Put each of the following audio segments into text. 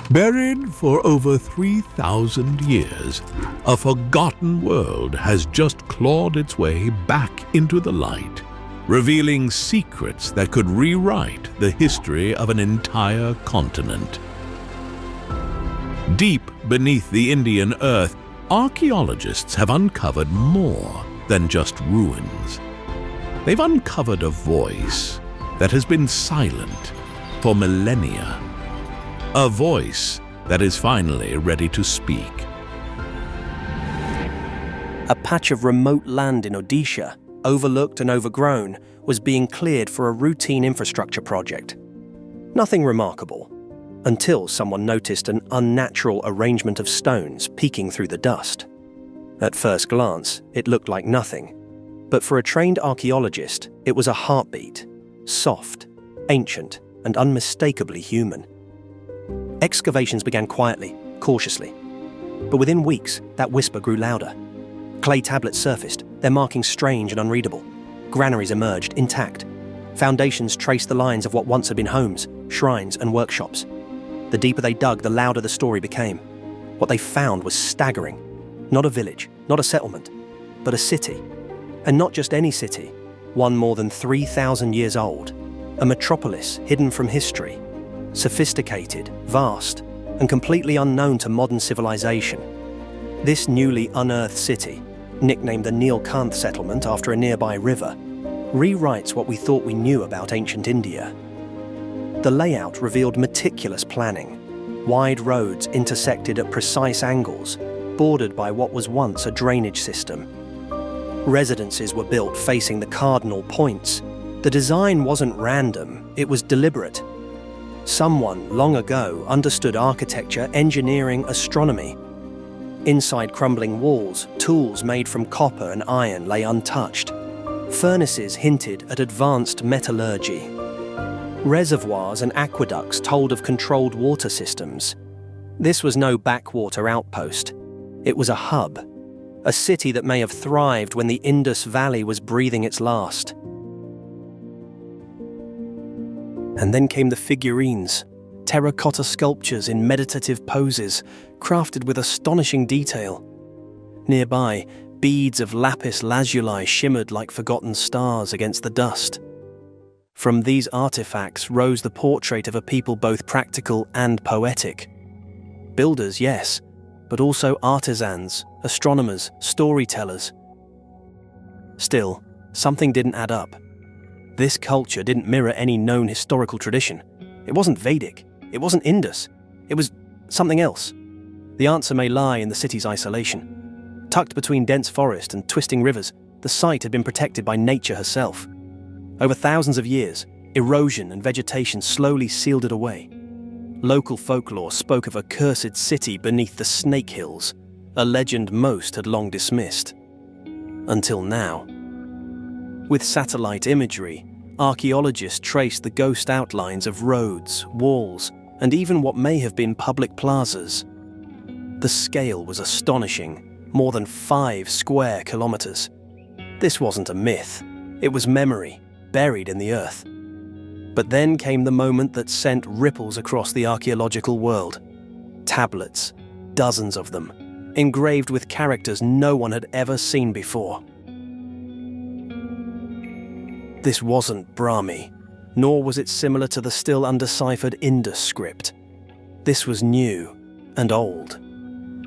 Buried for over 3,000 years, a forgotten world has just clawed its way back into the light, revealing secrets that could rewrite the history of an entire continent. Deep beneath the Indian earth, archaeologists have uncovered more than just ruins. They've uncovered a voice that has been silent for millennia. A voice that is finally ready to speak. A patch of remote land in Odisha, overlooked and overgrown, was being cleared for a routine infrastructure project. Nothing remarkable, until someone noticed an unnatural arrangement of stones peeking through the dust. At first glance, it looked like nothing, but for a trained archaeologist, it was a heartbeat, soft, ancient, and unmistakably human. Excavations began quietly, cautiously. But within weeks, that whisper grew louder. Clay tablets surfaced, their markings strange and unreadable. Granaries emerged, intact. Foundations traced the lines of what once had been homes, shrines, and workshops. The deeper they dug, the louder the story became. What they found was staggering. Not a village, not a settlement, but a city. And not just any city, one more than 3,000 years old. A metropolis hidden from history. Sophisticated, vast, and completely unknown to modern civilization. This newly unearthed city, nicknamed the Nilkanth settlement after a nearby river, rewrites what we thought we knew about ancient India. The layout revealed meticulous planning. Wide roads intersected at precise angles, bordered by what was once a drainage system. Residences were built facing the cardinal points. The design wasn't random, it was deliberate. Someone, long ago, understood architecture, engineering, astronomy. Inside crumbling walls, tools made from copper and iron lay untouched. Furnaces hinted at advanced metallurgy. Reservoirs and aqueducts told of controlled water systems. This was no backwater outpost. It was a hub, a city that may have thrived when the Indus Valley was breathing its last. And then came the figurines, terracotta sculptures in meditative poses, crafted with astonishing detail. Nearby, beads of lapis lazuli shimmered like forgotten stars against the dust. From these artifacts rose the portrait of a people both practical and poetic. Builders, yes, but also artisans, astronomers, storytellers. Still, something didn't add up. This culture didn't mirror any known historical tradition. It wasn't Vedic. It wasn't Indus. It was something else. The answer may lie in the city's isolation. Tucked between dense forest and twisting rivers, the site had been protected by nature herself. Over thousands of years, erosion and vegetation slowly sealed it away. Local folklore spoke of a cursed city beneath the Snake Hills, a legend most had long dismissed. Until now. With satellite imagery, archaeologists traced the ghost outlines of roads, walls, and even what may have been public plazas. The scale was astonishing, more than 5 square kilometers. This wasn't a myth, it was memory, buried in the earth. But then came the moment that sent ripples across the archaeological world. Tablets, dozens of them, engraved with characters no one had ever seen before. This wasn't Brahmi, nor was it similar to the still undeciphered Indus script. This was new and old.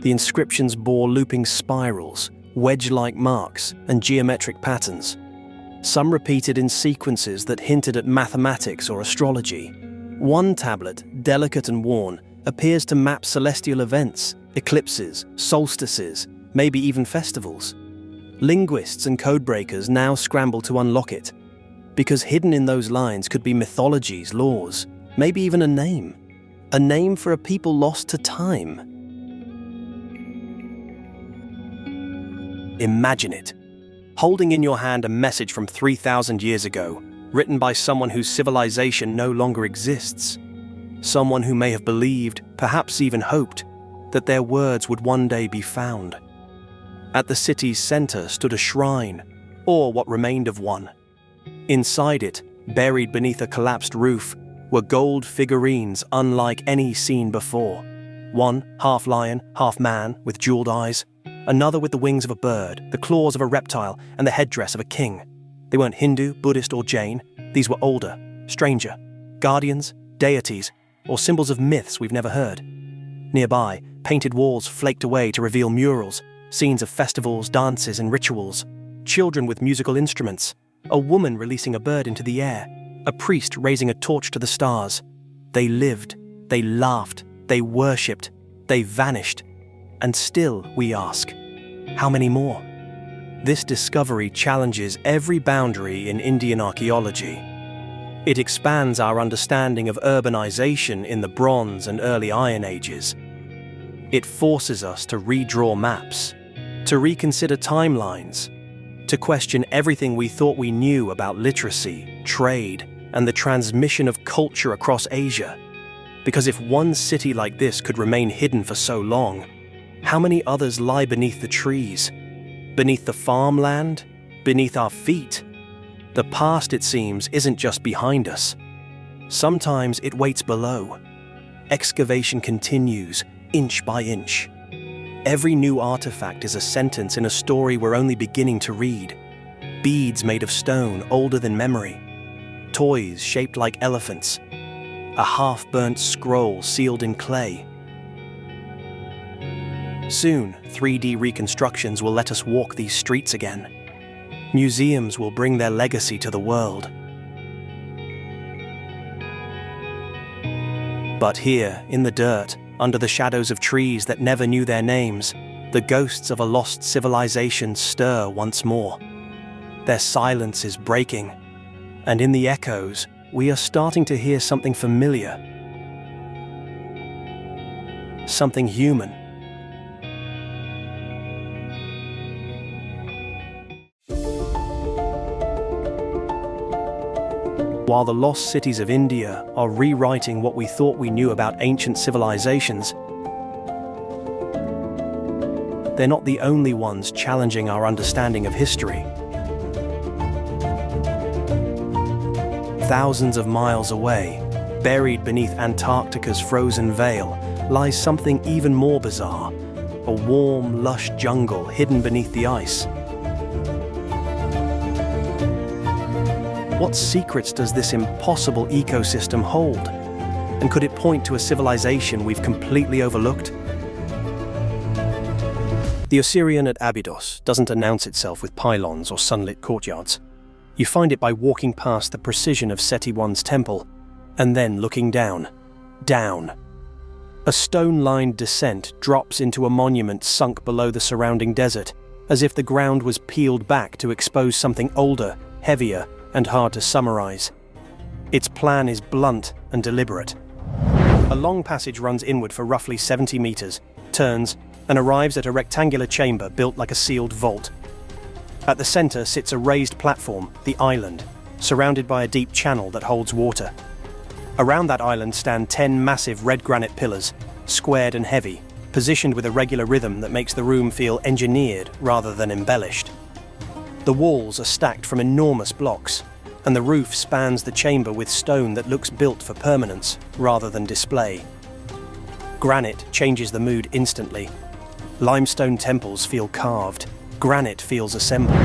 The inscriptions bore looping spirals, wedge-like marks, and geometric patterns. Some repeated in sequences that hinted at mathematics or astrology. One tablet, delicate and worn, appears to map celestial events, eclipses, solstices, maybe even festivals. Linguists and codebreakers now scramble to unlock it, because hidden in those lines could be mythologies, laws, maybe even a name for a people lost to time. Imagine it, holding in your hand a message from 3,000 years ago, written by someone whose civilization no longer exists, someone who may have believed, perhaps even hoped, that their words would one day be found. At the city's center stood a shrine, or what remained of one. Inside it, buried beneath a collapsed roof, were gold figurines unlike any seen before. One, half lion, half man, with jeweled eyes. Another with the wings of a bird, the claws of a reptile, and the headdress of a king. They weren't Hindu, Buddhist, or Jain. These were older, stranger, guardians, deities, or symbols of myths we've never heard. Nearby, painted walls flaked away to reveal murals, scenes of festivals, dances, and rituals. Children with musical instruments. A woman releasing a bird into the air. A priest raising a torch to the stars. They lived, they laughed, they worshipped, they vanished. And still, we ask, how many more? This discovery challenges every boundary in Indian archaeology. It expands our understanding of urbanization in the Bronze and early Iron Ages. It forces us to redraw maps, to reconsider timelines, to question everything we thought we knew about literacy, trade, and the transmission of culture across Asia. Because if one city like this could remain hidden for so long, how many others lie beneath the trees, beneath the farmland, beneath our feet? The past, it seems, isn't just behind us. Sometimes it waits below. Excavation continues, inch by inch. Every new artifact is a sentence in a story we're only beginning to read. Beads made of stone, older than memory. Toys shaped like elephants. A half-burnt scroll sealed in clay. Soon, 3D reconstructions will let us walk these streets again. Museums will bring their legacy to the world. But here, in the dirt, under the shadows of trees that never knew their names, the ghosts of a lost civilization stir once more. Their silence is breaking, and in the echoes, we are starting to hear something familiar. Something human. While the lost cities of India are rewriting what we thought we knew about ancient civilizations, they're not the only ones challenging our understanding of history. Thousands of miles away, buried beneath Antarctica's frozen veil, lies something even more bizarre, a warm, lush jungle hidden beneath the ice. What secrets does this impossible ecosystem hold? And could it point to a civilization we've completely overlooked? The Osirion at Abydos doesn't announce itself with pylons or sunlit courtyards. You find it by walking past the precision of Seti I's temple, and then looking down. Down. A stone-lined descent drops into a monument sunk below the surrounding desert, as if the ground was peeled back to expose something older, heavier, and hard to summarize. Its plan is blunt and deliberate. A long passage runs inward for roughly 70 meters, turns, and arrives at a rectangular chamber built like a sealed vault. At the center sits a raised platform, the island, surrounded by a deep channel that holds water. Around that island stand 10 massive red granite pillars, squared and heavy, positioned with a regular rhythm that makes the room feel engineered rather than embellished. The walls are stacked from enormous blocks, and the roof spans the chamber with stone that looks built for permanence rather than display. Granite changes the mood instantly. Limestone temples feel carved. Granite feels assembled.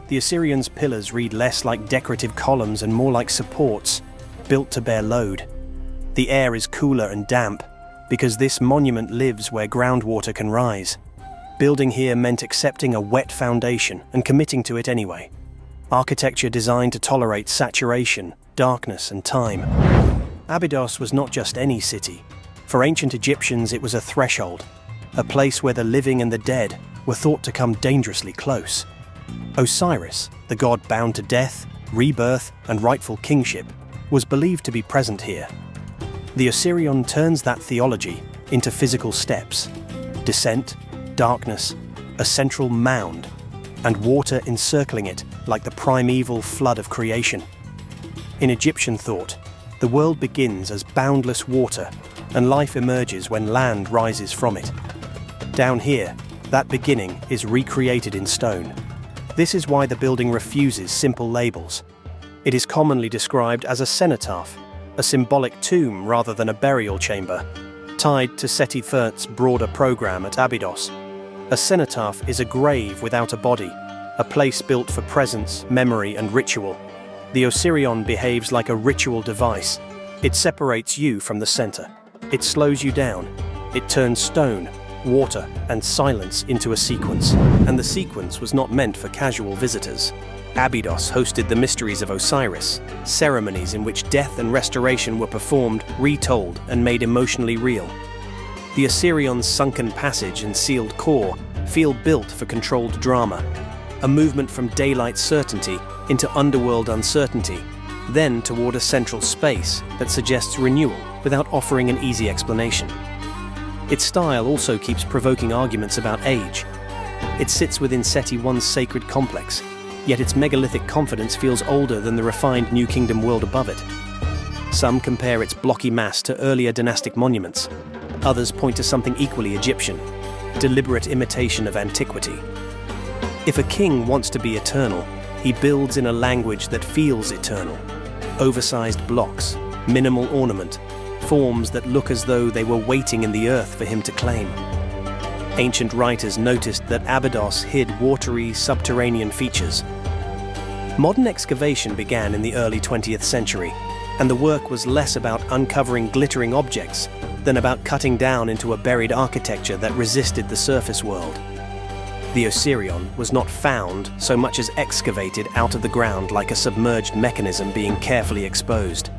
The Osirion's pillars read less like decorative columns and more like supports, built to bear load. The air is cooler and damp, because this monument lives where groundwater can rise. Building here meant accepting a wet foundation and committing to it anyway. Architecture designed to tolerate saturation, darkness, and time. Abydos was not just any city. For ancient Egyptians, it was a threshold, a place where the living and the dead were thought to come dangerously close. Osiris, the god bound to death, rebirth, and rightful kingship, was believed to be present here. The Osirion turns that theology into physical steps: descent, darkness, a central mound, and water encircling it like the primeval flood of creation. In Egyptian thought, the world begins as boundless water, and life emerges when land rises from it. Down here, that beginning is recreated in stone. This is why the building refuses simple labels. It is commonly described as a cenotaph, a symbolic tomb rather than a burial chamber. Tied to Seti III's broader program at Abydos, a cenotaph is a grave without a body, a place built for presence, memory, and ritual. The Osirion behaves like a ritual device. It separates you from the center. It slows you down. It turns stone, water, and silence into a sequence. And the sequence was not meant for casual visitors. Abydos hosted the mysteries of Osiris, ceremonies in which death and restoration were performed, retold, and made emotionally real. The Osirion's sunken passage and sealed core feel built for controlled drama, a movement from daylight certainty into underworld uncertainty, then toward a central space that suggests renewal without offering an easy explanation. Its style also keeps provoking arguments about age. It sits within Seti I's sacred complex, yet its megalithic confidence feels older than the refined New Kingdom world above it. Some compare its blocky mass to earlier dynastic monuments. Others point to something equally Egyptian, deliberate imitation of antiquity. If a king wants to be eternal, he builds in a language that feels eternal. Oversized blocks, minimal ornament, forms that look as though they were waiting in the earth for him to claim. Ancient writers noticed that Abydos hid watery, subterranean features. Modern excavation began in the early 20th century, and the work was less about uncovering glittering objects than about cutting down into a buried architecture that resisted the surface world. The Osirion was not found so much as excavated out of the ground like a submerged mechanism being carefully exposed.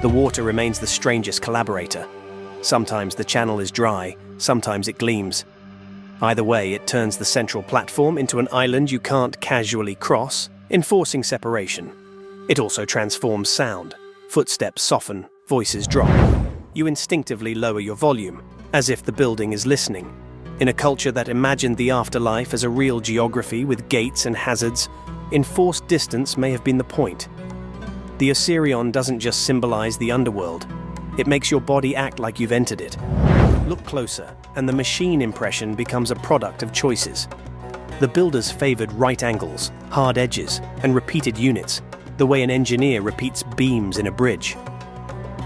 The water remains the strangest collaborator. Sometimes the channel is dry, sometimes it gleams. Either way, it turns the central platform into an island you can't casually cross, enforcing separation. It also transforms sound. Footsteps soften, voices drop. You instinctively lower your volume, as if the building is listening. In a culture that imagined the afterlife as a real geography with gates and hazards, enforced distance may have been the point. The Osirion doesn't just symbolize the underworld. It makes your body act like you've entered it. Look closer, and the machine impression becomes a product of choices. The builders favored right angles, hard edges, and repeated units, the way an engineer repeats beams in a bridge.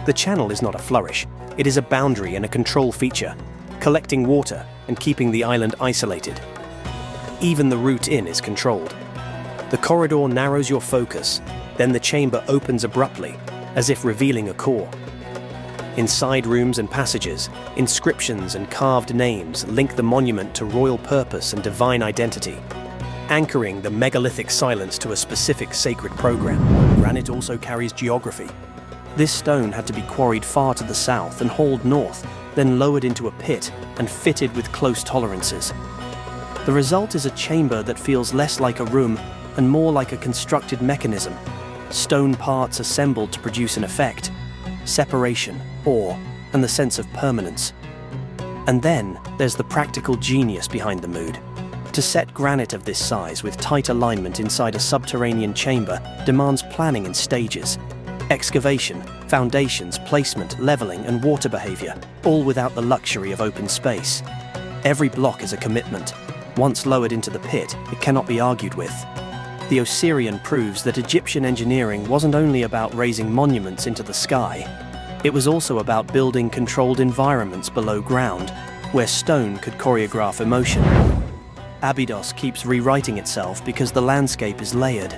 The channel is not a flourish. It is a boundary and a control feature, collecting water and keeping the island isolated. Even the route in is controlled. The corridor narrows your focus, then the chamber opens abruptly, as if revealing a core. In side rooms and passages, inscriptions and carved names link the monument to royal purpose and divine identity, anchoring the megalithic silence to a specific sacred program. Granite also carries geography. This stone had to be quarried far to the south and hauled north, then lowered into a pit and fitted with close tolerances. The result is a chamber that feels less like a room and more like a constructed mechanism. Stone parts assembled to produce an effect, separation, awe, and the sense of permanence. And then there's the practical genius behind the mood. To set granite of this size with tight alignment inside a subterranean chamber demands planning in stages. Excavation, foundations, placement, leveling, and water behavior, all without the luxury of open space. Every block is a commitment. Once lowered into the pit, it cannot be argued with. The Osirion proves that Egyptian engineering wasn't only about raising monuments into the sky. It was also about building controlled environments below ground, where stone could choreograph emotion. Abydos keeps rewriting itself because the landscape is layered.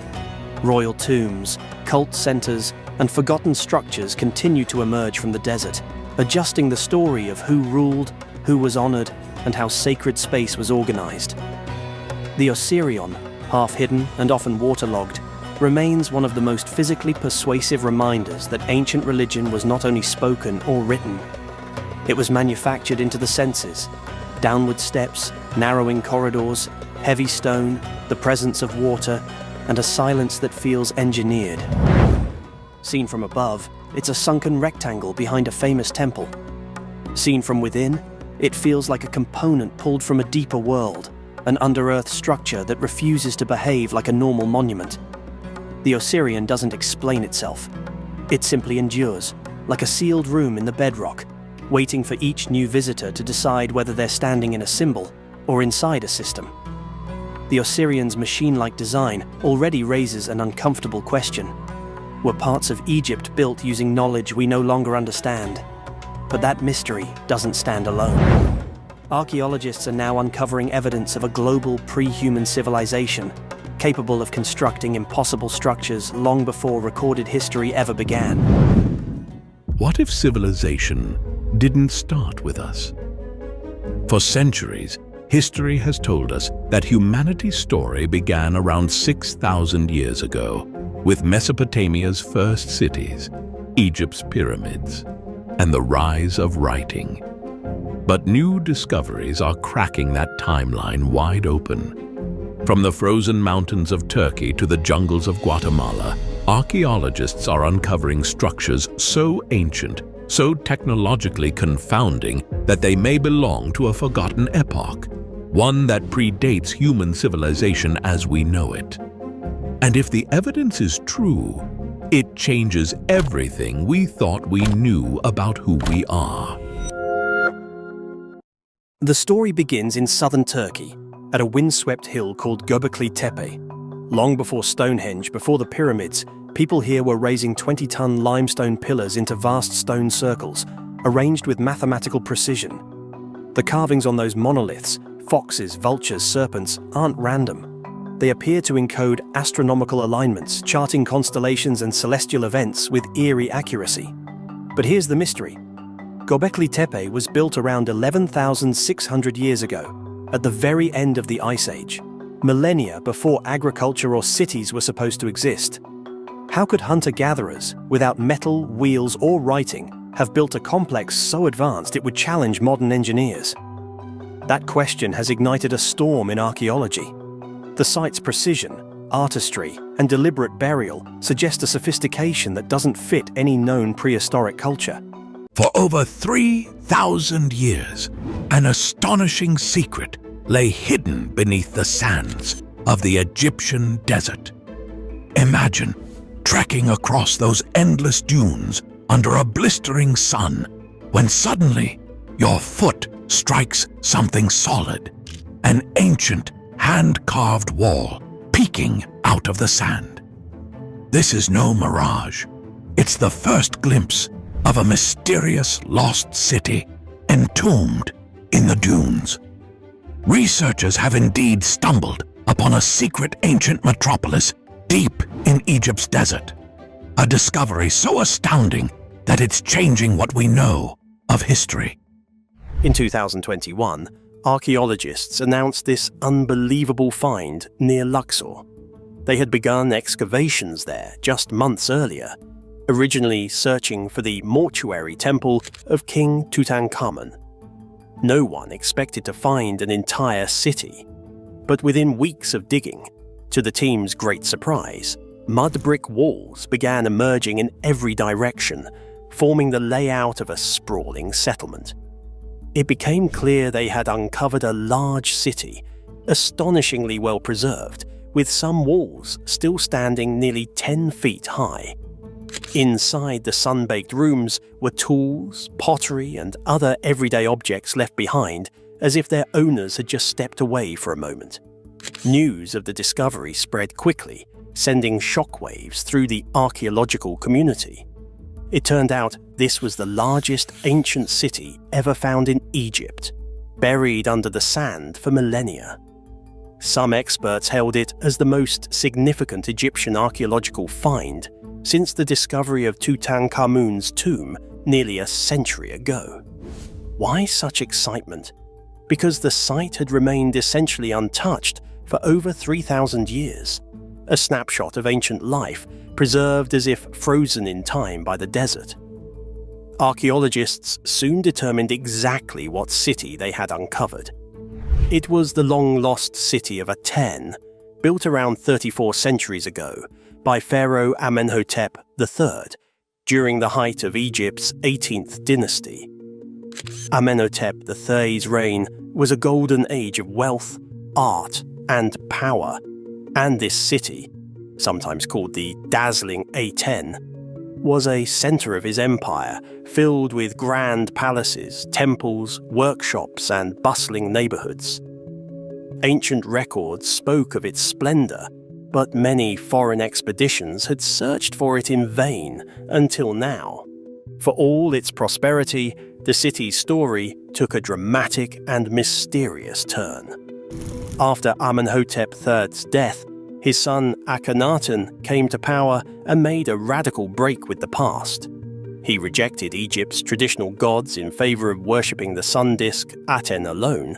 Royal tombs, cult centers, and forgotten structures continue to emerge from the desert, adjusting the story of who ruled, who was honored, and how sacred space was organized. The Osirion, half-hidden and often waterlogged, remains one of the most physically persuasive reminders that ancient religion was not only spoken or written. It was manufactured into the senses. Downward steps, narrowing corridors, heavy stone, the presence of water, and a silence that feels engineered. Seen from above, it's a sunken rectangle behind a famous temple. Seen from within, it feels like a component pulled from a deeper world, an under-earth structure that refuses to behave like a normal monument. The Osirion doesn't explain itself. It simply endures, like a sealed room in the bedrock, waiting for each new visitor to decide whether they're standing in a symbol or inside a system. The Osirion's machine-like design already raises an uncomfortable question. Were parts of Egypt built using knowledge we no longer understand? But that mystery doesn't stand alone. Archaeologists are now uncovering evidence of a global pre-human civilization, capable of constructing impossible structures long before recorded history ever began. What if civilization didn't start with us? For centuries, history has told us that humanity's story began around 6,000 years ago, with Mesopotamia's first cities, Egypt's pyramids, and the rise of writing. But new discoveries are cracking that timeline wide open. From the frozen mountains of Turkey to the jungles of Guatemala, archaeologists are uncovering structures so ancient, so technologically confounding that they may belong to a forgotten epoch, one that predates human civilization as we know it. And if the evidence is true, it changes everything we thought we knew about who we are. The story begins in southern Turkey, at a windswept hill called Gobekli Tepe. Long before Stonehenge, before the pyramids, people here were raising 20-ton limestone pillars into vast stone circles, arranged with mathematical precision. The carvings on those monoliths, foxes, vultures, serpents, aren't random. They appear to encode astronomical alignments, charting constellations and celestial events with eerie accuracy. But here's the mystery. Gobekli Tepe was built around 11,600 years ago, at the very end of the Ice Age, millennia before agriculture or cities were supposed to exist. How could hunter-gatherers, without metal, wheels, or writing, have built a complex so advanced it would challenge modern engineers? That question has ignited a storm in archaeology. The site's precision, artistry, and deliberate burial suggest a sophistication that doesn't fit any known prehistoric culture. For over 3,000 years, an astonishing secret lay hidden beneath the sands of the Egyptian desert. Imagine trekking across those endless dunes under a blistering sun, when suddenly your foot strikes something solid, an ancient hand-carved wall peeking out of the sand. This is no mirage. It's the first glimpse of a mysterious lost city entombed in the dunes. Researchers have indeed stumbled upon a secret ancient metropolis deep in Egypt's desert, a discovery so astounding that it's changing what we know of history. In 2021, archaeologists announced this unbelievable find near Luxor. They had begun excavations there just months earlier, originally searching for the mortuary temple of King Tutankhamun. No one expected to find an entire city, but within weeks of digging, to the team's great surprise, mud brick walls began emerging in every direction, forming the layout of a sprawling settlement. It became clear they had uncovered a large city, astonishingly well preserved, with some walls still standing nearly 10 feet high. Inside the sun-baked rooms were tools, pottery, and other everyday objects left behind as if their owners had just stepped away for a moment. News of the discovery spread quickly, sending shockwaves through the archaeological community. It turned out this was the largest ancient city ever found in Egypt, buried under the sand for millennia. Some experts held it as the most significant Egyptian archaeological find since the discovery of Tutankhamun's tomb nearly a century ago. Why such excitement? Because the site had remained essentially untouched for over 3,000 years, a snapshot of ancient life preserved as if frozen in time by the desert. Archaeologists soon determined exactly what city they had uncovered. It was the long-lost city of Aten, built around 34 centuries ago by Pharaoh Amenhotep III during the height of Egypt's 18th dynasty. Amenhotep III's reign was a golden age of wealth, art, and power, and this city, sometimes called the dazzling Aten, was a center of his empire, filled with grand palaces, temples, workshops, and bustling neighborhoods. Ancient records spoke of its splendor, but many foreign expeditions had searched for it in vain until now. For all its prosperity, the city's story took a dramatic and mysterious turn. After Amenhotep III's death, his son Akhenaten came to power and made a radical break with the past. He rejected Egypt's traditional gods in favor of worshipping the sun disk Aten alone,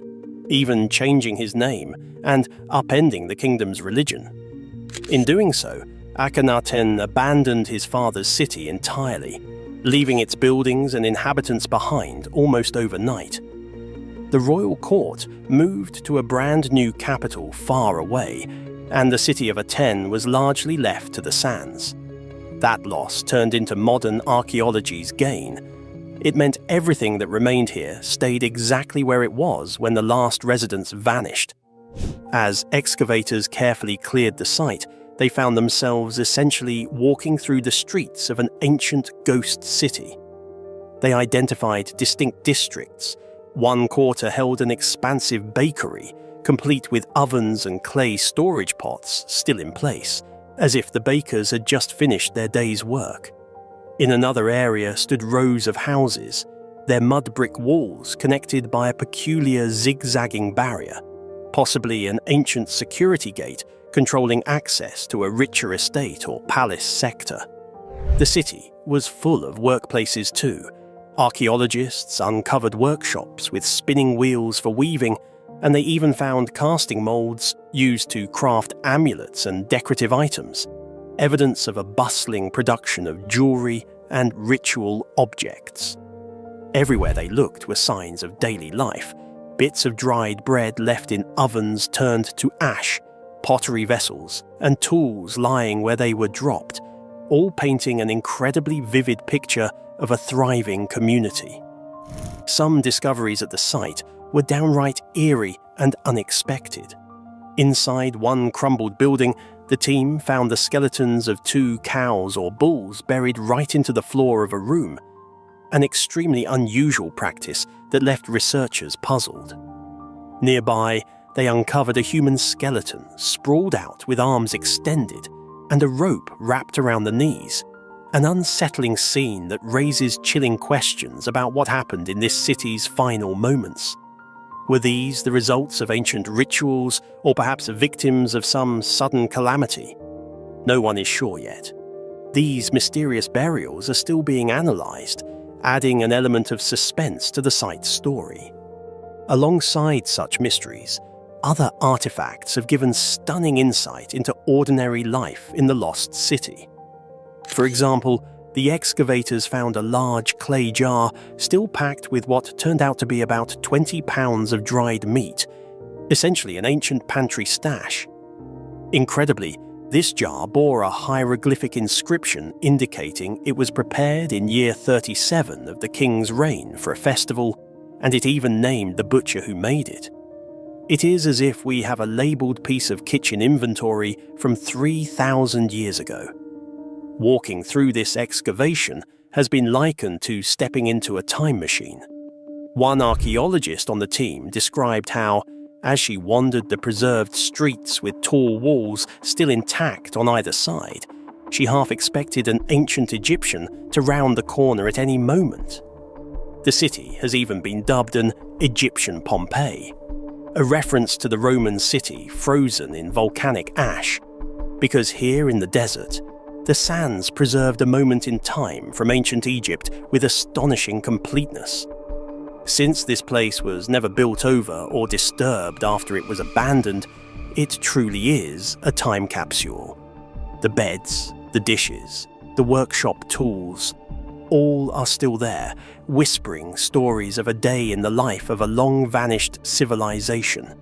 even changing his name and upending the kingdom's religion. In doing so, Akhenaten abandoned his father's city entirely, leaving its buildings and inhabitants behind almost overnight. The royal court moved to a brand new capital far away, and the city of Aten was largely left to the sands. That loss turned into modern archaeology's gain. It meant everything that remained here stayed exactly where it was when the last residents vanished. As excavators carefully cleared the site, they found themselves essentially walking through the streets of an ancient ghost city. They identified distinct districts. One quarter held an expansive bakery, complete with ovens and clay storage pots still in place, as if the bakers had just finished their day's work. In another area stood rows of houses, their mud brick walls connected by a peculiar zigzagging barrier, possibly an ancient security gate controlling access to a richer estate or palace sector. The city was full of workplaces too. Archaeologists uncovered workshops with spinning wheels for weaving, and they even found casting molds used to craft amulets and decorative items, evidence of a bustling production of jewelry and ritual objects. Everywhere they looked were signs of daily life, bits of dried bread left in ovens turned to ash, pottery vessels, and tools lying where they were dropped, all painting an incredibly vivid picture of a thriving community. Some discoveries at the site were downright eerie and unexpected. Inside one crumbled building, the team found the skeletons of 2 cows or bulls buried right into the floor of a room, an extremely unusual practice that left researchers puzzled. Nearby, they uncovered a human skeleton sprawled out with arms extended and a rope wrapped around the knees, an unsettling scene that raises chilling questions about what happened in this city's final moments. Were these the results of ancient rituals, or perhaps victims of some sudden calamity? No one is sure yet. These mysterious burials are still being analysed, adding an element of suspense to the site's story. Alongside such mysteries, other artifacts have given stunning insight into ordinary life in the lost city. For example, the excavators found a large clay jar still packed with what turned out to be about 20 pounds of dried meat, essentially an ancient pantry stash. Incredibly, this jar bore a hieroglyphic inscription indicating it was prepared in year 37 of the king's reign for a festival, and it even named the butcher who made it. It is as if we have a labelled piece of kitchen inventory from 3,000 years ago. Walking through this excavation has been likened to stepping into a time machine. One archaeologist on the team described how, as she wandered the preserved streets with tall walls still intact on either side, she half expected an ancient Egyptian to round the corner at any moment. The city has even been dubbed an Egyptian Pompeii, a reference to the Roman city frozen in volcanic ash, because here in the desert, the sands preserved a moment in time from ancient Egypt with astonishing completeness. Since this place was never built over or disturbed after it was abandoned, it truly is a time capsule. The beds, the dishes, the workshop tools, all are still there, whispering stories of a day in the life of a long-vanished civilization.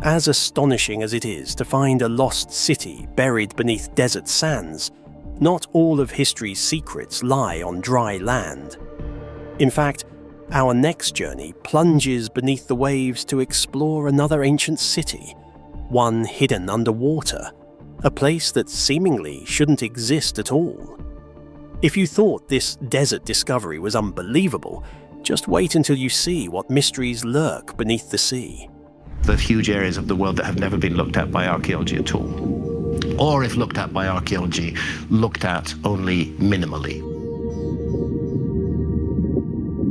As astonishing as it is to find a lost city buried beneath desert sands, not all of history's secrets lie on dry land. In fact, our next journey plunges beneath the waves to explore another ancient city, one hidden underwater, a place that seemingly shouldn't exist at all. If you thought this desert discovery was unbelievable, just wait until you see what mysteries lurk beneath the sea. There's huge areas of the world that have never been looked at by archaeology at all. Or if looked at by archaeology, looked at only minimally.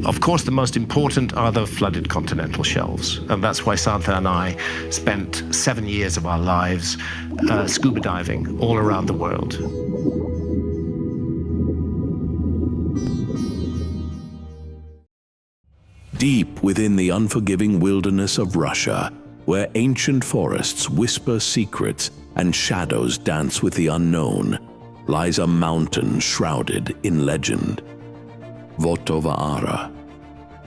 Of course, the most important are the flooded continental shelves, and that's why Santha and I spent 7 years of our lives scuba diving all around the world. Deep within the unforgiving wilderness of Russia, where ancient forests whisper secrets and shadows dance with the unknown, lies a mountain shrouded in legend. Vottovaara,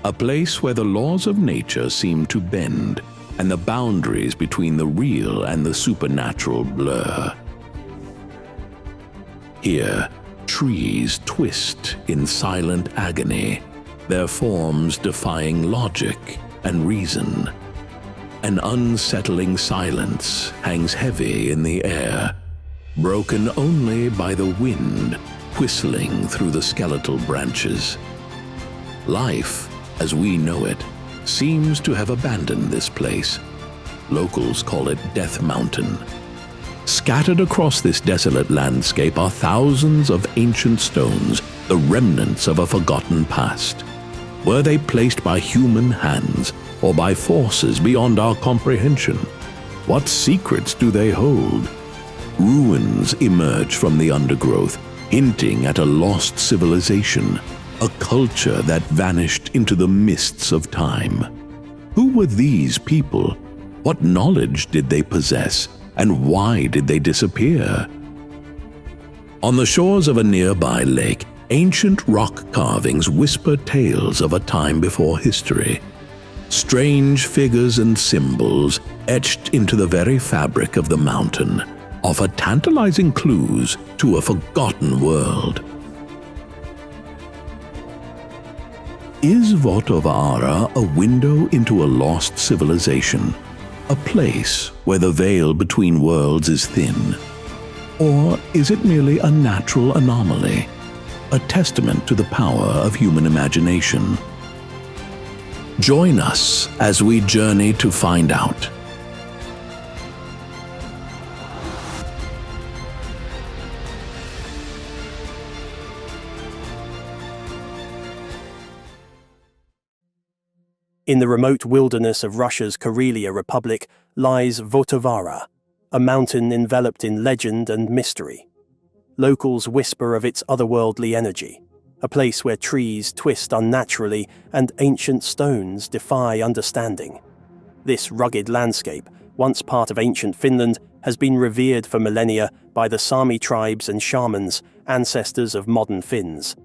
a place where the laws of nature seem to bend and the boundaries between the real and the supernatural blur. Here, trees twist in silent agony, their forms defying logic and reason. An unsettling silence hangs heavy in the air, broken only by the wind whistling through the skeletal branches. Life, as we know it, seems to have abandoned this place. Locals call it Death Mountain. Scattered across this desolate landscape are thousands of ancient stones, the remnants of a forgotten past. Were they placed by human hands or by forces beyond our comprehension? What secrets do they hold? Ruins emerge from the undergrowth, hinting at a lost civilization, a culture that vanished into the mists of time. Who were these people? What knowledge did they possess, and why did they disappear? On the shores of a nearby lake, ancient rock carvings whisper tales of a time before history. Strange figures and symbols, etched into the very fabric of the mountain, offer tantalizing clues to a forgotten world. Is Vottovaara a window into a lost civilization, a place where the veil between worlds is thin? Or is it merely a natural anomaly, a testament to the power of human imagination? Join us as we journey to find out. In the remote wilderness of Russia's Karelia Republic lies Vottovaara, a mountain enveloped in legend and mystery. Locals whisper of its otherworldly energy, a place where trees twist unnaturally and ancient stones defy understanding. This rugged landscape, once part of ancient Finland, has been revered for millennia by the Sami tribes and shamans, ancestors of modern Finns.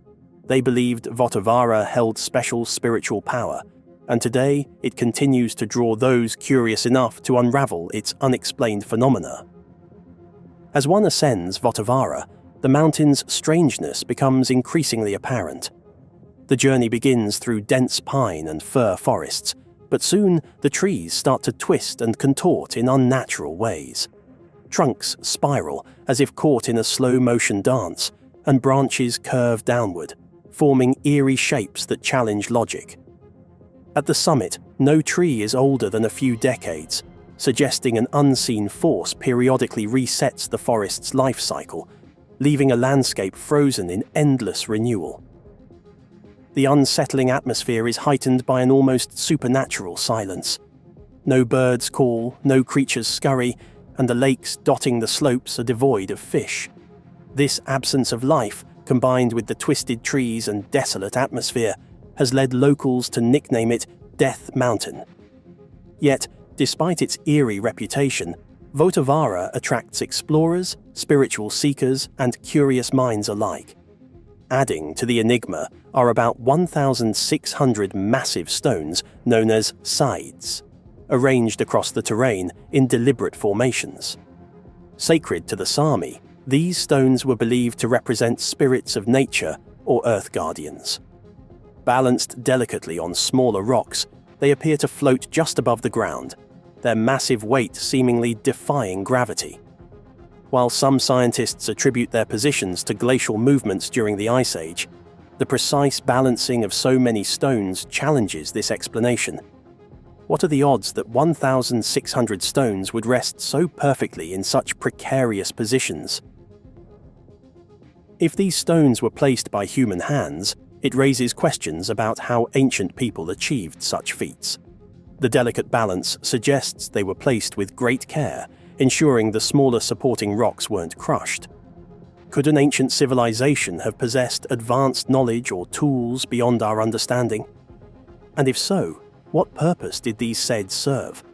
They believed Vottovaara held special spiritual power, and today it continues to draw those curious enough to unravel its unexplained phenomena. As one ascends Vottovaara, the mountain's strangeness becomes increasingly apparent. The journey begins through dense pine and fir forests, but soon the trees start to twist and contort in unnatural ways. Trunks spiral as if caught in a slow-motion dance, and branches curve downward, forming eerie shapes that challenge logic. At the summit, no tree is older than a few decades, suggesting an unseen force periodically resets the forest's life cycle, leaving a landscape frozen in endless renewal. The unsettling atmosphere is heightened by an almost supernatural silence. No birds call, no creatures scurry, and the lakes dotting the slopes are devoid of fish. This absence of life, combined with the twisted trees and desolate atmosphere, has led locals to nickname it Death Mountain. Yet, despite its eerie reputation, Vottovaara attracts explorers, spiritual seekers, and curious minds alike. Adding to the enigma are about 1,600 massive stones known as sides, arranged across the terrain in deliberate formations. Sacred to the Sami, these stones were believed to represent spirits of nature or earth guardians. Balanced delicately on smaller rocks, they appear to float just above the ground, their massive weight seemingly defying gravity. While some scientists attribute their positions to glacial movements during the Ice Age, the precise balancing of so many stones challenges this explanation. What are the odds that 1,600 stones would rest so perfectly in such precarious positions? If these stones were placed by human hands, it raises questions about how ancient people achieved such feats. The delicate balance suggests they were placed with great care, ensuring the smaller supporting rocks weren't crushed. Could an ancient civilization have possessed advanced knowledge or tools beyond our understanding? And if so, what purpose did these seds serve?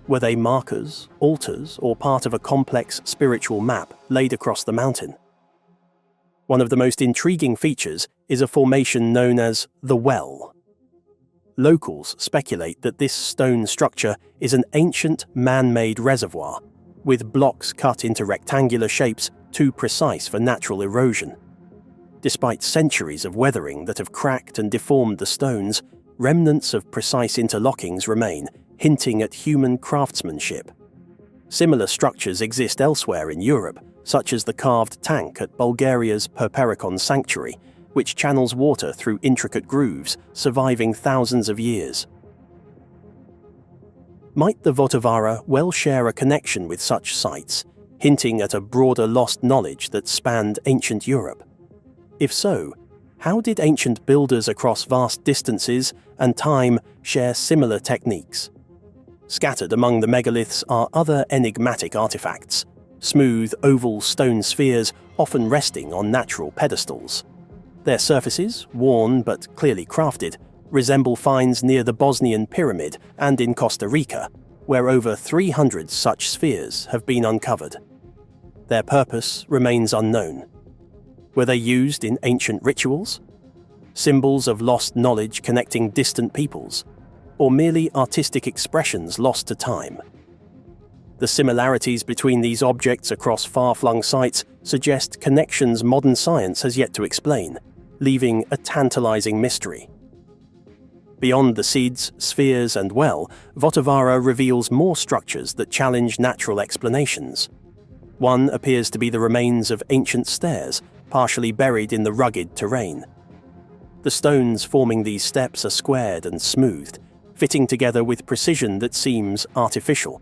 Were they markers, altars, or part of a complex spiritual map laid across the mountain? One of the most intriguing features is a formation known as the Well. Locals speculate that this stone structure is an ancient man-made reservoir, with blocks cut into rectangular shapes too precise for natural erosion. Despite centuries of weathering that have cracked and deformed the stones, remnants of precise interlockings remain, hinting at human craftsmanship. Similar structures exist elsewhere in Europe, such as the carved tank at Bulgaria's Perperikon Sanctuary, which channels water through intricate grooves, surviving thousands of years. Might the Vottovaara well share a connection with such sites, hinting at a broader lost knowledge that spanned ancient Europe? If so, how did ancient builders across vast distances and time share similar techniques? Scattered among the megaliths are other enigmatic artifacts, smooth oval stone spheres often resting on natural pedestals. Their surfaces, worn but clearly crafted, resemble finds near the Bosnian Pyramid and in Costa Rica, where over 300 such spheres have been uncovered. Their purpose remains unknown. Were they used in ancient rituals? Symbols of lost knowledge connecting distant peoples? Or merely artistic expressions lost to time? The similarities between these objects across far-flung sites suggest connections modern science has yet to explain, leaving a tantalizing mystery. Beyond the seeds, spheres, and well, Vottovaara reveals more structures that challenge natural explanations. One appears to be the remains of ancient stairs, partially buried in the rugged terrain. The stones forming these steps are squared and smoothed, fitting together with precision that seems artificial,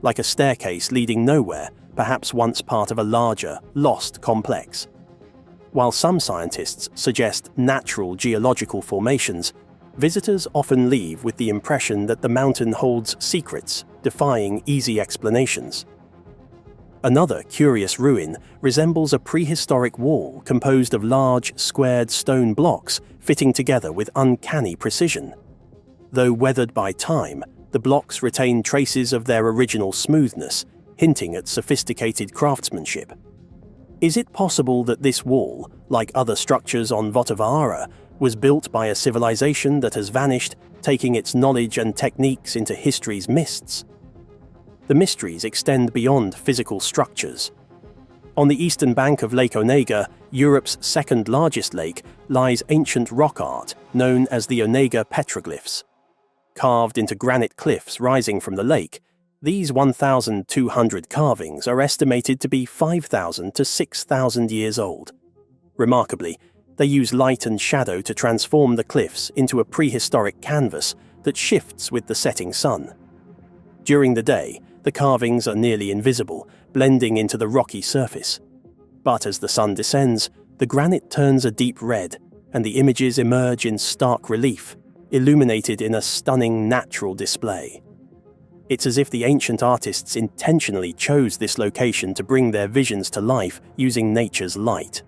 like a staircase leading nowhere, perhaps once part of a larger, lost complex. While some scientists suggest natural geological formations, visitors often leave with the impression that the mountain holds secrets, defying easy explanations. Another curious ruin resembles a prehistoric wall composed of large, squared stone blocks fitting together with uncanny precision. Though weathered by time, the blocks retain traces of their original smoothness, hinting at sophisticated craftsmanship. Is it possible that this wall, like other structures on Vottovaara, was built by a civilization that has vanished, taking its knowledge and techniques into history's mists? The mysteries extend beyond physical structures. On the eastern bank of Lake Onega, Europe's second largest lake, lies ancient rock art known as the Onega petroglyphs. Carved into granite cliffs rising from the lake, these 1,200 carvings are estimated to be 5,000 to 6,000 years old. Remarkably, they use light and shadow to transform the cliffs into a prehistoric canvas that shifts with the setting sun. During the day, the carvings are nearly invisible, blending into the rocky surface. But as the sun descends, the granite turns a deep red, and the images emerge in stark relief, illuminated in a stunning natural display. It's as if the ancient artists intentionally chose this location to bring their visions to life using nature's light.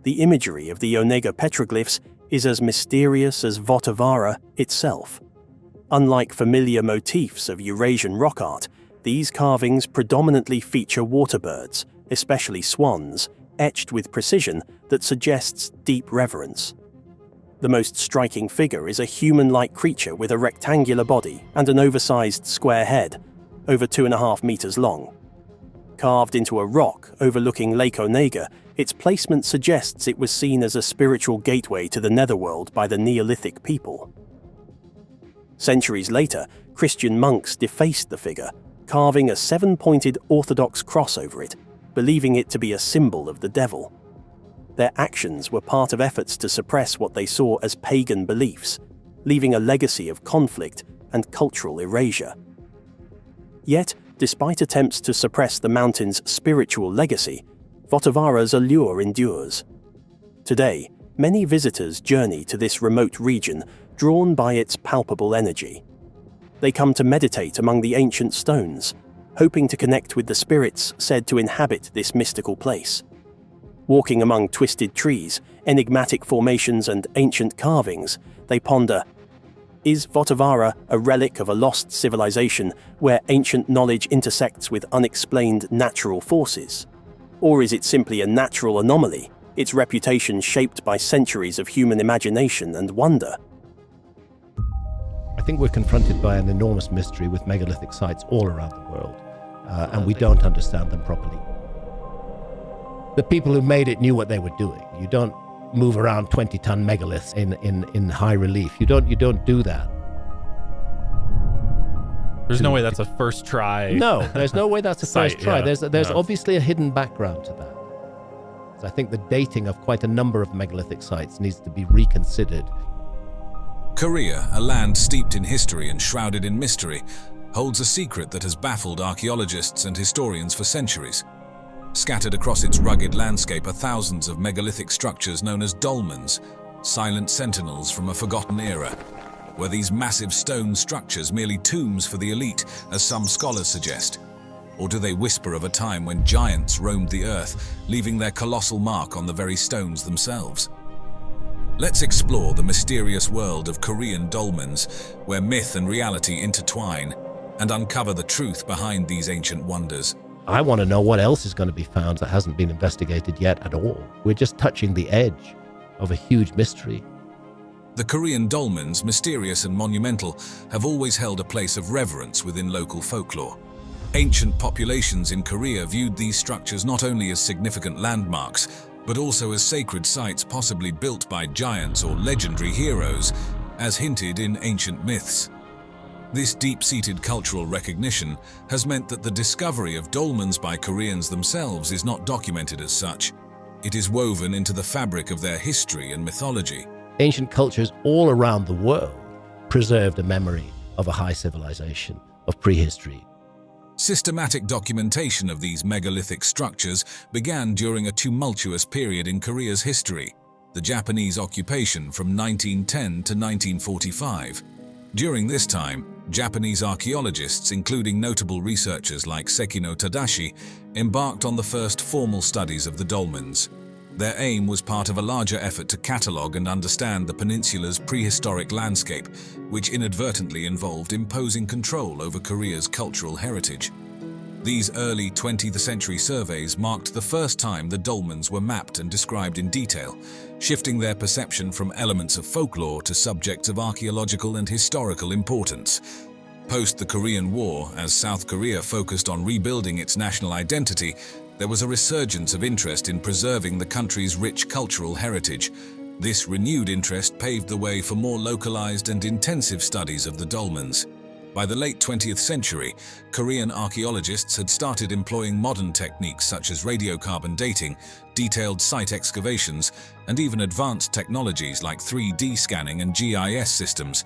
The imagery of the Onega petroglyphs is as mysterious as Vottovaara itself. Unlike familiar motifs of Eurasian rock art, these carvings predominantly feature waterbirds, especially swans, etched with precision that suggests deep reverence. The most striking figure is a human-like creature with a rectangular body and an oversized square head, over 2.5 meters long. Carved into a rock overlooking Lake Onega, its placement suggests it was seen as a spiritual gateway to the netherworld by the Neolithic people. Centuries later, Christian monks defaced the figure, carving a 7-pointed orthodox cross over it, believing it to be a symbol of the devil. Their actions were part of efforts to suppress what they saw as pagan beliefs, leaving a legacy of conflict and cultural erasure. Yet, despite attempts to suppress the mountain's spiritual legacy, Vottovaara's allure endures. Today, many visitors journey to this remote region drawn by its palpable energy. They come to meditate among the ancient stones, hoping to connect with the spirits said to inhabit this mystical place. Walking among twisted trees, enigmatic formations and ancient carvings, they ponder, is Vottovaara a relic of a lost civilization where ancient knowledge intersects with unexplained natural forces? Or is it simply a natural anomaly, its reputation shaped by centuries of human imagination and wonder? I think we're confronted by an enormous mystery with megalithic sites all around the world, and we don't understand them properly. The people who made it knew what they were doing. You don't move around 20-ton megaliths in high relief. You don't do that. There's no way that's a first try. No, there's no way that's a first try. Yeah. There's obviously a hidden background to that. So I think the dating of quite a number of megalithic sites needs to be reconsidered. Korea, a land steeped in history and shrouded in mystery, holds a secret that has baffled archaeologists and historians for centuries. Scattered across its rugged landscape are thousands of megalithic structures known as dolmens, silent sentinels from a forgotten era. Were these massive stone structures merely tombs for the elite, as some scholars suggest? Or do they whisper of a time when giants roamed the earth, leaving their colossal mark on the very stones themselves? Let's explore the mysterious world of Korean dolmens, where myth and reality intertwine, and uncover the truth behind these ancient wonders. I want to know what else is going to be found that hasn't been investigated yet at all. We're just touching the edge of a huge mystery. The Korean dolmens, mysterious and monumental, have always held a place of reverence within local folklore. Ancient populations in Korea viewed these structures not only as significant landmarks, but also as sacred sites possibly built by giants or legendary heroes, as hinted in ancient myths. This deep-seated cultural recognition has meant that the discovery of dolmens by Koreans themselves is not documented as such. It is woven into the fabric of their history and mythology. Ancient cultures all around the world preserved a memory of a high civilization, of prehistory. Systematic documentation of these megalithic structures began during a tumultuous period in Korea's history, the Japanese occupation from 1910 to 1945. During this time, Japanese archaeologists, including notable researchers like Sekino Tadashi, embarked on the first formal studies of the dolmens. Their aim was part of a larger effort to catalogue and understand the peninsula's prehistoric landscape, which inadvertently involved imposing control over Korea's cultural heritage. These early 20th century surveys marked the first time the dolmens were mapped and described in detail, shifting their perception from elements of folklore to subjects of archaeological and historical importance. Post the Korean War, as South Korea focused on rebuilding its national identity, there was a resurgence of interest in preserving the country's rich cultural heritage. This renewed interest paved the way for more localized and intensive studies of the dolmens. By the late 20th century, Korean archaeologists had started employing modern techniques such as radiocarbon dating, detailed site excavations, and even advanced technologies like 3D scanning and GIS systems.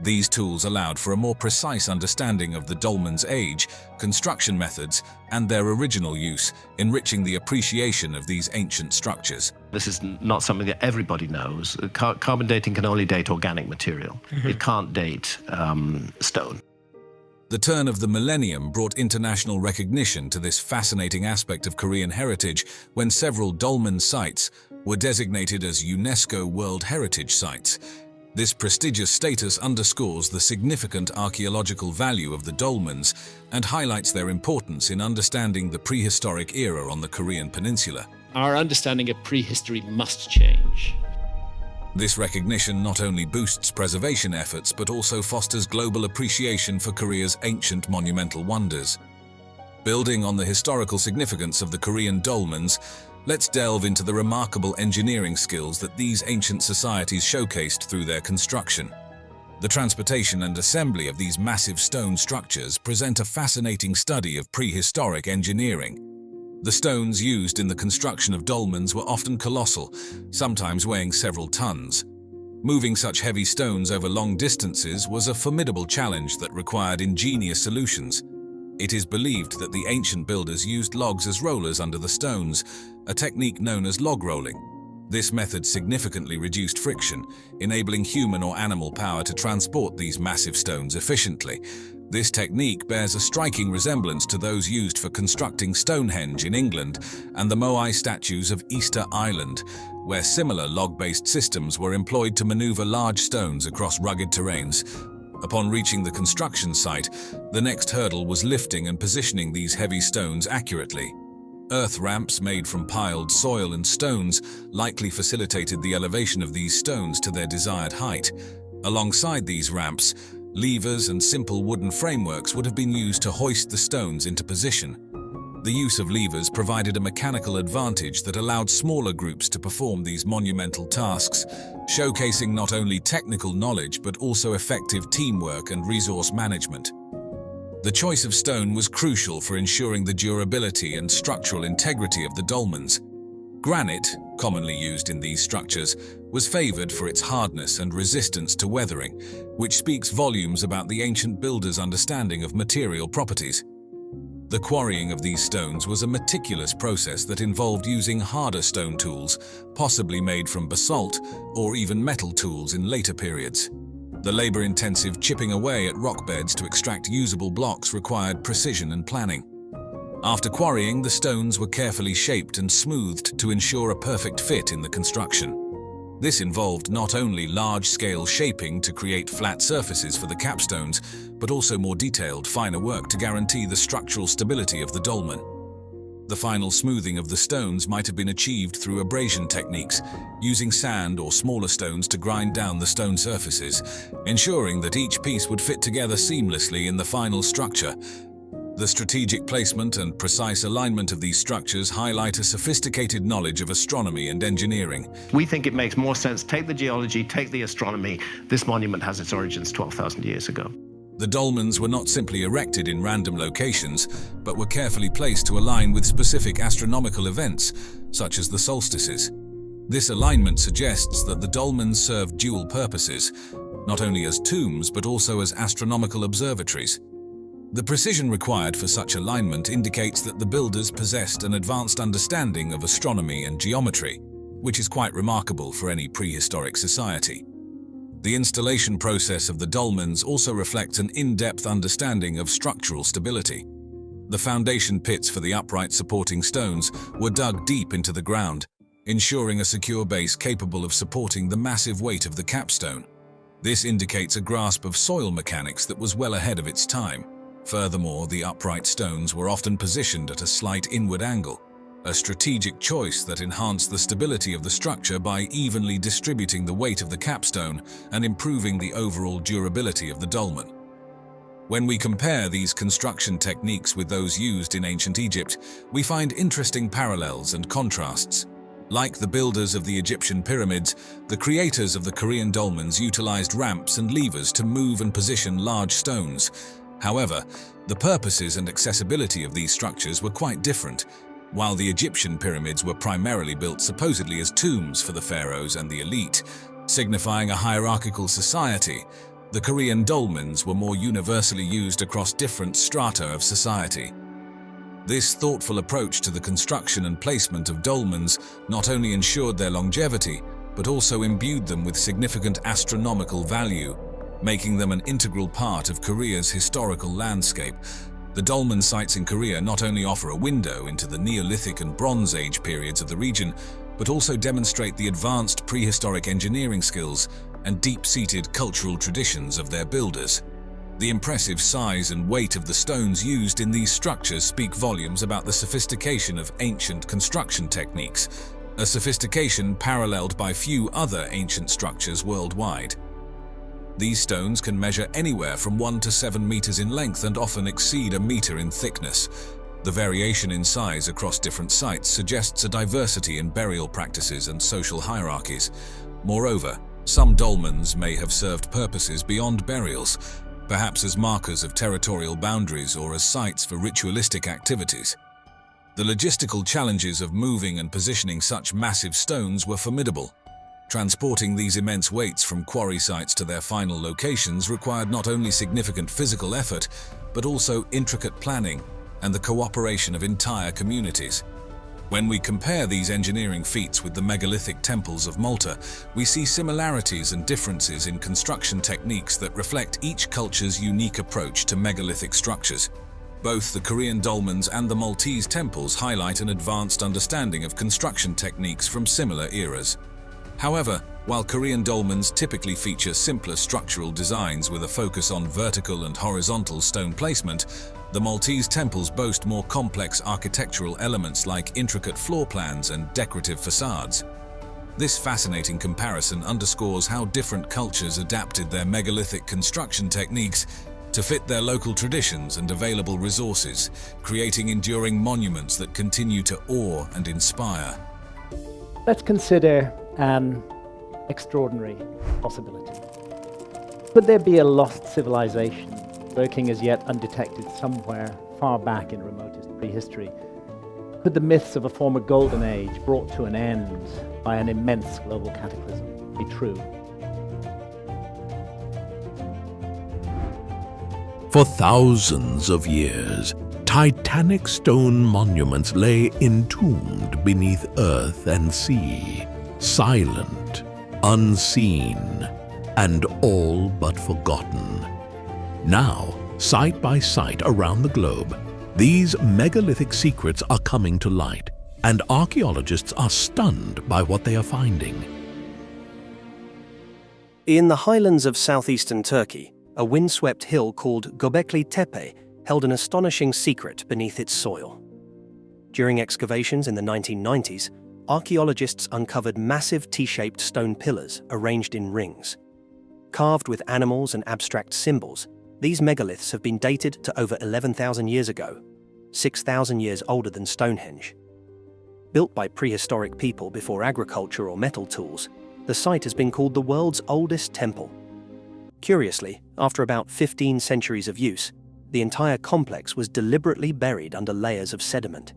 These tools allowed for a more precise understanding of the dolmen's age, construction methods, and their original use, enriching the appreciation of these ancient structures. This is not something that everybody knows. Carbon dating can only date organic material. It can't date stone. The turn of the millennium brought international recognition to this fascinating aspect of Korean heritage when several dolmen sites were designated as UNESCO World Heritage Sites. This prestigious status underscores the significant archaeological value of the dolmens and highlights their importance in understanding the prehistoric era on the Korean peninsula. Our understanding of prehistory must change. This recognition not only boosts preservation efforts but also fosters global appreciation for Korea's ancient monumental wonders. Building on the historical significance of the Korean dolmens, let's delve into the remarkable engineering skills that these ancient societies showcased through their construction. The transportation and assembly of these massive stone structures present a fascinating study of prehistoric engineering. The stones used in the construction of dolmens were often colossal, sometimes weighing several tons. Moving such heavy stones over long distances was a formidable challenge that required ingenious solutions. It is believed that the ancient builders used logs as rollers under the stones, a technique known as log rolling. This method significantly reduced friction, enabling human or animal power to transport these massive stones efficiently. This technique bears a striking resemblance to those used for constructing Stonehenge in England and the Moai statues of Easter Island, where similar log-based systems were employed to maneuver large stones across rugged terrains. Upon reaching the construction site, the next hurdle was lifting and positioning these heavy stones accurately. Earth ramps made from piled soil and stones likely facilitated the elevation of these stones to their desired height. Alongside these ramps, levers and simple wooden frameworks would have been used to hoist the stones into position. The use of levers provided a mechanical advantage that allowed smaller groups to perform these monumental tasks, showcasing not only technical knowledge but also effective teamwork and resource management. The choice of stone was crucial for ensuring the durability and structural integrity of the dolmens. Granite, commonly used in these structures, was favored for its hardness and resistance to weathering, which speaks volumes about the ancient builders' understanding of material properties. The quarrying of these stones was a meticulous process that involved using harder stone tools, possibly made from basalt or even metal tools in later periods. The labor-intensive chipping away at rock beds to extract usable blocks required precision and planning. After quarrying, the stones were carefully shaped and smoothed to ensure a perfect fit in the construction. This involved not only large-scale shaping to create flat surfaces for the capstones, but also more detailed, finer work to guarantee the structural stability of the dolmen. The final smoothing of the stones might have been achieved through abrasion techniques, using sand or smaller stones to grind down the stone surfaces, ensuring that each piece would fit together seamlessly in the final structure. The strategic placement and precise alignment of these structures highlight a sophisticated knowledge of astronomy and engineering. We think it makes more sense. Take the geology, take the astronomy. This monument has its origins 12,000 years ago. The dolmens were not simply erected in random locations, but were carefully placed to align with specific astronomical events, such as the solstices. This alignment suggests that the dolmens served dual purposes, not only as tombs but also as astronomical observatories. The precision required for such alignment indicates that the builders possessed an advanced understanding of astronomy and geometry, which is quite remarkable for any prehistoric society. The installation process of the dolmens also reflects an in-depth understanding of structural stability. The foundation pits for the upright supporting stones were dug deep into the ground, ensuring a secure base capable of supporting the massive weight of the capstone. This indicates a grasp of soil mechanics that was well ahead of its time. Furthermore, the upright stones were often positioned at a slight inward angle, a strategic choice that enhanced the stability of the structure by evenly distributing the weight of the capstone and improving the overall durability of the dolmen. When we compare these construction techniques with those used in ancient Egypt, we find interesting parallels and contrasts. Like the builders of the Egyptian pyramids, the creators of the Korean dolmens utilized ramps and levers to move and position large stones. However, the purposes and accessibility of these structures were quite different. While the Egyptian pyramids were primarily built supposedly as tombs for the pharaohs and the elite, signifying a hierarchical society, the Korean dolmens were more universally used across different strata of society. This thoughtful approach to the construction and placement of dolmens not only ensured their longevity, but also imbued them with significant astronomical value, making them an integral part of Korea's historical landscape. The dolmen sites in Korea not only offer a window into the Neolithic and Bronze Age periods of the region, but also demonstrate the advanced prehistoric engineering skills and deep-seated cultural traditions of their builders. The impressive size and weight of the stones used in these structures speak volumes about the sophistication of ancient construction techniques, a sophistication paralleled by few other ancient structures worldwide. These stones can measure anywhere from 1 to 7 meters in length and often exceed a meter in thickness. The variation in size across different sites suggests a diversity in burial practices and social hierarchies. Moreover, some dolmens may have served purposes beyond burials, perhaps as markers of territorial boundaries or as sites for ritualistic activities. The logistical challenges of moving and positioning such massive stones were formidable. Transporting these immense weights from quarry sites to their final locations required not only significant physical effort, but also intricate planning and the cooperation of entire communities. When we compare these engineering feats with the megalithic temples of Malta, we see similarities and differences in construction techniques that reflect each culture's unique approach to megalithic structures. Both the Korean dolmens and the Maltese temples highlight an advanced understanding of construction techniques from similar eras. However, while Korean dolmens typically feature simpler structural designs with a focus on vertical and horizontal stone placement, the Maltese temples boast more complex architectural elements like intricate floor plans and decorative facades. This fascinating comparison underscores how different cultures adapted their megalithic construction techniques to fit their local traditions and available resources, creating enduring monuments that continue to awe and inspire. Let's consider an extraordinary possibility. Could there be a lost civilization lurking as yet undetected somewhere far back in remotest prehistory? Could the myths of a former golden age brought to an end by an immense global cataclysm be true? For thousands of years, titanic stone monuments lay entombed beneath earth and sea, silent, unseen, and all but forgotten. Now, site by site around the globe, these megalithic secrets are coming to light, and archaeologists are stunned by what they are finding. In the highlands of southeastern Turkey, a windswept hill called Gobekli Tepe held an astonishing secret beneath its soil. During excavations in the 1990s, archaeologists uncovered massive T-shaped stone pillars arranged in rings. Carved with animals and abstract symbols, these megaliths have been dated to over 11,000 years ago, 6,000 years older than Stonehenge. Built by prehistoric people before agriculture or metal tools, the site has been called the world's oldest temple. Curiously, after about 15 centuries of use, the entire complex was deliberately buried under layers of sediment.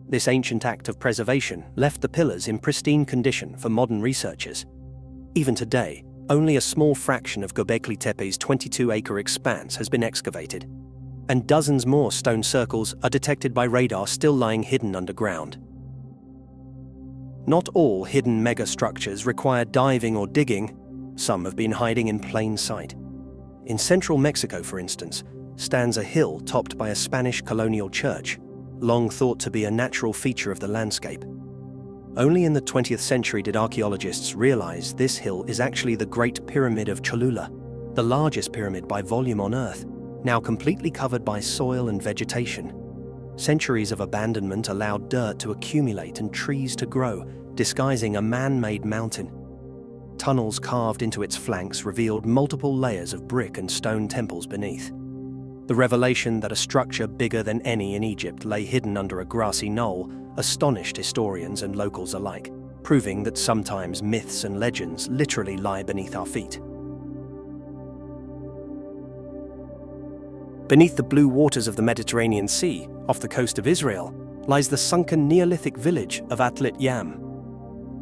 This ancient act of preservation left the pillars in pristine condition for modern researchers. Even today, only a small fraction of Gobekli Tepe's 22-acre expanse has been excavated, and dozens more stone circles are detected by radar still lying hidden underground. Not all hidden megastructures require diving or digging. Some have been hiding in plain sight. In central Mexico, for instance, stands a hill topped by a Spanish colonial church, long thought to be a natural feature of the landscape. Only in the 20th century did archaeologists realize this hill is actually the Great Pyramid of Cholula, the largest pyramid by volume on Earth, now completely covered by soil and vegetation. Centuries of abandonment allowed dirt to accumulate and trees to grow, disguising a man-made mountain. Tunnels carved into its flanks revealed multiple layers of brick and stone temples beneath. The revelation that a structure bigger than any in Egypt lay hidden under a grassy knoll astonished historians and locals alike, proving that sometimes myths and legends literally lie beneath our feet. Beneath the blue waters of the Mediterranean Sea, off the coast of Israel, lies the sunken Neolithic village of Atlit Yam.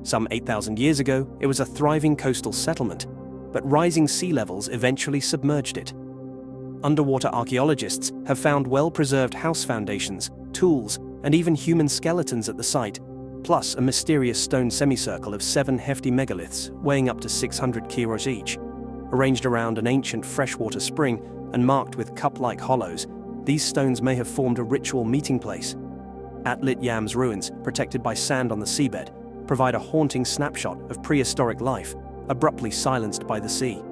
Some 8,000 years ago, it was a thriving coastal settlement, but rising sea levels eventually submerged it. Underwater archaeologists have found well-preserved house foundations, tools, and even human skeletons at the site, plus a mysterious stone semicircle of 7 hefty megaliths weighing up to 600 kilos each. Arranged around an ancient freshwater spring and marked with cup-like hollows, these stones may have formed a ritual meeting place. Atlit Yam's ruins, protected by sand on the seabed, provide a haunting snapshot of prehistoric life, abruptly silenced by the sea.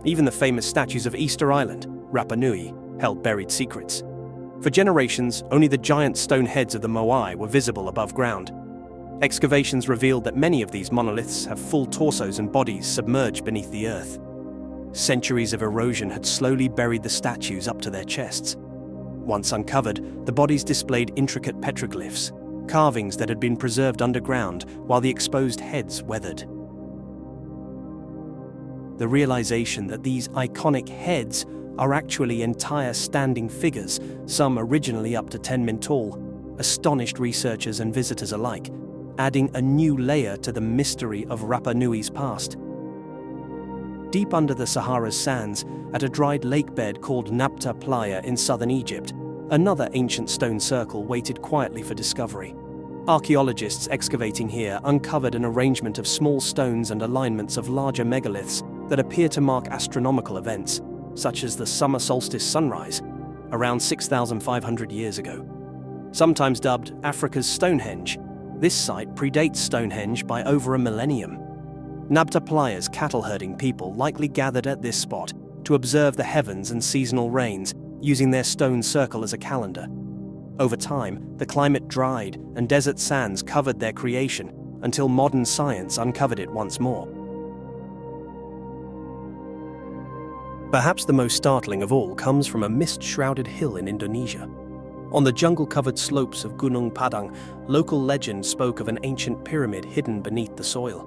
Even the famous statues of Easter Island, Rapa Nui, held buried secrets. For generations, only the giant stone heads of the Moai were visible above ground. Excavations revealed that many of these monoliths have full torsos and bodies submerged beneath the earth. Centuries of erosion had slowly buried the statues up to their chests. Once uncovered, the bodies displayed intricate petroglyphs, carvings that had been preserved underground while the exposed heads weathered. The realization that these iconic heads are actually entire standing figures, some originally up to 10 min tall, astonished researchers and visitors alike, adding a new layer to the mystery of Rapa Nui's past. Deep under the Sahara's sands, at a dried lake bed called Napta Playa in southern Egypt, Another ancient stone circle waited quietly for discovery. Archaeologists excavating here uncovered an arrangement of small stones and alignments of larger megaliths that appear to mark astronomical events, such as the summer solstice sunrise, around 6,500 years ago. Sometimes dubbed Africa's Stonehenge, this site predates Stonehenge by over a millennium. Nabta Playa's cattle-herding people likely gathered at this spot to observe the heavens and seasonal rains, using their stone circle as a calendar. Over time, the climate dried and desert sands covered their creation until modern science uncovered it once more. Perhaps the most startling of all comes from a mist-shrouded hill in Indonesia. On the jungle-covered slopes of Gunung Padang, local legend spoke of an ancient pyramid hidden beneath the soil.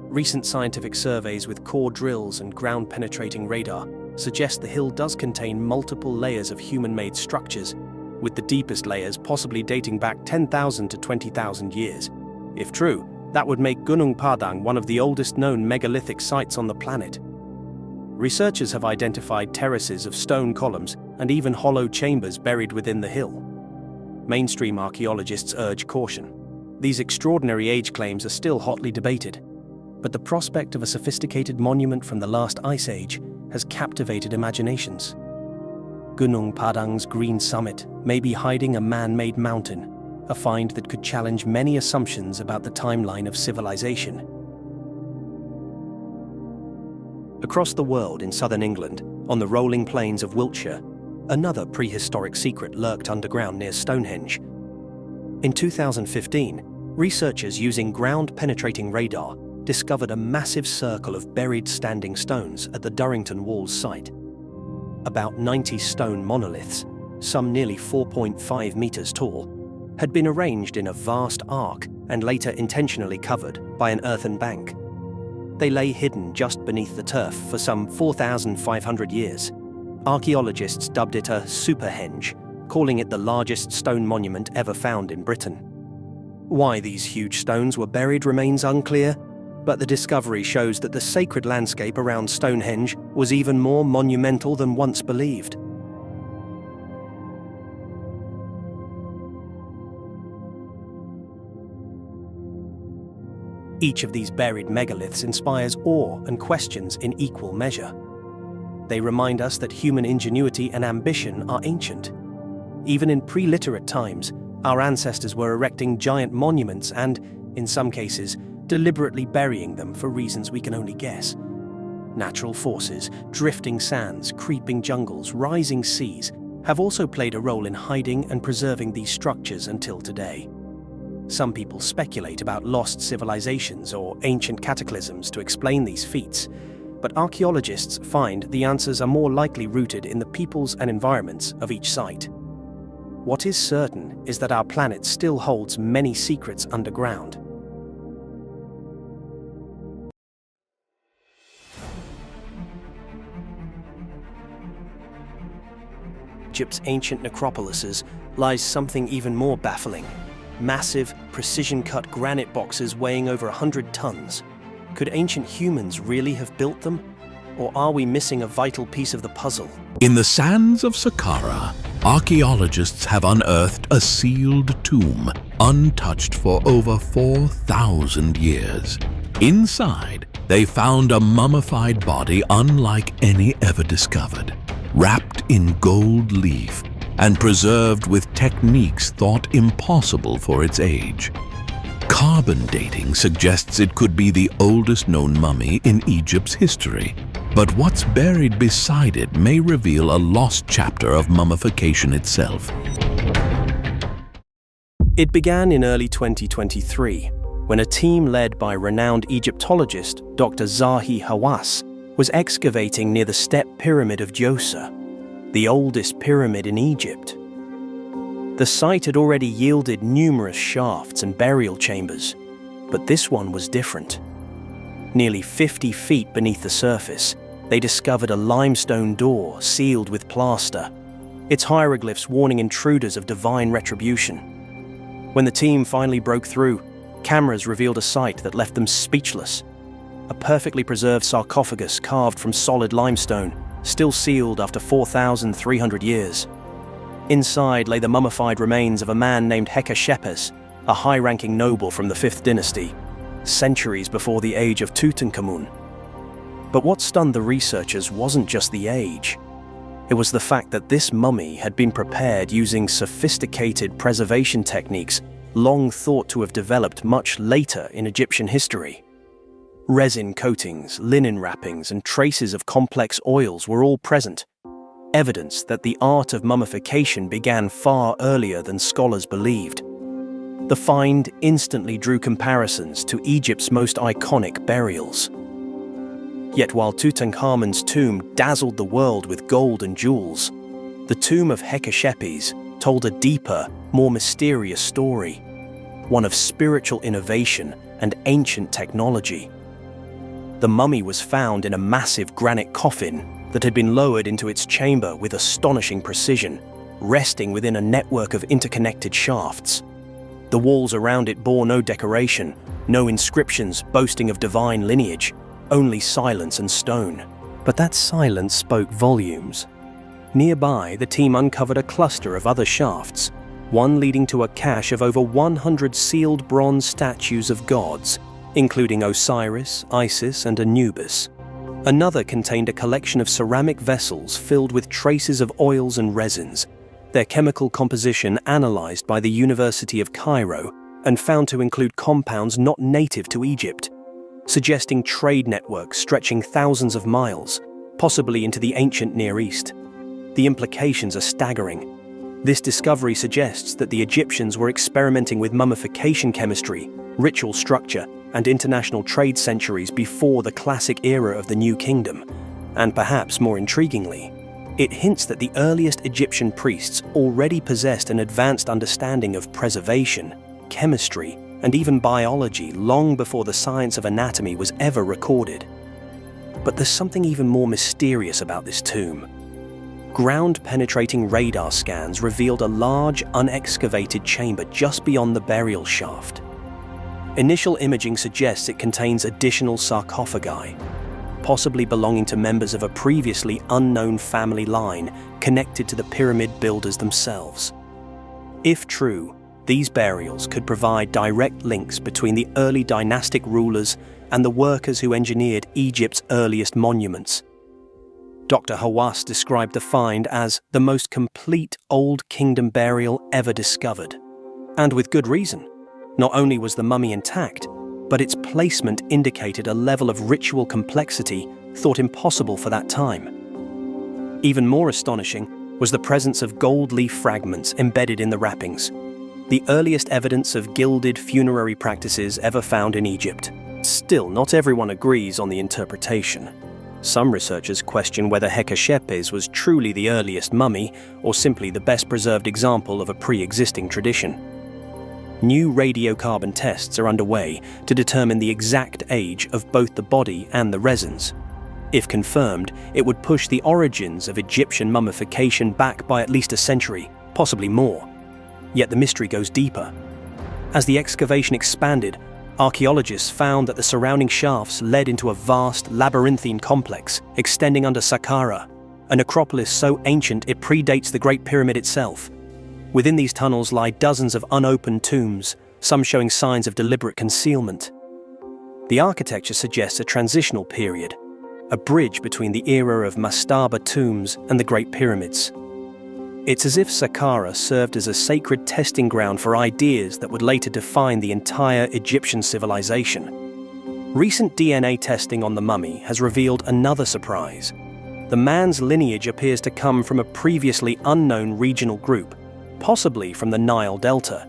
Recent scientific surveys with core drills and ground-penetrating radar suggest the hill does contain multiple layers of human-made structures, with the deepest layers possibly dating back 10,000 to 20,000 years. If true, that would make Gunung Padang one of the oldest known megalithic sites on the planet. Researchers have identified terraces of stone columns and even hollow chambers buried within the hill. Mainstream archaeologists urge caution. These extraordinary age claims are still hotly debated, but the prospect of a sophisticated monument from the last ice age has captivated imaginations. Gunung Padang's green summit may be hiding a man-made mountain, a find that could challenge many assumptions about the timeline of civilization. Across the world in southern England, on the rolling plains of Wiltshire, another prehistoric secret lurked underground near Stonehenge. In 2015, researchers using ground-penetrating radar discovered a massive circle of buried standing stones at the Durrington Walls site. About 90 stone monoliths, some nearly 4.5 meters tall, had been arranged in a vast arc and later intentionally covered by an earthen bank. They lay hidden just beneath the turf for some 4,500 years. Archaeologists dubbed it a superhenge, calling it the largest stone monument ever found in Britain. Why these huge stones were buried remains unclear, but the discovery shows that the sacred landscape around Stonehenge was even more monumental than once believed. Each of these buried megaliths inspires awe and questions in equal measure. They remind us that human ingenuity and ambition are ancient. Even in pre-literate times, our ancestors were erecting giant monuments and, in some cases, deliberately burying them for reasons we can only guess. Natural forces, drifting sands, creeping jungles, rising seas have also played a role in hiding and preserving these structures until today. Some people speculate about lost civilizations or ancient cataclysms to explain these feats, but archaeologists find the answers are more likely rooted in the peoples and environments of each site. What is certain is that our planet still holds many secrets underground. Egypt's ancient necropolises lies something even more baffling. Massive, precision-cut granite boxes weighing over 100 tons. Could ancient humans really have built them? Or are we missing a vital piece of the puzzle? In the sands of Saqqara, archaeologists have unearthed a sealed tomb, untouched for over 4,000 years. Inside, they found a mummified body unlike any ever discovered, wrapped in gold leaf and preserved with techniques thought impossible for its age. Carbon dating suggests it could be the oldest known mummy in Egypt's history, but what's buried beside it may reveal a lost chapter of mummification itself. It began in early 2023, when a team led by renowned Egyptologist Dr. Zahi Hawass was excavating near the Step Pyramid of Djoser, the oldest pyramid in Egypt. The site had already yielded numerous shafts and burial chambers, but this one was different. Nearly 50 feet beneath the surface, they discovered a limestone door sealed with plaster, its hieroglyphs warning intruders of divine retribution. When the team finally broke through, cameras revealed a sight that left them speechless. A perfectly preserved sarcophagus carved from solid limestone, still sealed after 4,300 years. Inside lay the mummified remains of a man named Hekashepes, a high-ranking noble from the 5th dynasty, centuries before the age of Tutankhamun. But what stunned the researchers wasn't just the age. It was the fact that this mummy had been prepared using sophisticated preservation techniques long thought to have developed much later in Egyptian history. Resin coatings, linen wrappings, and traces of complex oils were all present, evidence that the art of mummification began far earlier than scholars believed. The find instantly drew comparisons to Egypt's most iconic burials. Yet while Tutankhamun's tomb dazzled the world with gold and jewels, the tomb of Hekashepes told a deeper, more mysterious story, one of spiritual innovation and ancient technology. The mummy was found in a massive granite coffin that had been lowered into its chamber with astonishing precision, resting within a network of interconnected shafts. The walls around it bore no decoration, no inscriptions boasting of divine lineage, only silence and stone. But that silence spoke volumes. Nearby, the team uncovered a cluster of other shafts, one leading to a cache of over 100 sealed bronze statues of gods, including Osiris, Isis, and Anubis. Another contained a collection of ceramic vessels filled with traces of oils and resins, their chemical composition analyzed by the University of Cairo and found to include compounds not native to Egypt, suggesting trade networks stretching thousands of miles, possibly into the ancient Near East. The implications are staggering. This discovery suggests that the Egyptians were experimenting with mummification chemistry, ritual structure, and international trade centuries before the classic era of the New Kingdom. And perhaps more intriguingly, it hints that the earliest Egyptian priests already possessed an advanced understanding of preservation, chemistry, and even biology long before the science of anatomy was ever recorded. But there's something even more mysterious about this tomb. Ground-penetrating radar scans revealed a large, unexcavated chamber just beyond the burial shaft. Initial imaging suggests it contains additional sarcophagi, possibly belonging to members of a previously unknown family line connected to the pyramid builders themselves. If true, these burials could provide direct links between the early dynastic rulers and the workers who engineered Egypt's earliest monuments. Dr. Hawass described the find as the most complete Old Kingdom burial ever discovered. And with good reason. Not only was the mummy intact, but its placement indicated a level of ritual complexity thought impossible for that time. Even more astonishing was the presence of gold leaf fragments embedded in the wrappings, the earliest evidence of gilded funerary practices ever found in Egypt. Still, not everyone agrees on the interpretation. Some researchers question whether Hekashepes was truly the earliest mummy or simply the best preserved example of a pre-existing tradition. New radiocarbon tests are underway to determine the exact age of both the body and the resins. If confirmed, it would push the origins of Egyptian mummification back by at least a century, possibly more. Yet the mystery goes deeper. As the excavation expanded, archaeologists found that the surrounding shafts led into a vast, labyrinthine complex extending under Saqqara, a necropolis so ancient it predates the Great Pyramid itself. Within these tunnels lie dozens of unopened tombs, some showing signs of deliberate concealment. The architecture suggests a transitional period, a bridge between the era of mastaba tombs and the Great Pyramids. It's as if Saqqara served as a sacred testing ground for ideas that would later define the entire Egyptian civilization. Recent DNA testing on the mummy has revealed another surprise. The man's lineage appears to come from a previously unknown regional group, possibly from the Nile Delta.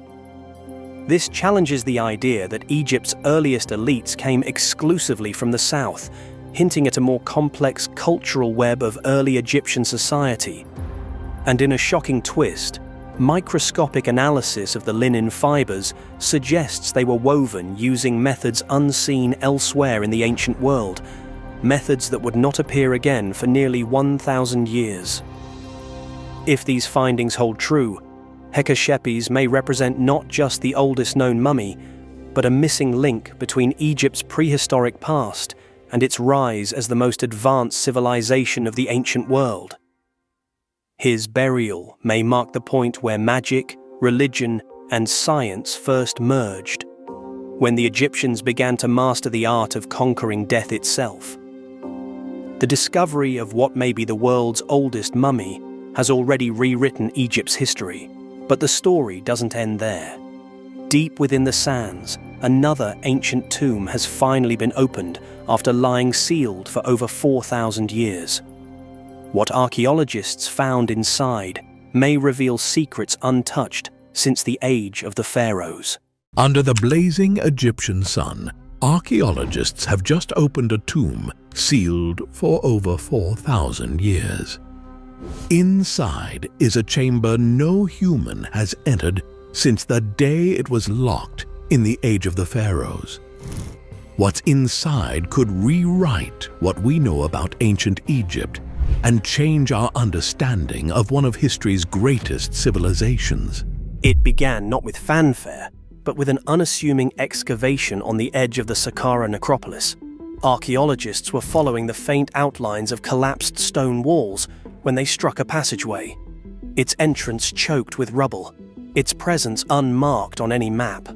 This challenges the idea that Egypt's earliest elites came exclusively from the south, hinting at a more complex cultural web of early Egyptian society. And in a shocking twist, microscopic analysis of the linen fibers suggests they were woven using methods unseen elsewhere in the ancient world, methods that would not appear again for nearly 1,000 years. If these findings hold true, Hekashepes may represent not just the oldest known mummy, but a missing link between Egypt's prehistoric past and its rise as the most advanced civilization of the ancient world. His burial may mark the point where magic, religion, and science first merged, when the Egyptians began to master the art of conquering death itself. The discovery of what may be the world's oldest mummy has already rewritten Egypt's history, but the story doesn't end there. Deep within the sands, another ancient tomb has finally been opened after lying sealed for over 4,000 years. What archaeologists found inside may reveal secrets untouched since the age of the pharaohs. Under the blazing Egyptian sun, archaeologists have just opened a tomb sealed for over 4,000 years. Inside is a chamber no human has entered since the day it was locked in the age of the pharaohs. What's inside could rewrite what we know about ancient Egypt and change our understanding of one of history's greatest civilizations. It began not with fanfare, but with an unassuming excavation on the edge of the Saqqara necropolis. Archaeologists were following the faint outlines of collapsed stone walls when they struck a passageway. Its entrance choked with rubble, its presence unmarked on any map.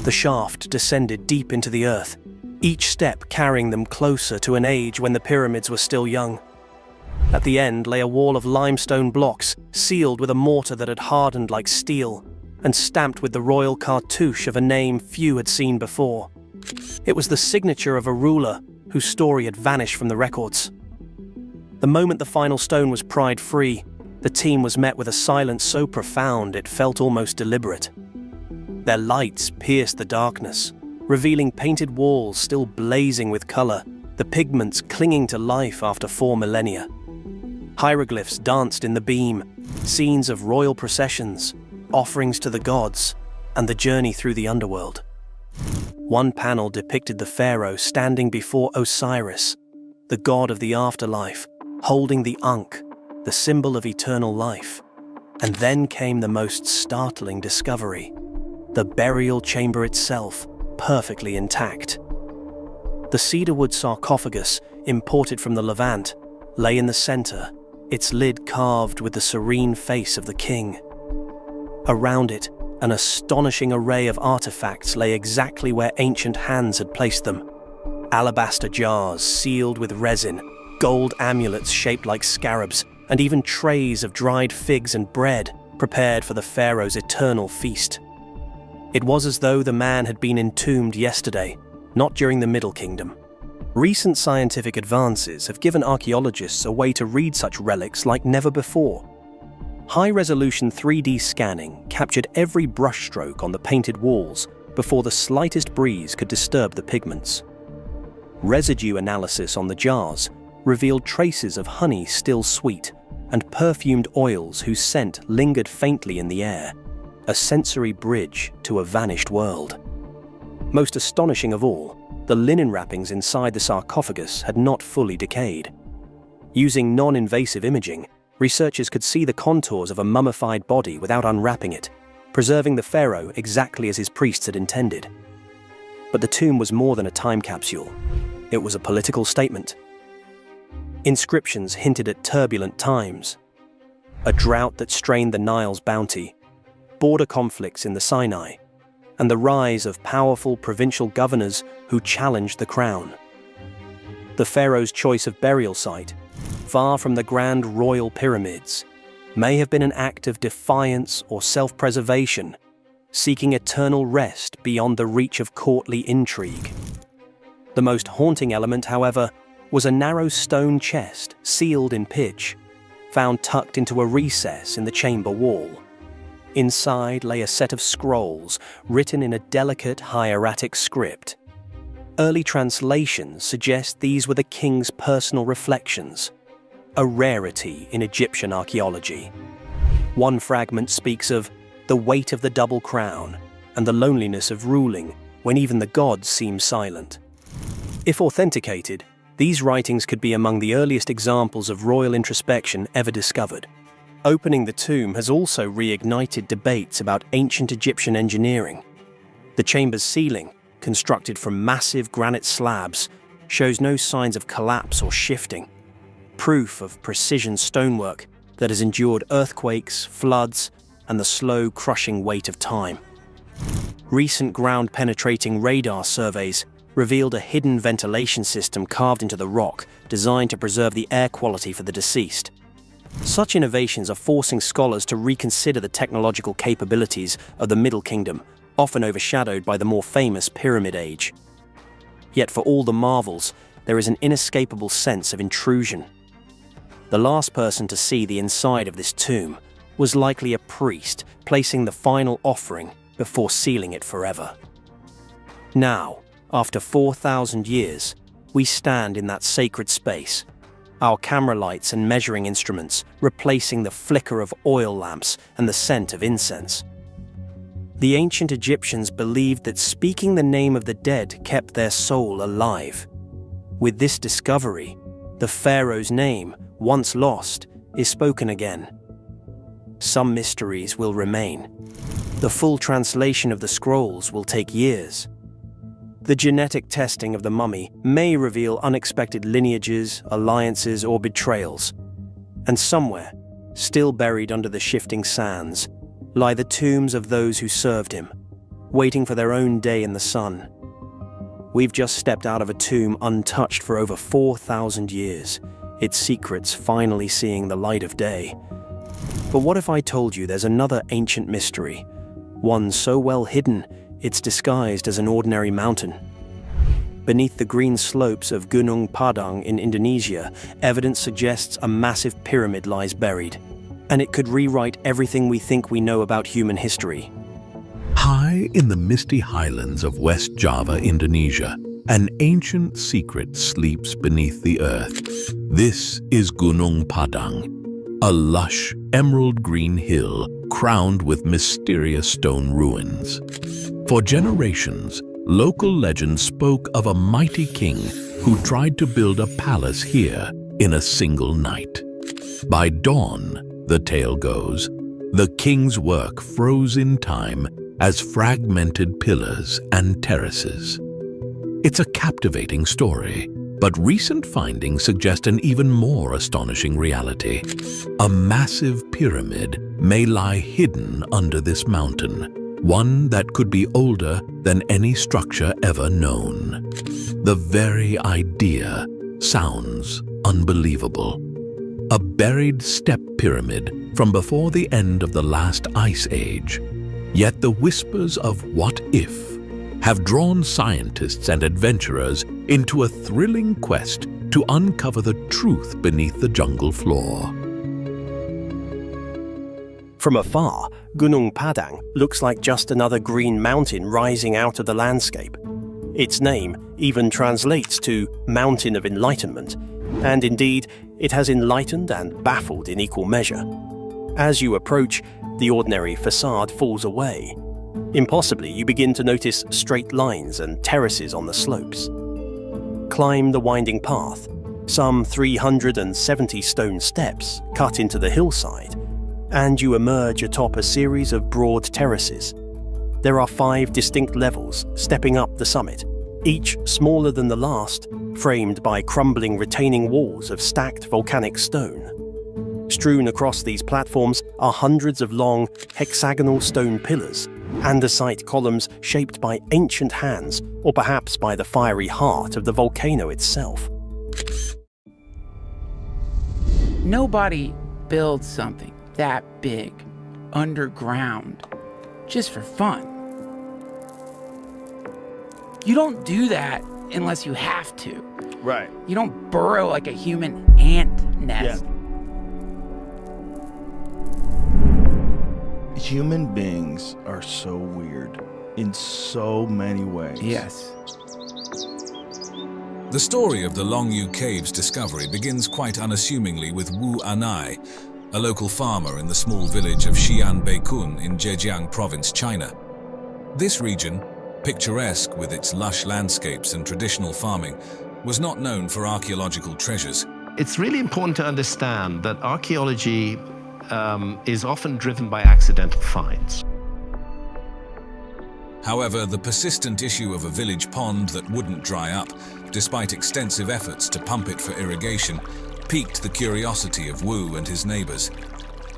The shaft descended deep into the earth, each step carrying them closer to an age when the pyramids were still young. At the end lay a wall of limestone blocks, sealed with a mortar that had hardened like steel, and stamped with the royal cartouche of a name few had seen before. It was the signature of a ruler whose story had vanished from the records. The moment the final stone was pried free, the team was met with a silence so profound it felt almost deliberate. Their lights pierced the darkness, revealing painted walls still blazing with color, the pigments clinging to life after 4 millennia. Hieroglyphs danced in the beam, scenes of royal processions, offerings to the gods, and the journey through the underworld. One panel depicted the pharaoh standing before Osiris, the god of the afterlife, holding the Ankh, the symbol of eternal life. And then came the most startling discovery: the burial chamber itself, perfectly intact. The cedarwood sarcophagus, imported from the Levant, lay in the center, its lid carved with the serene face of the king. Around it, an astonishing array of artifacts lay exactly where ancient hands had placed them. Alabaster jars sealed with resin, gold amulets shaped like scarabs, and even trays of dried figs and bread prepared for the pharaoh's eternal feast. It was as though the man had been entombed yesterday, not during the Middle Kingdom. Recent scientific advances have given archaeologists a way to read such relics like never before. High-resolution 3D scanning captured every brushstroke on the painted walls before the slightest breeze could disturb the pigments. Residue analysis on the jars revealed traces of honey still sweet and perfumed oils whose scent lingered faintly in the air, a sensory bridge to a vanished world. Most astonishing of all, the linen wrappings inside the sarcophagus had not fully decayed. Using non-invasive imaging, researchers could see the contours of a mummified body without unwrapping it, preserving the pharaoh exactly as his priests had intended. But the tomb was more than a time capsule. It was a political statement. Inscriptions hinted at turbulent times: a drought that strained the Nile's bounty, border conflicts in the Sinai, and the rise of powerful provincial governors who challenged the crown. The pharaoh's choice of burial site, far from the grand royal pyramids, may have been an act of defiance or self-preservation, seeking eternal rest beyond the reach of courtly intrigue. The most haunting element, however, was a narrow stone chest sealed in pitch, found tucked into a recess in the chamber wall. Inside lay a set of scrolls written in a delicate hieratic script. Early translations suggest these were the king's personal reflections, a rarity in Egyptian archaeology. One fragment speaks of the weight of the double crown and the loneliness of ruling when even the gods seem silent. If authenticated, these writings could be among the earliest examples of royal introspection ever discovered. Opening the tomb has also reignited debates about ancient Egyptian engineering. The chamber's ceiling, constructed from massive granite slabs, shows no signs of collapse or shifting, proof of precision stonework that has endured earthquakes, floods, and the slow, crushing weight of time. Recent ground-penetrating radar surveys revealed a hidden ventilation system carved into the rock designed to preserve the air quality for the deceased. Such innovations are forcing scholars to reconsider the technological capabilities of the Middle Kingdom, often overshadowed by the more famous Pyramid Age. Yet for all the marvels, there is an inescapable sense of intrusion. The last person to see the inside of this tomb was likely a priest placing the final offering before sealing it forever. Now, after 4,000 years, we stand in that sacred space, our camera lights and measuring instruments replacing the flicker of oil lamps and the scent of incense. The ancient Egyptians believed that speaking the name of the dead kept their soul alive. With this discovery, the pharaoh's name, once lost, is spoken again. Some mysteries will remain. The full translation of the scrolls will take years. The genetic testing of the mummy may reveal unexpected lineages, alliances, or betrayals. And somewhere, still buried under the shifting sands, lie the tombs of those who served him, waiting for their own day in the sun. We've just stepped out of a tomb untouched for over 4,000 years, its secrets finally seeing the light of day. But what if I told you there's another ancient mystery, one so well hidden it's disguised as an ordinary mountain? Beneath the green slopes of Gunung Padang in Indonesia, evidence suggests a massive pyramid lies buried, and it could rewrite everything we think we know about human history. High in the misty highlands of West Java, Indonesia, an ancient secret sleeps beneath the earth. This is Gunung Padang, a lush, emerald green hill crowned with mysterious stone ruins. For generations, local legend spoke of a mighty king who tried to build a palace here in a single night. By dawn, the tale goes, the king's work froze in time as fragmented pillars and terraces. It's a captivating story, but recent findings suggest an even more astonishing reality. A massive pyramid may lie hidden under this mountain, one that could be older than any structure ever known. The very idea sounds unbelievable. A buried step pyramid from before the end of the last ice age. Yet the whispers of what if have drawn scientists and adventurers into a thrilling quest to uncover the truth beneath the jungle floor. From afar, Gunung Padang looks like just another green mountain rising out of the landscape. Its name even translates to Mountain of Enlightenment, and indeed, it has enlightened and baffled in equal measure. As you approach, the ordinary facade falls away. Impossibly, you begin to notice straight lines and terraces on the slopes. Climb the winding path, some 370 stone steps cut into the hillside, and you emerge atop a series of broad terraces. There are 5 distinct levels stepping up the summit, each smaller than the last, framed by crumbling retaining walls of stacked volcanic stone. Strewn across these platforms are hundreds of long, hexagonal stone pillars, andesite columns shaped by ancient hands, or perhaps by the fiery heart of the volcano itself. Nobody builds something that big underground just for fun. You don't do that unless you have to. Right. You don't burrow like a human ant nest. Yeah. Human beings are so weird in so many ways. Yes. The story of the Longyou Caves discovery begins quite unassumingly with Wu Anai, a local farmer in the small village of Xi'an in Zhejiang province, China. This region, picturesque with its lush landscapes and traditional farming, was not known for archaeological treasures. It's really important to understand that archaeology is often driven by accidental finds. However, the persistent issue of a village pond that wouldn't dry up, despite extensive efforts to pump it for irrigation, piqued the curiosity of Wu and his neighbors.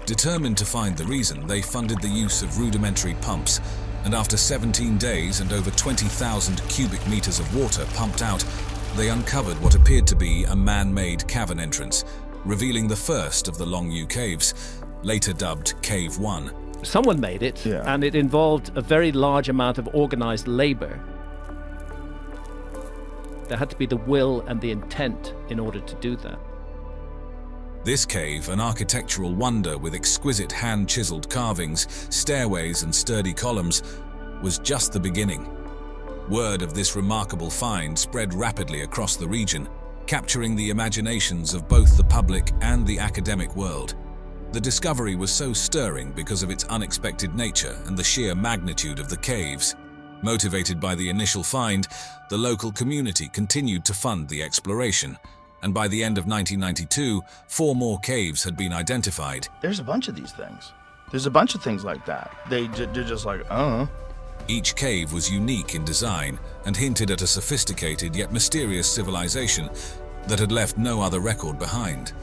Determined to find the reason, they funded the use of rudimentary pumps, and after 17 days and over 20,000 cubic meters of water pumped out, they uncovered what appeared to be a man-made cavern entrance, revealing the first of the Longyou caves, later dubbed Cave 1. Someone made it, and it involved a very large amount of organized labor. There had to be the will and the intent in order to do that. This cave, an architectural wonder with exquisite hand-chiseled carvings, stairways and sturdy columns, was just the beginning. Word of this remarkable find spread rapidly across the region, capturing the imaginations of both the public and the academic world. The discovery was so stirring because of its unexpected nature and the sheer magnitude of the caves. Motivated by the initial find, the local community continued to fund the exploration, and by the end of 1992, 4 more caves had been identified. There's a bunch of these things. There's a bunch of things like that. They're just like, Each cave was unique in design and hinted at a sophisticated yet mysterious civilization that had left no other record behind.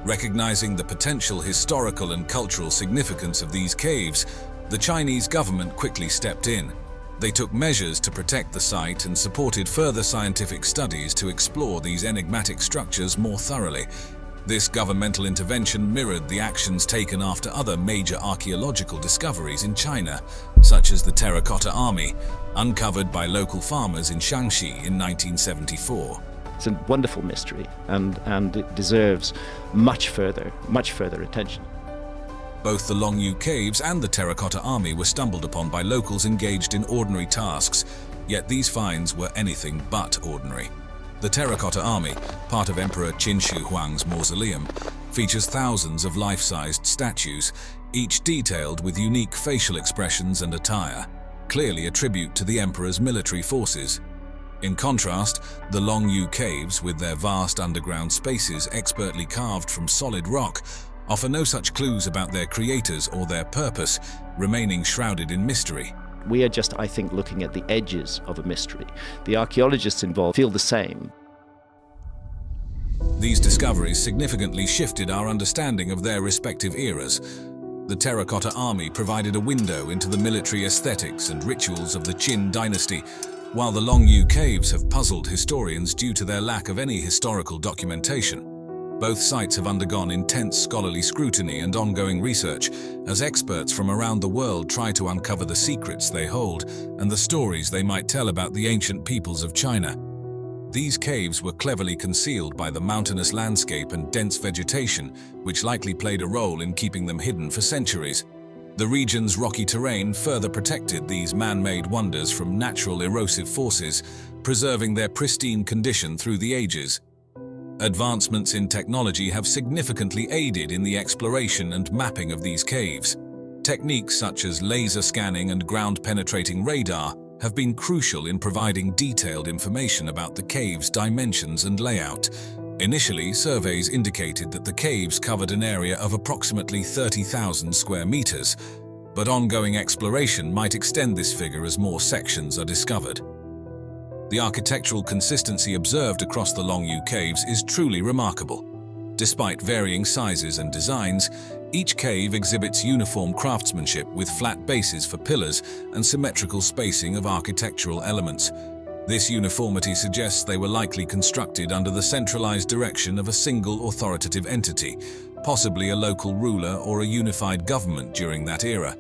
Recognizing the potential historical and cultural significance of these caves, the Chinese government quickly stepped in. They took measures to protect the site and supported further scientific studies to explore these enigmatic structures more thoroughly. This governmental intervention mirrored the actions taken after other major archaeological discoveries in China, such as the Terracotta Army, uncovered by local farmers in Shaanxi in 1974. It's a wonderful mystery, and it deserves much further attention. Both the Longyou caves and the Terracotta Army were stumbled upon by locals engaged in ordinary tasks, yet these finds were anything but ordinary. The Terracotta Army, part of Emperor Qin Shi Huang's mausoleum, features thousands of life-sized statues, each detailed with unique facial expressions and attire, clearly a tribute to the emperor's military forces. In contrast, the Longyou caves, with their vast underground spaces expertly carved from solid rock, offer no such clues about their creators or their purpose, remaining shrouded in mystery. We are just, I think, looking at the edges of a mystery. The archaeologists involved feel the same. These discoveries significantly shifted our understanding of their respective eras. The Terracotta Army provided a window into the military aesthetics and rituals of the Qin dynasty, while the Longyou caves have puzzled historians due to their lack of any historical documentation. Both sites have undergone intense scholarly scrutiny and ongoing research as experts from around the world try to uncover the secrets they hold and the stories they might tell about the ancient peoples of China. These caves were cleverly concealed by the mountainous landscape and dense vegetation, which likely played a role in keeping them hidden for centuries. The region's rocky terrain further protected these man-made wonders from natural erosive forces, preserving their pristine condition through the ages. Advancements in technology have significantly aided in the exploration and mapping of these caves. Techniques such as laser scanning and ground-penetrating radar have been crucial in providing detailed information about the cave's dimensions and layout. Initially, surveys indicated that the caves covered an area of approximately 30,000 square meters, but ongoing exploration might extend this figure as more sections are discovered. The architectural consistency observed across the Longyou caves is truly remarkable. Despite varying sizes and designs, each cave exhibits uniform craftsmanship with flat bases for pillars and symmetrical spacing of architectural elements. This uniformity suggests they were likely constructed under the centralized direction of a single authoritative entity, possibly a local ruler or a unified government during that era.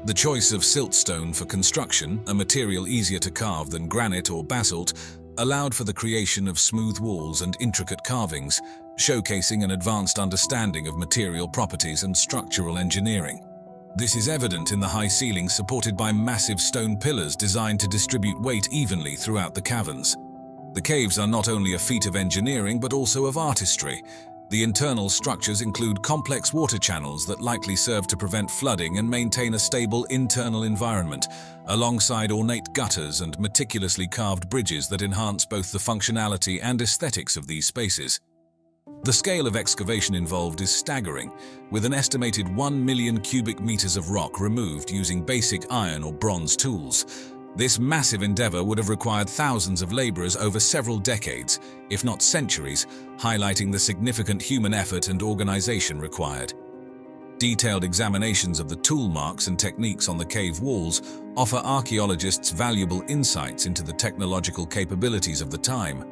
The choice of siltstone for construction, a material easier to carve than granite or basalt, allowed for the creation of smooth walls and intricate carvings, showcasing an advanced understanding of material properties and structural engineering. This is evident in the high ceilings supported by massive stone pillars designed to distribute weight evenly throughout the caverns. The caves are not only a feat of engineering but also of artistry. The internal structures include complex water channels that likely serve to prevent flooding and maintain a stable internal environment, alongside ornate gutters and meticulously carved bridges that enhance both the functionality and aesthetics of these spaces. The scale of excavation involved is staggering, with an estimated 1 million cubic meters of rock removed using basic iron or bronze tools. This massive endeavor would have required thousands of laborers over several decades, if not centuries, highlighting the significant human effort and organization required. Detailed examinations of the tool marks and techniques on the cave walls offer archaeologists valuable insights into the technological capabilities of the time.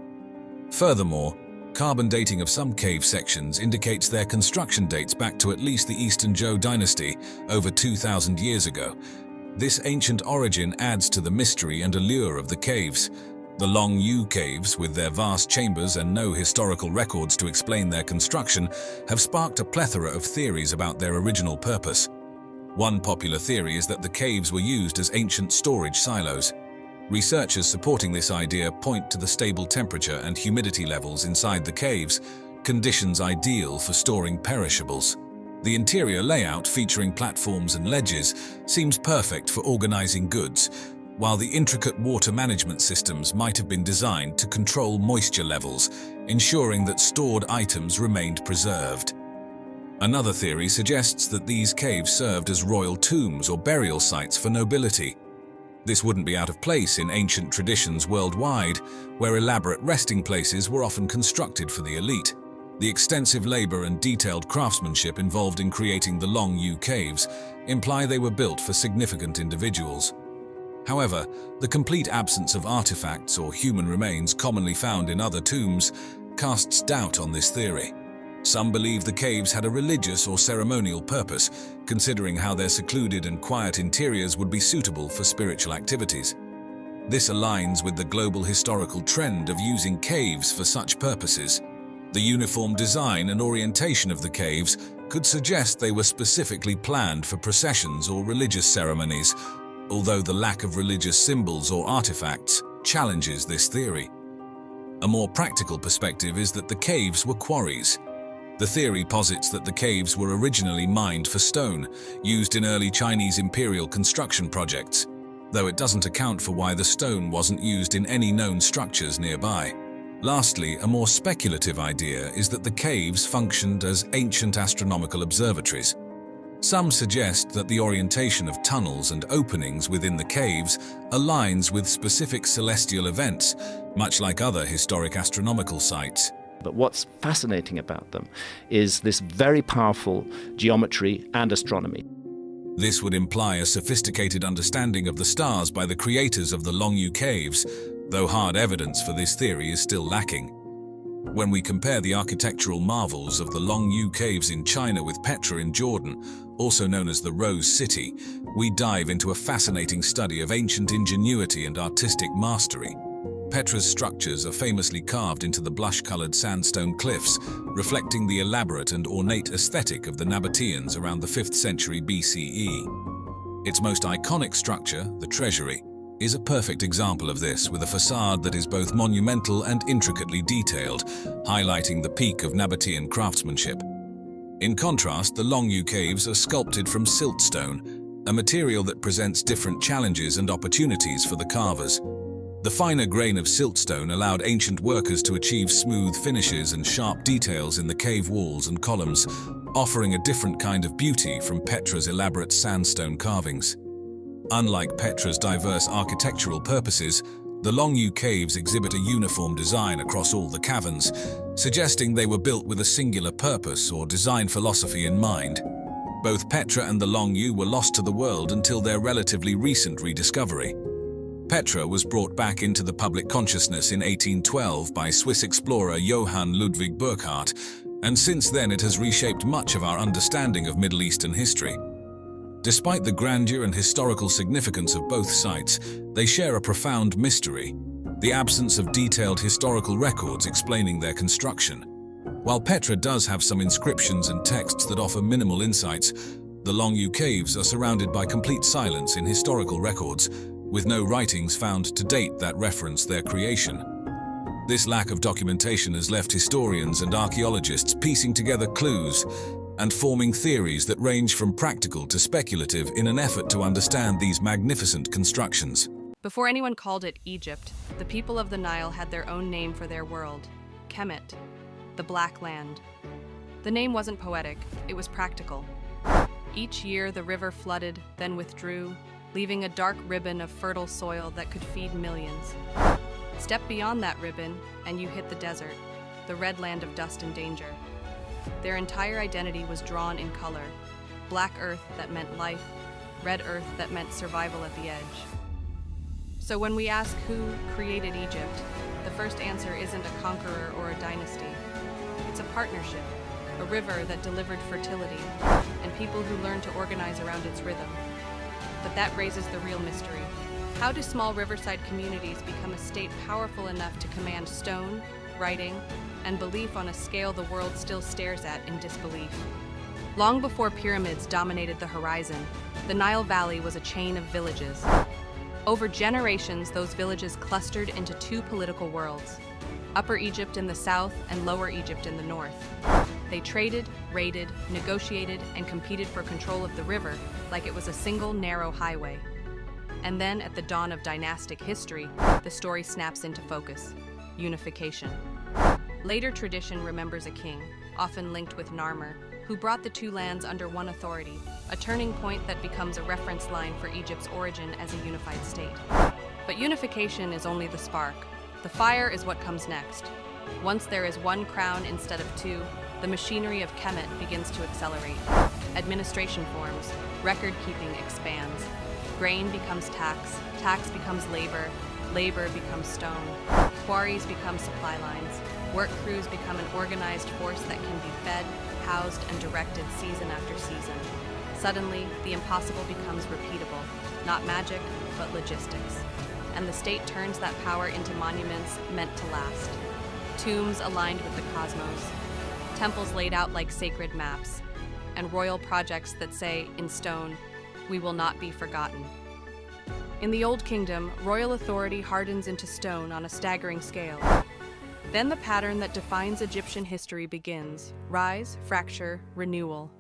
Furthermore, carbon dating of some cave sections indicates their construction dates back to at least the Eastern Zhou dynasty, over 2,000 years ago. This ancient origin adds to the mystery and allure of the caves. The Longyou caves, with their vast chambers and no historical records to explain their construction, have sparked a plethora of theories about their original purpose. One popular theory is that the caves were used as ancient storage silos. Researchers supporting this idea point to the stable temperature and humidity levels inside the caves, conditions ideal for storing perishables. The interior layout, featuring platforms and ledges, seems perfect for organizing goods, while the intricate water management systems might have been designed to control moisture levels, ensuring that stored items remained preserved. Another theory suggests that these caves served as royal tombs or burial sites for nobility. This wouldn't be out of place in ancient traditions worldwide, where elaborate resting places were often constructed for the elite. The extensive labor and detailed craftsmanship involved in creating the Longyou caves imply they were built for significant individuals. However, the complete absence of artifacts or human remains commonly found in other tombs casts doubt on this theory. Some believe the caves had a religious or ceremonial purpose, considering how their secluded and quiet interiors would be suitable for spiritual activities. This aligns with the global historical trend of using caves for such purposes. The uniform design and orientation of the caves could suggest they were specifically planned for processions or religious ceremonies, although the lack of religious symbols or artifacts challenges this theory. A more practical perspective is that the caves were quarries. The theory posits that the caves were originally mined for stone, used in early Chinese imperial construction projects, though it doesn't account for why the stone wasn't used in any known structures nearby. Lastly, a more speculative idea is that the caves functioned as ancient astronomical observatories. Some suggest that the orientation of tunnels and openings within the caves aligns with specific celestial events, much like other historic astronomical sites. But what's fascinating about them is this very powerful geometry and astronomy. This would imply a sophisticated understanding of the stars by the creators of the Longyou caves, though hard evidence for this theory is still lacking. When we compare the architectural marvels of the Longyou caves in China with Petra in Jordan, also known as the Rose City, we dive into a fascinating study of ancient ingenuity and artistic mastery. Petra's structures are famously carved into the blush-colored sandstone cliffs, reflecting the elaborate and ornate aesthetic of the Nabateans around the 5th century BCE. Its most iconic structure, the treasury, is a perfect example of this, with a facade that is both monumental and intricately detailed, highlighting the peak of Nabatean craftsmanship. In contrast, the Longyou caves are sculpted from siltstone, a material that presents different challenges and opportunities for the carvers. The finer grain of siltstone allowed ancient workers to achieve smooth finishes and sharp details in the cave walls and columns, offering a different kind of beauty from Petra's elaborate sandstone carvings. Unlike Petra's diverse architectural purposes, the Longyou caves exhibit a uniform design across all the caverns, suggesting they were built with a singular purpose or design philosophy in mind. Both Petra and the Longyou were lost to the world until their relatively recent rediscovery. Petra was brought back into the public consciousness in 1812 by Swiss explorer Johann Ludwig Burckhardt, and since then it has reshaped much of our understanding of Middle Eastern history. Despite the grandeur and historical significance of both sites, they share a profound mystery: the absence of detailed historical records explaining their construction. While Petra does have some inscriptions and texts that offer minimal insights, the Longyou caves are surrounded by complete silence in historical records, with no writings found to date that reference their creation. This lack of documentation has left historians and archaeologists piecing together clues and forming theories that range from practical to speculative in an effort to understand these magnificent constructions. Before anyone called it Egypt, the people of the Nile had their own name for their world, Kemet, the Black Land. The name wasn't poetic, it was practical. Each year the river flooded, then withdrew, leaving a dark ribbon of fertile soil that could feed millions. Step beyond that ribbon, and you hit the desert, the red land of dust and danger. Their entire identity was drawn in color. black earth that meant life, red earth that meant survival at the edge. So when we ask who created Egypt, the first answer isn't a conqueror or a dynasty. It's a partnership, a river that delivered fertility, and people who learned to organize around its rhythm. But that raises the real mystery. How do small riverside communities become a state powerful enough to command stone, writing, and belief on a scale the world still stares at in disbelief? Long before pyramids dominated the horizon, the Nile Valley was a chain of villages. Over generations, those villages clustered into two political worlds, Upper Egypt in the south and Lower Egypt in the north. They traded, raided, negotiated, and competed for control of the river like it was a single narrow highway. And then, at the dawn of dynastic history, the story snaps into focus: unification. Later tradition remembers a king, often linked with Narmer, who brought the two lands under one authority, a turning point that becomes a reference line for Egypt's origin as a unified state. But unification is only the spark. The fire is what comes next. Once there is one crown instead of two, the machinery of Kemet begins to accelerate. Administration forms, record-keeping expands. Grain becomes tax, tax becomes labor, labor becomes stone. Quarries become supply lines. Work crews become an organized force that can be fed, housed, and directed season after season. Suddenly, the impossible becomes repeatable, not magic, but logistics. And the state turns that power into monuments meant to last. Tombs aligned with the cosmos, temples laid out like sacred maps, and royal projects that say, in stone, "We will not be forgotten." In the Old Kingdom, royal authority hardens into stone on a staggering scale. Then the pattern that defines Egyptian history begins: rise, fracture, renewal.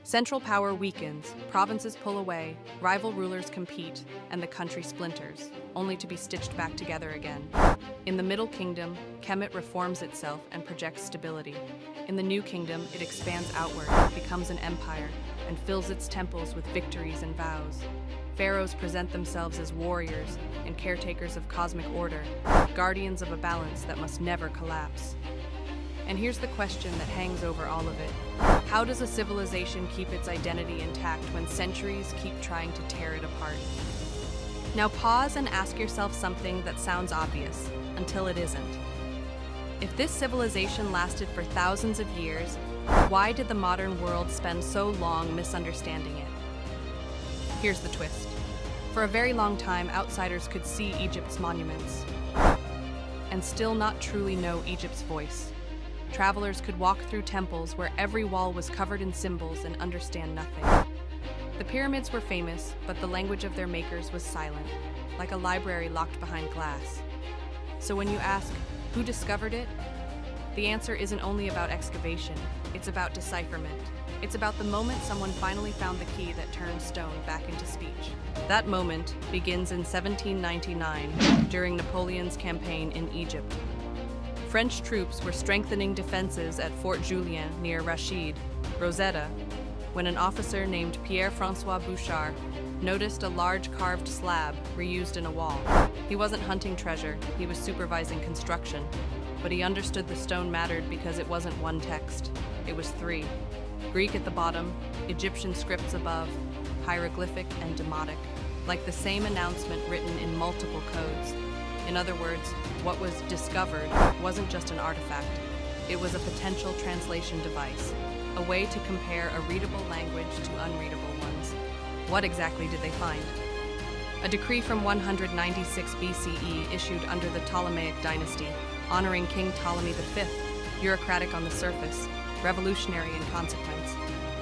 Central power weakens, provinces pull away, rival rulers compete, and the country splinters, only to be stitched back together again. In the Middle Kingdom, Kemet reforms itself and projects stability. In the New Kingdom, it expands outward, becomes an empire, and fills its temples with victories and vows. Pharaohs present themselves as warriors and caretakers of cosmic order, guardians of a balance that must never collapse. And here's the question that hangs over all of it. How does a civilization keep its identity intact when centuries keep trying to tear it apart? Now pause and ask yourself something that sounds obvious, until it isn't. If this civilization lasted for thousands of years, why did the modern world spend so long misunderstanding it? Here's the twist. For a very long time, outsiders could see Egypt's monuments and still not truly know Egypt's voice. Travelers could walk through temples where every wall was covered in symbols and understand nothing. The pyramids were famous, but the language of their makers was silent, like a library locked behind glass. So when you ask, who discovered it? The answer isn't only about excavation, it's about decipherment. It's about the moment someone finally found the key that turned stone back into speech. That moment begins in 1799, during Napoleon's campaign in Egypt. French troops were strengthening defenses at Fort Julien near Rachid, Rosetta, when an officer named Pierre-François Bouchard noticed a large carved slab reused in a wall. He wasn't hunting treasure, he was supervising construction. But he understood the stone mattered because it wasn't one text, it was three. Greek at the bottom, Egyptian scripts above, hieroglyphic and demotic, like the same announcement written in multiple codes. In other words, what was discovered wasn't just an artifact, it was a potential translation device, a way to compare a readable language to unreadable ones. What exactly did they find? A decree from 196 BCE issued under the Ptolemaic dynasty, honoring King Ptolemy V, bureaucratic on the surface, revolutionary in consequence.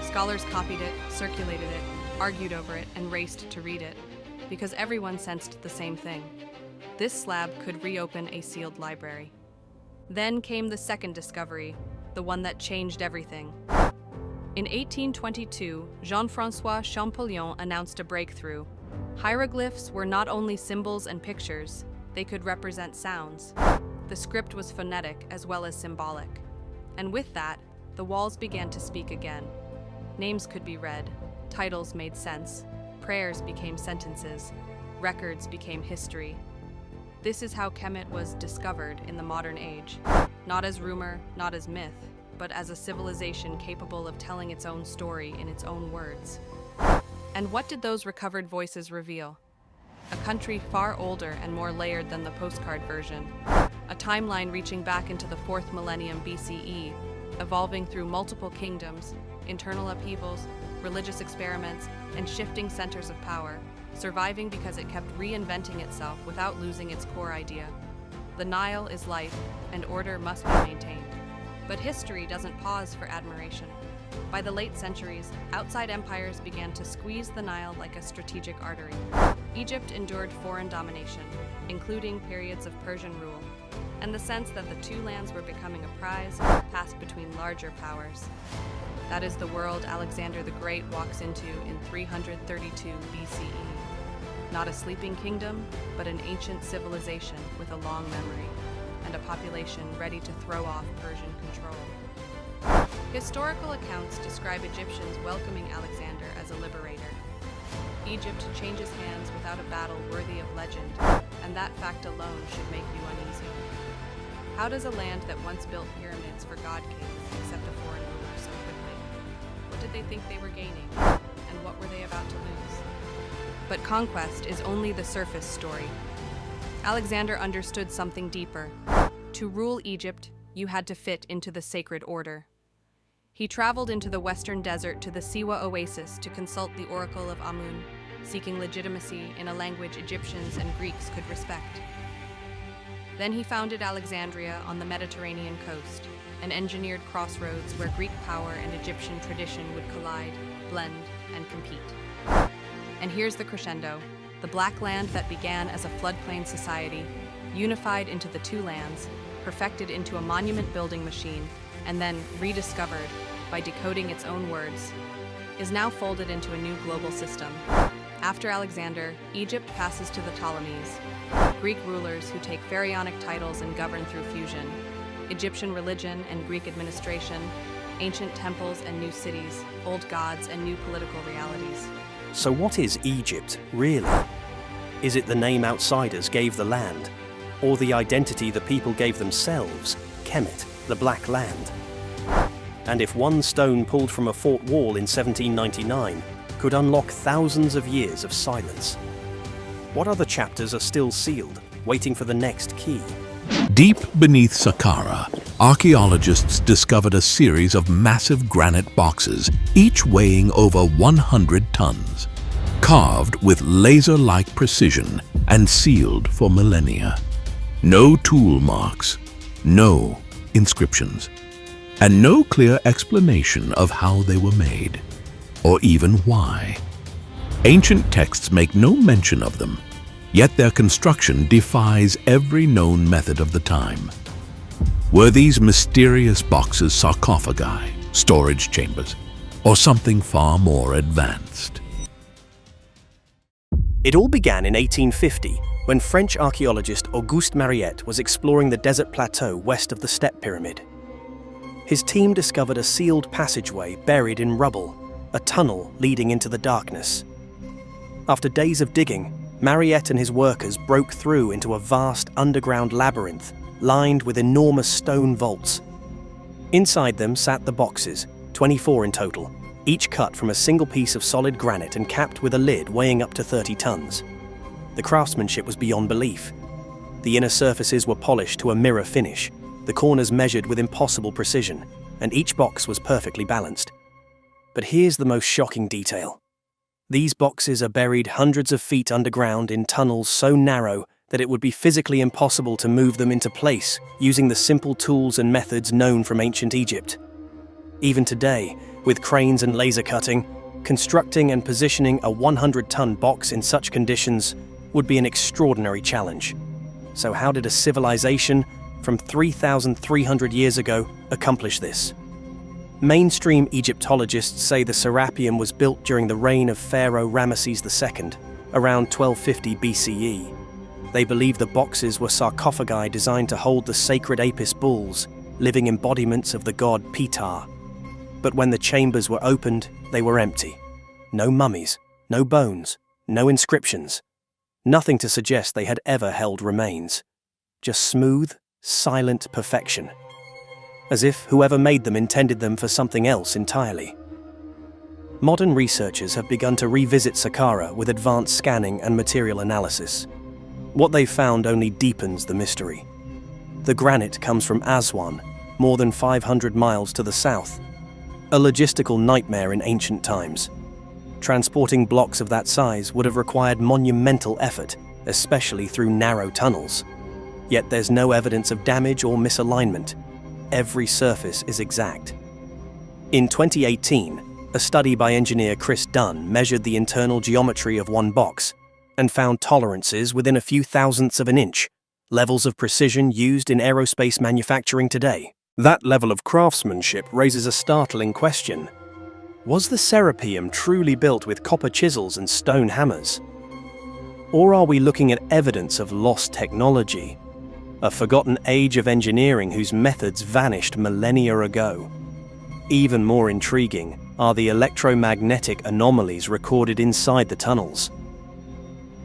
Scholars copied it, circulated it, argued over it, and raced to read it, because everyone sensed the same thing. This slab could reopen a sealed library. Then came the second discovery, the one that changed everything. In 1822, Jean-François Champollion announced a breakthrough. Hieroglyphs were not only symbols and pictures, they could represent sounds. The script was phonetic as well as symbolic. And with that, the walls began to speak again. Names could be read, titles made sense, prayers became sentences, records became history. This is how Kemet was discovered in the modern age. Not as rumor, not as myth, but as a civilization capable of telling its own story in its own words. And what did those recovered voices reveal? A country far older and more layered than the postcard version. A timeline reaching back into the 4th millennium BCE, evolving through multiple kingdoms, internal upheavals, religious experiments, and shifting centers of power, surviving because it kept reinventing itself without losing its core idea. The Nile is life, and order must be maintained. But history doesn't pause for admiration. By the late centuries, outside empires began to squeeze the Nile like a strategic artery. Egypt endured foreign domination, including periods of Persian rule, and the sense that the two lands were becoming a prize passed between larger powers. That is the world Alexander the Great walks into in 332 BCE. Not a sleeping kingdom, but an ancient civilization with a long memory, and a population ready to throw off Persian control. Historical accounts describe Egyptians welcoming Alexander as a liberator. Egypt changes hands without a battle worthy of legend, and that fact alone should make you uneasy. How does a land that once built pyramids for god kings accept a foreign ruler so quickly? What did they think they were gaining, and what were they about to lose? But conquest is only the surface story. Alexander understood something deeper. To rule Egypt, you had to fit into the sacred order. He traveled into the western desert to the Siwa oasis to consult the oracle of Amun, seeking legitimacy in a language Egyptians and Greeks could respect. Then he founded Alexandria on the Mediterranean coast, an engineered crossroads where Greek power and Egyptian tradition would collide, blend, and compete. And here's the crescendo. The Black Land that began as a floodplain society, unified into the two lands, perfected into a monument-building machine, and then rediscovered by decoding its own words, is now folded into a new global system. After Alexander, Egypt passes to the Ptolemies, Greek rulers who take pharaonic titles and govern through fusion, Egyptian religion and Greek administration, ancient temples and new cities, old gods and new political realities. So what is Egypt, really? Is it the name outsiders gave the land? Or the identity the people gave themselves, Kemet, the Black Land? And if one stone pulled from a fort wall in 1799 could unlock thousands of years of silence, what other chapters are still sealed, waiting for the next key? Deep beneath Saqqara, archaeologists discovered a series of massive granite boxes, each weighing over 100 tons, carved with laser-like precision and sealed for millennia. No tool marks, no inscriptions, and no clear explanation of how they were made, or even why. Ancient texts make no mention of them, yet their construction defies every known method of the time. Were these mysterious boxes sarcophagi, storage chambers, or something far more advanced? It all began in 1850, when French archaeologist Auguste Mariette was exploring the desert plateau west of the Step Pyramid. His team discovered a sealed passageway buried in rubble, a tunnel leading into the darkness. After days of digging, Mariette and his workers broke through into a vast underground labyrinth lined with enormous stone vaults. Inside them sat the boxes, 24 in total, each cut from a single piece of solid granite and capped with a lid weighing up to 30 tons. The craftsmanship was beyond belief. The inner surfaces were polished to a mirror finish, the corners measured with impossible precision, and each box was perfectly balanced. But here's the most shocking detail. These boxes are buried hundreds of feet underground in tunnels so narrow that it would be physically impossible to move them into place using the simple tools and methods known from ancient Egypt. Even today, with cranes and laser cutting, constructing and positioning a 100-ton box in such conditions would be an extraordinary challenge. So how did a civilization from 3,300 years ago accomplish this? Mainstream Egyptologists say the Serapeum was built during the reign of Pharaoh Ramesses II, around 1250 BCE. They believe the boxes were sarcophagi designed to hold the sacred Apis bulls, living embodiments of the god Ptah. But when the chambers were opened, they were empty. No mummies, no bones, no inscriptions. Nothing to suggest they had ever held remains. Just smooth, silent perfection. as if whoever made them intended them for something else entirely. Modern researchers have begun to revisit Saqqara with advanced scanning and material analysis. What they've found only deepens the mystery. The granite comes from Aswan, more than 500 miles to the south, a logistical nightmare in ancient times. Transporting blocks of that size would have required monumental effort, especially through narrow tunnels. Yet there's no evidence of damage or misalignment. Every surface is exact. In 2018, a study by engineer Chris Dunn measured the internal geometry of one box and found tolerances within a few thousandths of an inch, levels of precision used in aerospace manufacturing today. That level of craftsmanship raises a startling question. Was the Serapeum truly built with copper chisels and stone hammers? Or are we looking at evidence of lost technology, a forgotten age of engineering whose methods vanished millennia ago? Even more intriguing are the electromagnetic anomalies recorded inside the tunnels.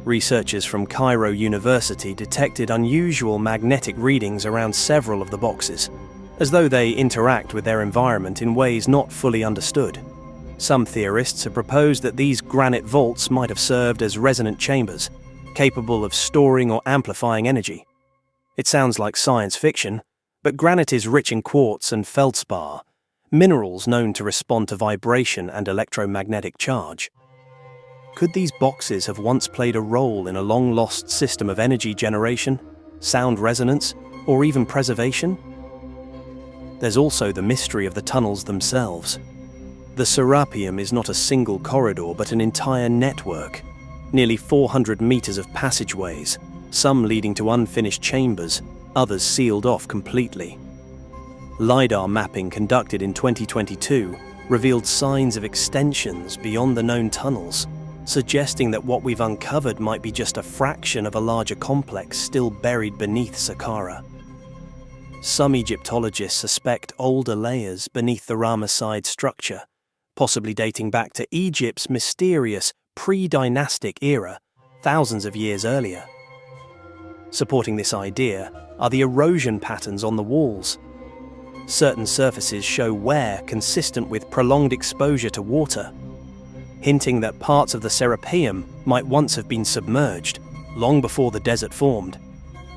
Researchers from Cairo University detected unusual magnetic readings around several of the boxes, as though they interact with their environment in ways not fully understood. Some theorists have proposed that these granite vaults might have served as resonant chambers, capable of storing or amplifying energy. It sounds like science fiction, but granite is rich in quartz and feldspar, minerals known to respond to vibration and electromagnetic charge. Could these boxes have once played a role in a long-lost system of energy generation, sound resonance, or even preservation? There's also the mystery of the tunnels themselves. The Serapeum is not a single corridor but an entire network. Nearly 400 meters of passageways, some leading to unfinished chambers, others sealed off completely. LiDAR mapping conducted in 2022 revealed signs of extensions beyond the known tunnels, suggesting that what we've uncovered might be just a fraction of a larger complex still buried beneath Saqqara. Some Egyptologists suspect older layers beneath the Ramesside structure, possibly dating back to Egypt's mysterious pre-dynastic era, thousands of years earlier. Supporting this idea are the erosion patterns on the walls. Certain surfaces show wear consistent with prolonged exposure to water, hinting that parts of the Serapeum might once have been submerged, long before the desert formed.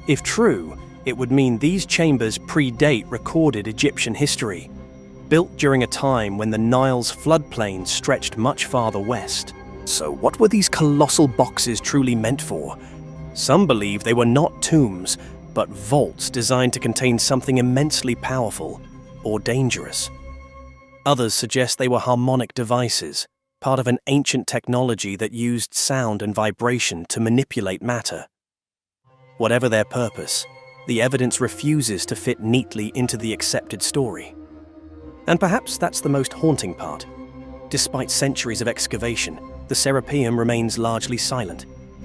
If true, it would mean these chambers predate recorded Egyptian history, built during a time when the Nile's floodplain stretched much farther west. So what were these colossal boxes truly meant for? Some believe they were not tombs, but vaults designed to contain something immensely powerful or dangerous. Others suggest they were harmonic devices, part of an ancient technology that used sound and vibration to manipulate matter. Whatever their purpose, the evidence refuses to fit neatly into the accepted story. And perhaps that's the most haunting part. Despite centuries of excavation, the Serapeum remains largely silent.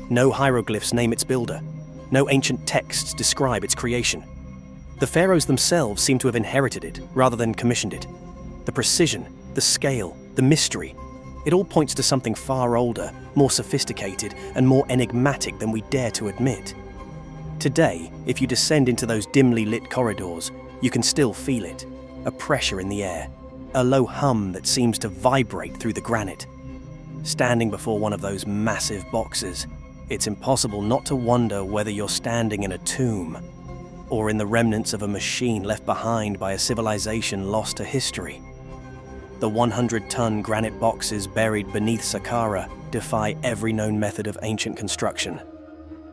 No hieroglyphs name its builder. No ancient texts describe its creation. The pharaohs themselves seem to have inherited it rather than commissioned it. The precision, the scale, the mystery, it all points to something far older, more sophisticated, and more enigmatic than we dare to admit. Today, if you descend into those dimly lit corridors, you can still feel it. A pressure in the air, a low hum that seems to vibrate through the granite. Standing before one of those massive boxes, it's impossible not to wonder whether you're standing in a tomb or in the remnants of a machine left behind by a civilization lost to history. The 100-ton granite boxes buried beneath Saqqara defy every known method of ancient construction.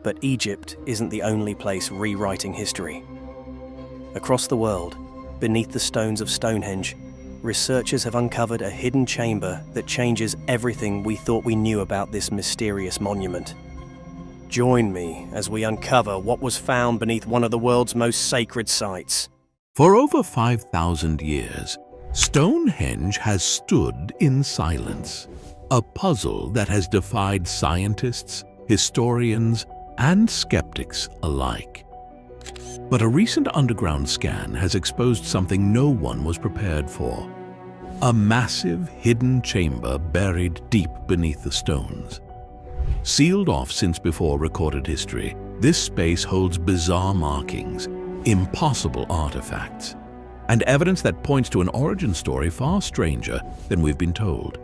But Egypt isn't the only place rewriting history. Across the world, beneath the stones of Stonehenge, researchers have uncovered a hidden chamber that changes everything we thought we knew about this mysterious monument. Join me as we uncover what was found beneath one of the world's most sacred sites. For over 5,000 years, Stonehenge has stood in silence, a puzzle that has defied scientists, historians, and skeptics alike. But a recent underground scan has exposed something no one was prepared for. A massive hidden chamber buried deep beneath the stones. Sealed off since before recorded history, this space holds bizarre markings, impossible artifacts, and evidence that points to an origin story far stranger than we've been told.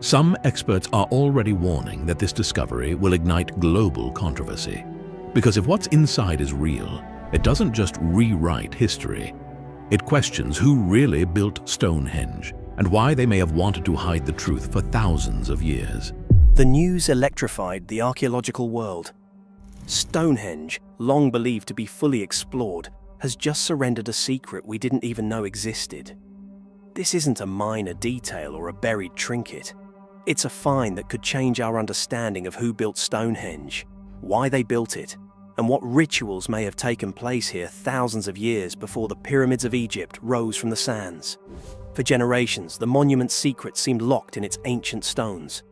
Some experts are already warning that this discovery will ignite global controversy. Because if what's inside is real, it doesn't just rewrite history. It questions who really built Stonehenge and why they may have wanted to hide the truth for thousands of years. The news electrified the archaeological world. Stonehenge, long believed to be fully explored, has just surrendered a secret we didn't even know existed. This isn't a minor detail or a buried trinket. It's a find that could change our understanding of who built Stonehenge, why they built it, and what rituals may have taken place here thousands of years before the pyramids of Egypt rose from the sands. For generations, the monument's secret seemed locked in its ancient stones.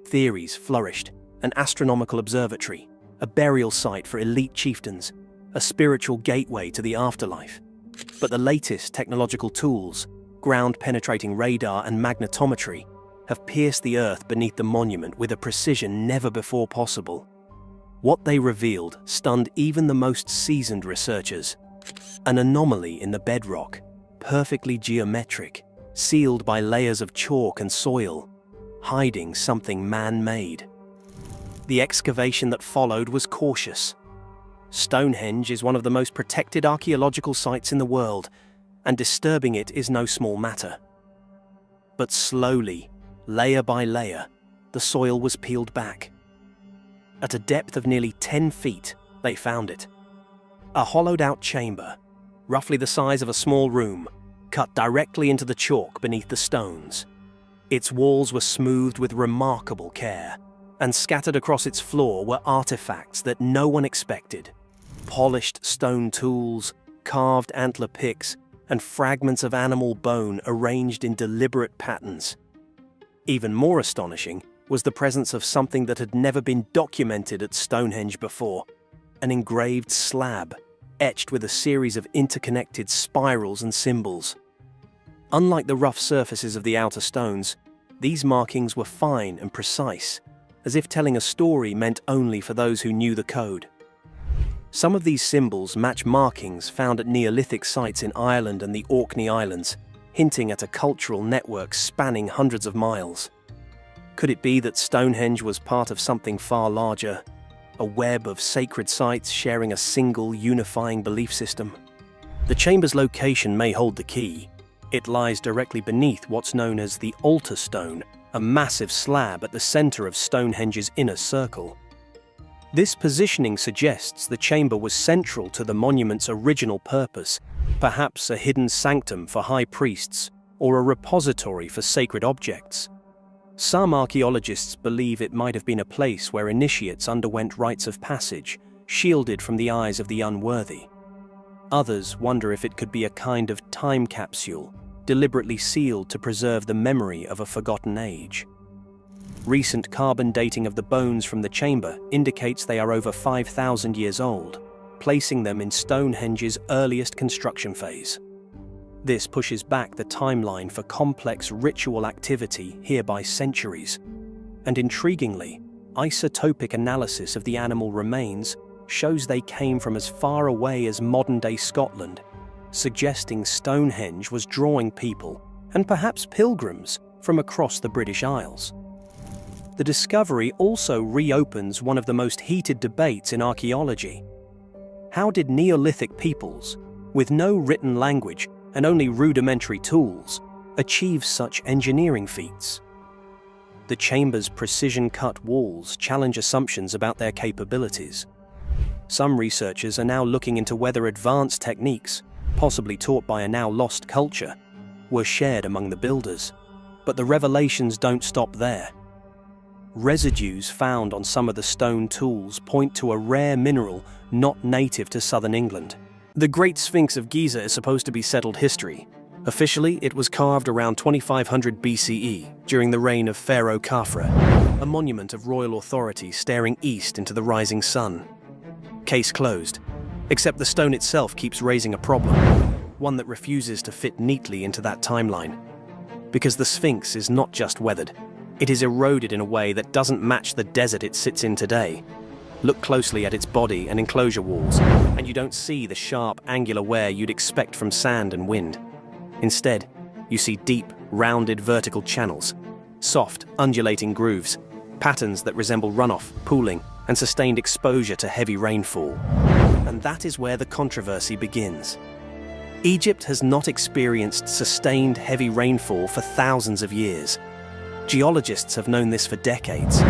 Theories flourished: an astronomical observatory, a burial site for elite chieftains, a spiritual gateway to the afterlife. But the latest technological tools, ground-penetrating radar and magnetometry, have pierced the earth beneath the monument with a precision never before possible. What they revealed stunned even the most seasoned researchers. An anomaly in the bedrock, perfectly geometric, sealed by layers of chalk and soil, hiding something man-made. The excavation that followed was cautious. Stonehenge is one of the most protected archaeological sites in the world, and disturbing it is no small matter. But slowly, layer by layer, the soil was peeled back. At a depth of nearly 10 feet, they found it. A hollowed-out chamber, roughly the size of a small room, cut directly into the chalk beneath the stones. Its walls were smoothed with remarkable care, and scattered across its floor were artifacts that no one expected. Polished stone tools, carved antler picks, and fragments of animal bone arranged in deliberate patterns. Even more astonishing was the presence of something that had never been documented at Stonehenge before: an engraved slab, etched with a series of interconnected spirals and symbols. Unlike the rough surfaces of the outer stones, these markings were fine and precise, as if telling a story meant only for those who knew the code. Some of these symbols match markings found at Neolithic sites in Ireland and the Orkney Islands, hinting at a cultural network spanning hundreds of miles. Could it be that Stonehenge was part of something far larger, a web of sacred sites sharing a single unifying belief system? The chamber's location may hold the key. It lies directly beneath what's known as the altar stone, a massive slab at the center of Stonehenge's inner circle. This positioning suggests the chamber was central to the monument's original purpose, perhaps a hidden sanctum for high priests or a repository for sacred objects. Some archaeologists believe it might have been a place where initiates underwent rites of passage, shielded from the eyes of the unworthy. Others wonder if it could be a kind of time capsule, deliberately sealed to preserve the memory of a forgotten age. Recent carbon dating of the bones from the chamber indicates they are over 5,000 years old, placing them in Stonehenge's earliest construction phase. This pushes back the timeline for complex ritual activity here by centuries. And intriguingly, isotopic analysis of the animal remains shows they came from as far away as modern-day Scotland, suggesting Stonehenge was drawing people, and perhaps pilgrims, from across the British Isles. The discovery also reopens one of the most heated debates in archaeology. How did Neolithic peoples, with no written language and only rudimentary tools, achieve such engineering feats? The chamber's precision-cut walls challenge assumptions about their capabilities. Some researchers are now looking into whether advanced techniques, possibly taught by a now lost culture, were shared among the builders. But the revelations don't stop there. Residues found on some of the stone tools point to a rare mineral not native to southern England. The Great Sphinx of Giza is supposed to be settled history. Officially, it was carved around 2500 BCE during the reign of Pharaoh Khafre, a monument of royal authority staring east into the rising sun. Case closed, except the stone itself keeps raising a problem, one that refuses to fit neatly into that timeline. Because the Sphinx is not just weathered, it is eroded in a way that doesn't match the desert it sits in today. Look closely at its body and enclosure walls, and you don't see the sharp, angular wear you'd expect from sand and wind. Instead, you see deep, rounded vertical channels, soft, undulating grooves, patterns that resemble runoff, pooling, and sustained exposure to heavy rainfall. And that is where the controversy begins. Egypt has not experienced sustained heavy rainfall for thousands of years. Geologists have known this for decades.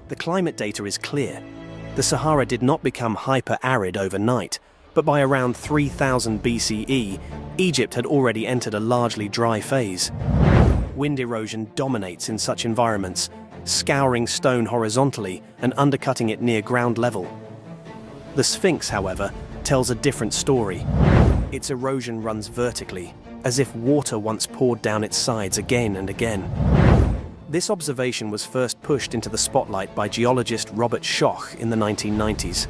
The climate data is clear. The Sahara did not become hyper-arid overnight, but by around 3000 BCE, Egypt had already entered a largely dry phase. Wind erosion dominates in such environments, scouring stone horizontally and undercutting it near ground level. The Sphinx, however, tells a different story. Its erosion runs vertically, as if water once poured down its sides again and again. This observation was first pushed into the spotlight by geologist Robert Schoch in the 1990s.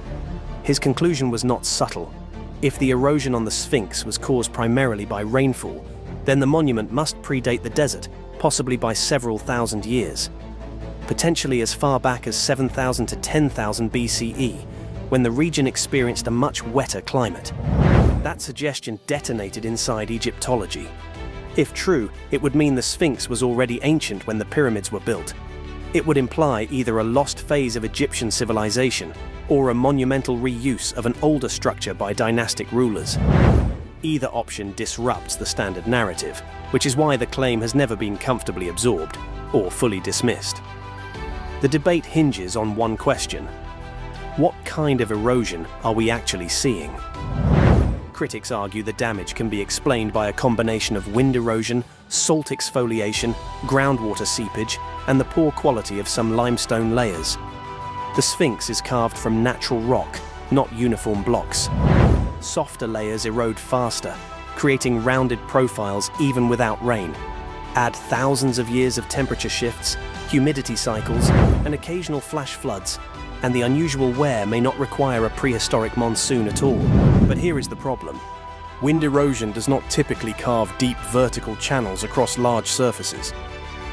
His conclusion was not subtle. If the erosion on the Sphinx was caused primarily by rainfall, then the monument must predate the desert, possibly by several thousand years. Potentially as far back as 7,000 to 10,000 BCE, when the region experienced a much wetter climate. That suggestion detonated inside Egyptology. If true, it would mean the Sphinx was already ancient when the pyramids were built. It would imply either a lost phase of Egyptian civilization or a monumental reuse of an older structure by dynastic rulers. Either option disrupts the standard narrative, which is why the claim has never been comfortably absorbed or fully dismissed. The debate hinges on one question: what kind of erosion are we actually seeing? Critics argue the damage can be explained by a combination of wind erosion, salt exfoliation, groundwater seepage, and the poor quality of some limestone layers. The Sphinx is carved from natural rock, not uniform blocks. Softer layers erode faster, creating rounded profiles even without rain. Add thousands of years of temperature shifts, humidity cycles, and occasional flash floods, and the unusual wear may not require a prehistoric monsoon at all. But here is the problem. Wind erosion does not typically carve deep vertical channels across large surfaces.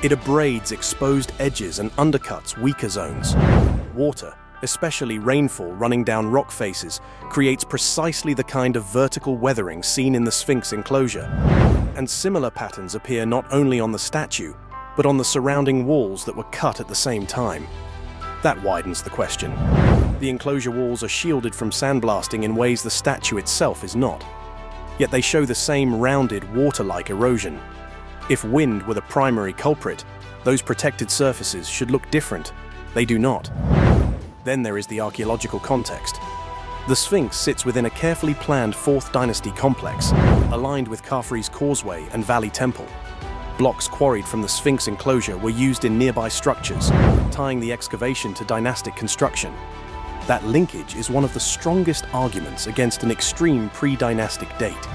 It abrades exposed edges and undercuts weaker zones. Water, especially rainfall running down rock faces, creates precisely the kind of vertical weathering seen in the Sphinx enclosure. And similar patterns appear not only on the statue, but on the surrounding walls that were cut at the same time. That widens the question. The enclosure walls are shielded from sandblasting in ways the statue itself is not. Yet they show the same rounded, water-like erosion. If wind were the primary culprit, those protected surfaces should look different. They do not. Then there is the archaeological context. The Sphinx sits within a carefully planned 4th Dynasty complex, aligned with Khafre's Causeway and Valley Temple. Blocks quarried from the Sphinx enclosure were used in nearby structures, tying the excavation to dynastic construction. That linkage is one of the strongest arguments against an extreme pre-dynastic date.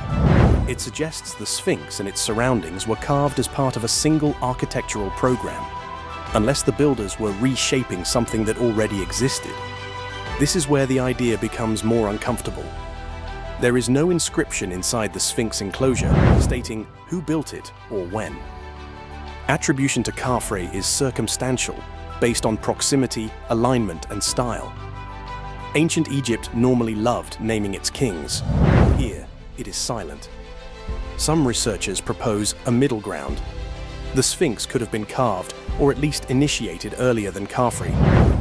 It suggests the Sphinx and its surroundings were carved as part of a single architectural program, unless the builders were reshaping something that already existed. This is where the idea becomes more uncomfortable. There is no inscription inside the Sphinx enclosure stating who built it or when. Attribution to Khafre is circumstantial, based on proximity, alignment, and style. Ancient Egypt normally loved naming its kings. Here, it is silent. Some researchers propose a middle ground. The Sphinx could have been carved, or at least initiated earlier than Khafre,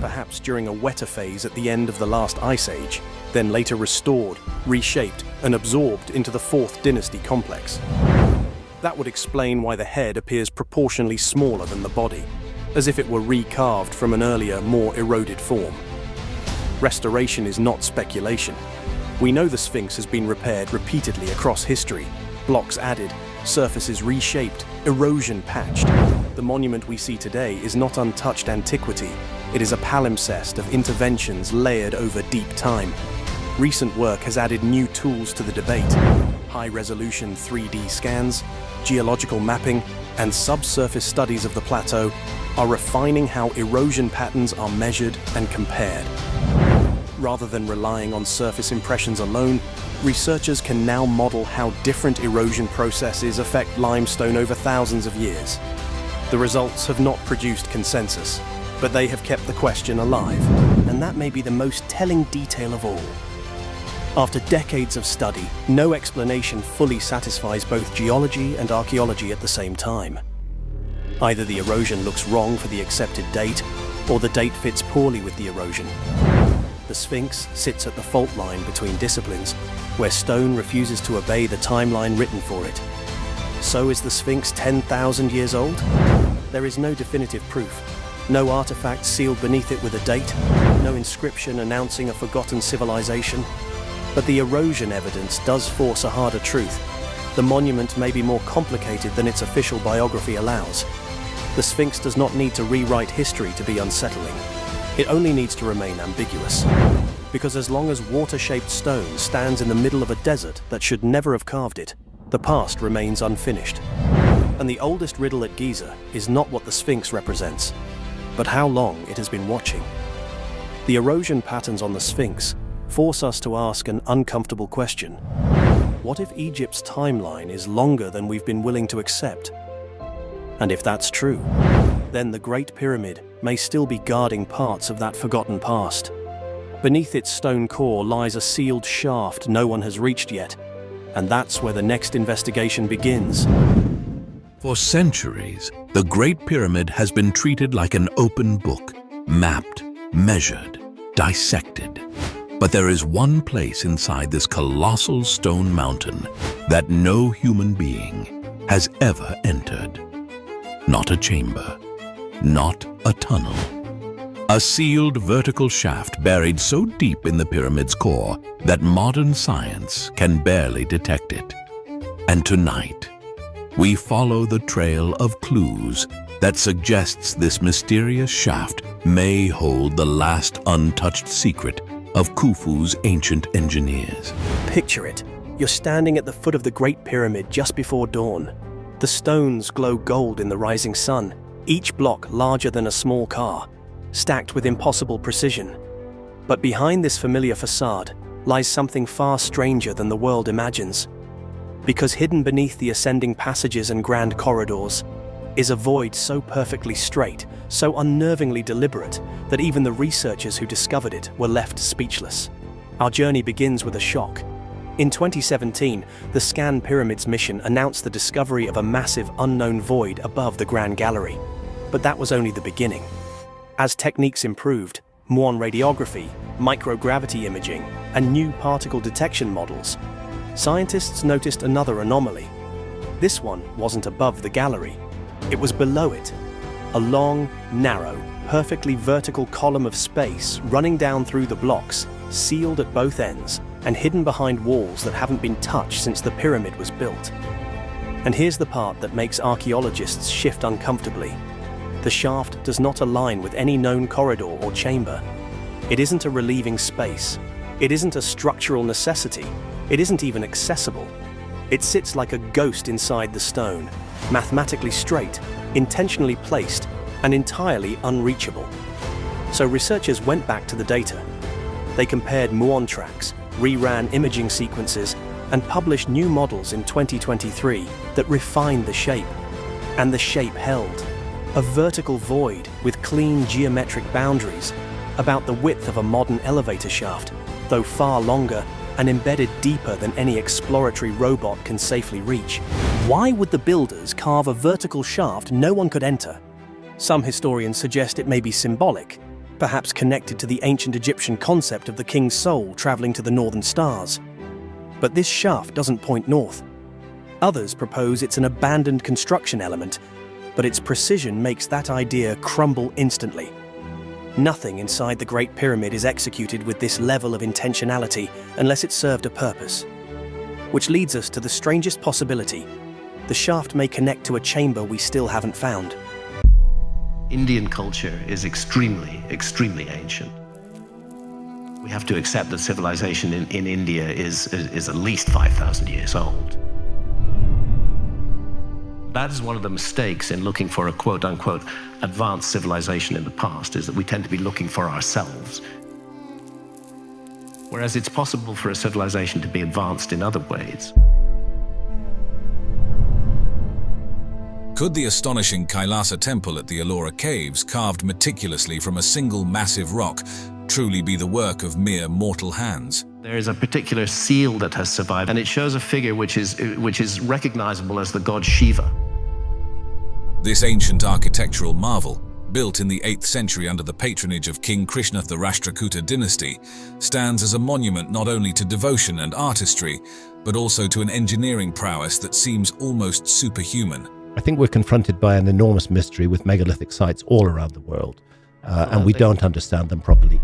perhaps during a wetter phase at the end of the last ice age, then later restored, reshaped, and absorbed into the 4th Dynasty complex. That would explain why the head appears proportionally smaller than the body, as if it were recarved from an earlier, more eroded form. Restoration is not speculation. We know the Sphinx has been repaired repeatedly across history, blocks added, surfaces reshaped, erosion patched. The monument we see today is not untouched antiquity. It is a palimpsest of interventions layered over deep time. Recent work has added new tools to the debate. High-resolution 3D scans, geological mapping, and subsurface studies of the plateau are refining how erosion patterns are measured and compared. Rather than relying on surface impressions alone, researchers can now model how different erosion processes affect limestone over thousands of years. The results have not produced consensus, but they have kept the question alive, and and that may be the most telling detail of all. After decades of study, no explanation fully satisfies both geology and archaeology at the same time. Either the erosion looks wrong for the accepted date, or the date fits poorly with the erosion. The Sphinx sits at the fault line between disciplines, where stone refuses to obey the timeline written for it. So is the Sphinx 10,000 years old? There is no definitive proof. No artifact sealed beneath it with a date, no inscription announcing a forgotten civilization. But the erosion evidence does force a harder truth. The monument may be more complicated than its official biography allows. The Sphinx does not need to rewrite history to be unsettling. It only needs to remain ambiguous. Because as long as water-shaped stone stands in the middle of a desert that should never have carved it, the past remains unfinished. And the oldest riddle at Giza is not what the Sphinx represents, but how long it has been watching. The erosion patterns on the Sphinx force us to ask an uncomfortable question. What if Egypt's timeline is longer than we've been willing to accept? And if that's true, then the Great Pyramid may still be guarding parts of that forgotten past. Beneath its stone core lies a sealed shaft no one has reached yet, and that's where the next investigation begins. For centuries, the Great Pyramid has been treated like an open book, mapped, measured, dissected. But there is one place inside this colossal stone mountain that no human being has ever entered. Not a chamber, not a tunnel. A sealed vertical shaft buried so deep in the pyramid's core that modern science can barely detect it. And tonight, we follow the trail of clues that suggests this mysterious shaft may hold the last untouched secret of Khufu's ancient engineers. Picture it. You're standing at the foot of the Great Pyramid just before dawn. The stones glow gold in the rising sun, each block larger than a small car, stacked with impossible precision. But behind this familiar facade lies something far stranger than the world imagines. Because hidden beneath the ascending passages and grand corridors is a void so perfectly straight, so unnervingly deliberate, that even the researchers who discovered it were left speechless. Our journey begins with a shock. In 2017, the Scan Pyramids mission announced the discovery of a massive unknown void above the Grand Gallery. But that was only the beginning. As techniques improved, muon radiography, microgravity imaging, and new particle detection models, scientists noticed another anomaly. This one wasn't above the gallery. It was below it. A long, narrow, perfectly vertical column of space running down through the blocks, sealed at both ends, and hidden behind walls that haven't been touched since the pyramid was built. And here's the part that makes archaeologists shift uncomfortably. The shaft does not align with any known corridor or chamber. It isn't a relieving space. It isn't a structural necessity. It isn't even accessible. It sits like a ghost inside the stone, mathematically straight, intentionally placed, and entirely unreachable. So researchers went back to the data. They compared muon tracks, reran imaging sequences, and published new models in 2023 that refined the shape. And the shape held. A vertical void with clean geometric boundaries, about the width of a modern elevator shaft, though far longer and embedded deeper than any exploratory robot can safely reach. Why would the builders carve a vertical shaft no one could enter? Some historians suggest it may be symbolic, perhaps connected to the ancient Egyptian concept of the king's soul traveling to the northern stars. But this shaft doesn't point north. Others propose it's an abandoned construction element, but its precision makes that idea crumble instantly. Nothing inside the Great Pyramid is executed with this level of intentionality unless it served a purpose. Which leads us to the strangest possibility. The shaft may connect to a chamber we still haven't found. Indian culture is extremely, extremely ancient. We have to accept that civilization in India is at least 5,000 years old. That is one of the mistakes in looking for a quote-unquote advanced civilization in the past, is that we tend to be looking for ourselves. Whereas it's possible for a civilization to be advanced in other ways. Could the astonishing Kailasa Temple at the Ellora Caves, carved meticulously from a single massive rock, truly be the work of mere mortal hands. There is a particular seal that has survived, and it shows a figure which is recognizable as the god Shiva. This ancient architectural marvel, built in the 8th century under the patronage of King Krishna of the Rashtrakuta dynasty, stands as a monument not only to devotion and artistry, but also to an engineering prowess that seems almost superhuman. I think we're confronted by an enormous mystery with megalithic sites all around the world, and we don't understand them properly.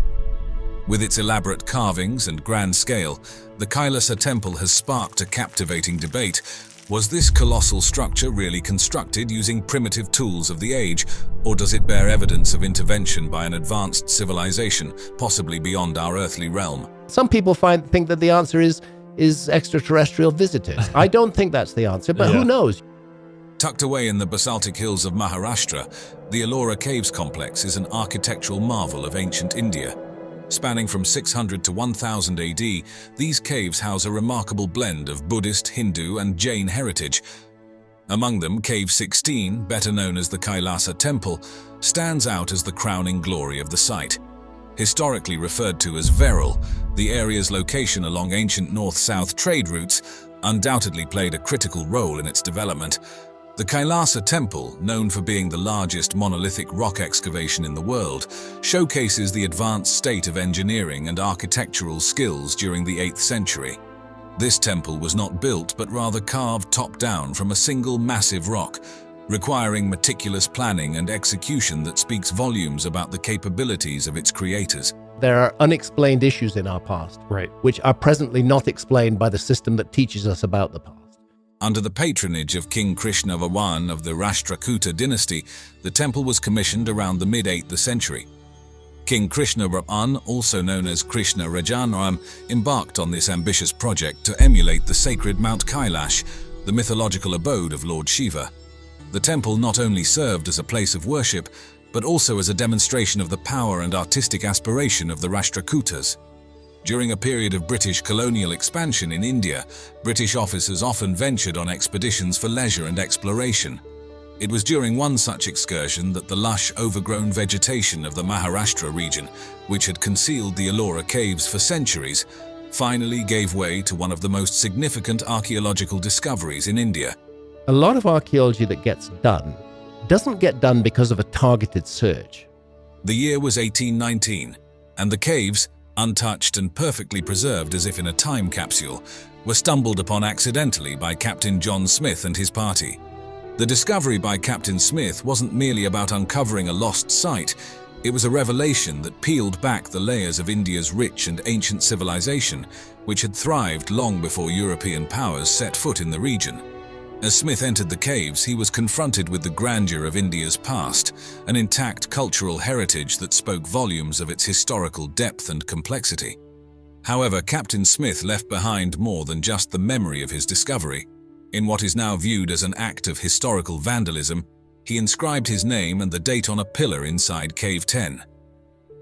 With its elaborate carvings and grand scale, the Kailasa Temple has sparked a captivating debate. Was this colossal structure really constructed using primitive tools of the age, or does it bear evidence of intervention by an advanced civilization, possibly beyond our earthly realm? Some people think that the answer is extraterrestrial visitors. I don't think that's the answer, but who knows? Tucked away in the basaltic hills of Maharashtra, the Ellora Caves complex is an architectural marvel of ancient India. Spanning from 600 to 1000 AD, these caves house a remarkable blend of Buddhist, Hindu, and Jain heritage. Among them, Cave 16, better known as the Kailasa Temple, stands out as the crowning glory of the site. Historically referred to as Veral, the area's location along ancient north-south trade routes undoubtedly played a critical role in its development. The Kailasa Temple, known for being the largest monolithic rock excavation in the world, showcases the advanced state of engineering and architectural skills during the 8th century. This temple was not built but rather carved top-down from a single massive rock, requiring meticulous planning and execution that speaks volumes about the capabilities of its creators. There are unexplained issues in our past, which are presently not explained by the system that teaches us about the past. Under the patronage of King Krishna I of the Rashtrakuta dynasty, the temple was commissioned around the mid-8th century. King Krishna I, also known as Krishna Rajanam, embarked on this ambitious project to emulate the sacred Mount Kailash, the mythological abode of Lord Shiva. The temple not only served as a place of worship, but also as a demonstration of the power and artistic aspiration of the Rashtrakutas. During a period of British colonial expansion in India, British officers often ventured on expeditions for leisure and exploration. It was during one such excursion that the lush, overgrown vegetation of the Maharashtra region, which had concealed the Ellora Caves for centuries, finally gave way to one of the most significant archaeological discoveries in India. A lot of archaeology that gets done doesn't get done because of a targeted search. The year was 1819, and the caves, untouched and perfectly preserved as if in a time capsule, were stumbled upon accidentally by Captain John Smith and his party. The discovery by Captain Smith wasn't merely about uncovering a lost site, it was a revelation that peeled back the layers of India's rich and ancient civilization, which had thrived long before European powers set foot in the region. As Smith entered the caves, he was confronted with the grandeur of India's past, an intact cultural heritage that spoke volumes of its historical depth and complexity. However, Captain Smith left behind more than just the memory of his discovery. In what is now viewed as an act of historical vandalism, he inscribed his name and the date on a pillar inside Cave 10.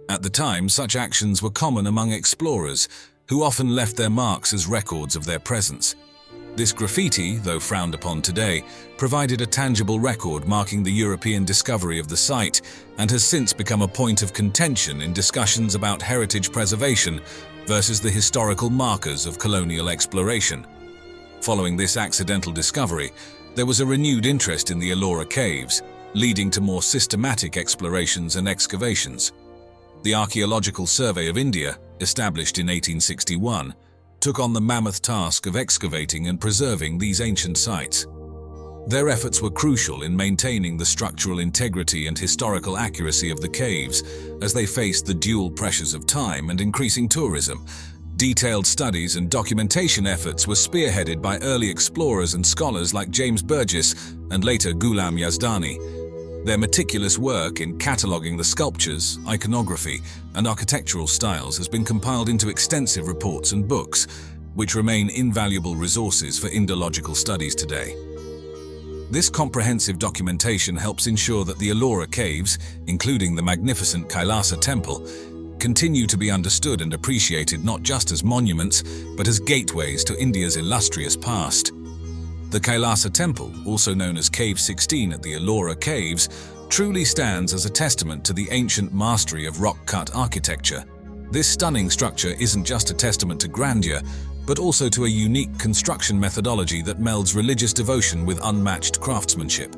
At the time, such actions were common among explorers, who often left their marks as records of their presence. This graffiti, though frowned upon today, provided a tangible record marking the European discovery of the site and has since become a point of contention in discussions about heritage preservation versus the historical markers of colonial exploration. Following this accidental discovery, there was a renewed interest in the Ellora Caves, leading to more systematic explorations and excavations. The Archaeological Survey of India, established in 1861, took on the mammoth task of excavating and preserving these ancient sites. Their efforts were crucial in maintaining the structural integrity and historical accuracy of the caves as they faced the dual pressures of time and increasing tourism. Detailed studies and documentation efforts were spearheaded by early explorers and scholars like James Burgess and later Ghulam Yazdani. Their meticulous work in cataloguing the sculptures, iconography, and architectural styles has been compiled into extensive reports and books, which remain invaluable resources for Indological studies today. This comprehensive documentation helps ensure that the Ellora Caves, including the magnificent Kailasa Temple, continue to be understood and appreciated not just as monuments, but as gateways to India's illustrious past. The Kailasa Temple, also known as Cave 16 at the Ellora Caves, truly stands as a testament to the ancient mastery of rock-cut architecture. This stunning structure isn't just a testament to grandeur, but also to a unique construction methodology that melds religious devotion with unmatched craftsmanship.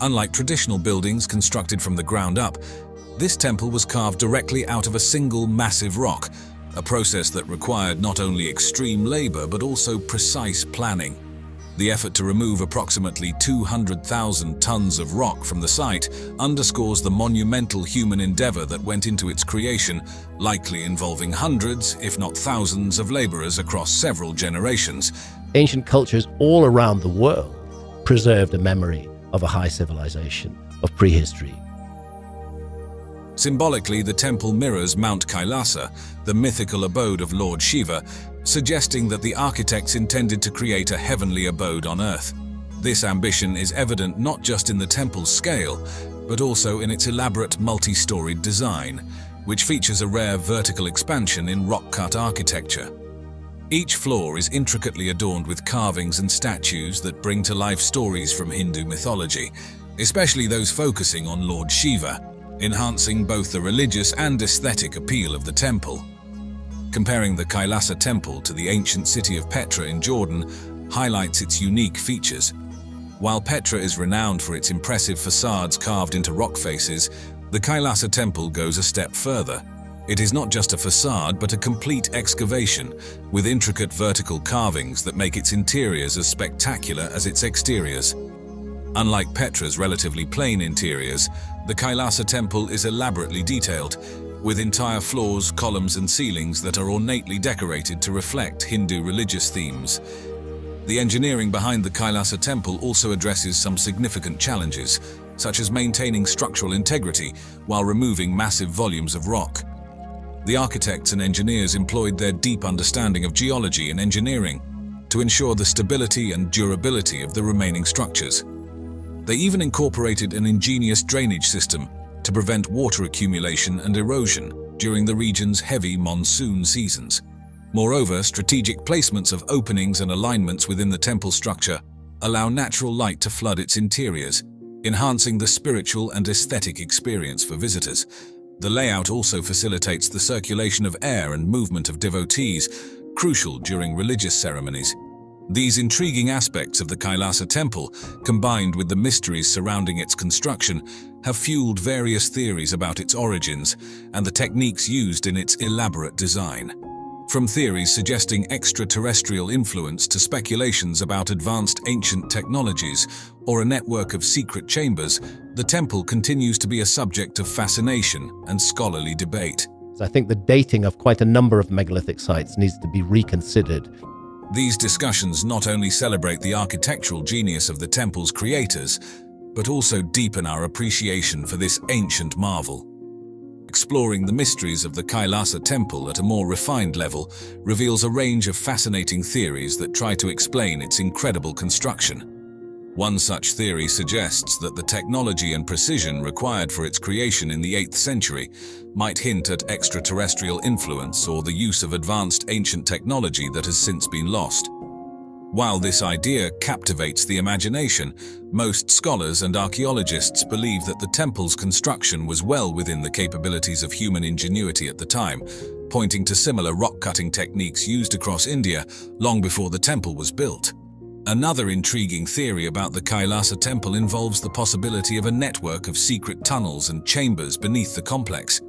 Unlike traditional buildings constructed from the ground up, this temple was carved directly out of a single massive rock, a process that required not only extreme labor but also precise planning. The effort to remove approximately 200,000 tons of rock from the site underscores the monumental human endeavor that went into its creation, likely involving hundreds, if not thousands, of laborers across several generations. Ancient cultures all around the world preserved a memory of a high civilization, of prehistory. Symbolically, the temple mirrors Mount Kailasa, the mythical abode of Lord Shiva, suggesting that the architects intended to create a heavenly abode on earth. This ambition is evident not just in the temple's scale, but also in its elaborate multi-storied design, which features a rare vertical expansion in rock-cut architecture. Each floor is intricately adorned with carvings and statues that bring to life stories from Hindu mythology, especially those focusing on Lord Shiva, enhancing both the religious and aesthetic appeal of the temple. Comparing the Kailasa Temple to the ancient city of Petra in Jordan highlights its unique features. While Petra is renowned for its impressive facades carved into rock faces, the Kailasa Temple goes a step further. It is not just a facade, but a complete excavation, with intricate vertical carvings that make its interiors as spectacular as its exteriors. Unlike Petra's relatively plain interiors, the Kailasa Temple is elaborately detailed, with entire floors, columns and ceilings that are ornately decorated to reflect Hindu religious themes. The engineering behind the Kailasa Temple also addresses some significant challenges, such as maintaining structural integrity while removing massive volumes of rock. The architects and engineers employed their deep understanding of geology and engineering to ensure the stability and durability of the remaining structures. They even incorporated an ingenious drainage system to prevent water accumulation and erosion during the region's heavy monsoon seasons. Moreover, strategic placements of openings and alignments within the temple structure allow natural light to flood its interiors, enhancing the spiritual and aesthetic experience for visitors. The layout also facilitates the circulation of air and movement of devotees, crucial during religious ceremonies. These intriguing aspects of the Kailasa Temple, combined with the mysteries surrounding its construction, have fueled various theories about its origins and the techniques used in its elaborate design. From theories suggesting extraterrestrial influence to speculations about advanced ancient technologies or a network of secret chambers, the temple continues to be a subject of fascination and scholarly debate. I think the dating of quite a number of megalithic sites needs to be reconsidered. These discussions not only celebrate the architectural genius of the temple's creators, but also deepen our appreciation for this ancient marvel. Exploring the mysteries of the Kailasa Temple at a more refined level reveals a range of fascinating theories that try to explain its incredible construction. One such theory suggests that the technology and precision required for its creation in the 8th century might hint at extraterrestrial influence or the use of advanced ancient technology that has since been lost. While this idea captivates the imagination, most scholars and archaeologists believe that the temple's construction was well within the capabilities of human ingenuity at the time, pointing to similar rock-cutting techniques used across India long before the temple was built. Another intriguing theory about the Kailasa Temple involves the possibility of a network of secret tunnels and chambers beneath the complex.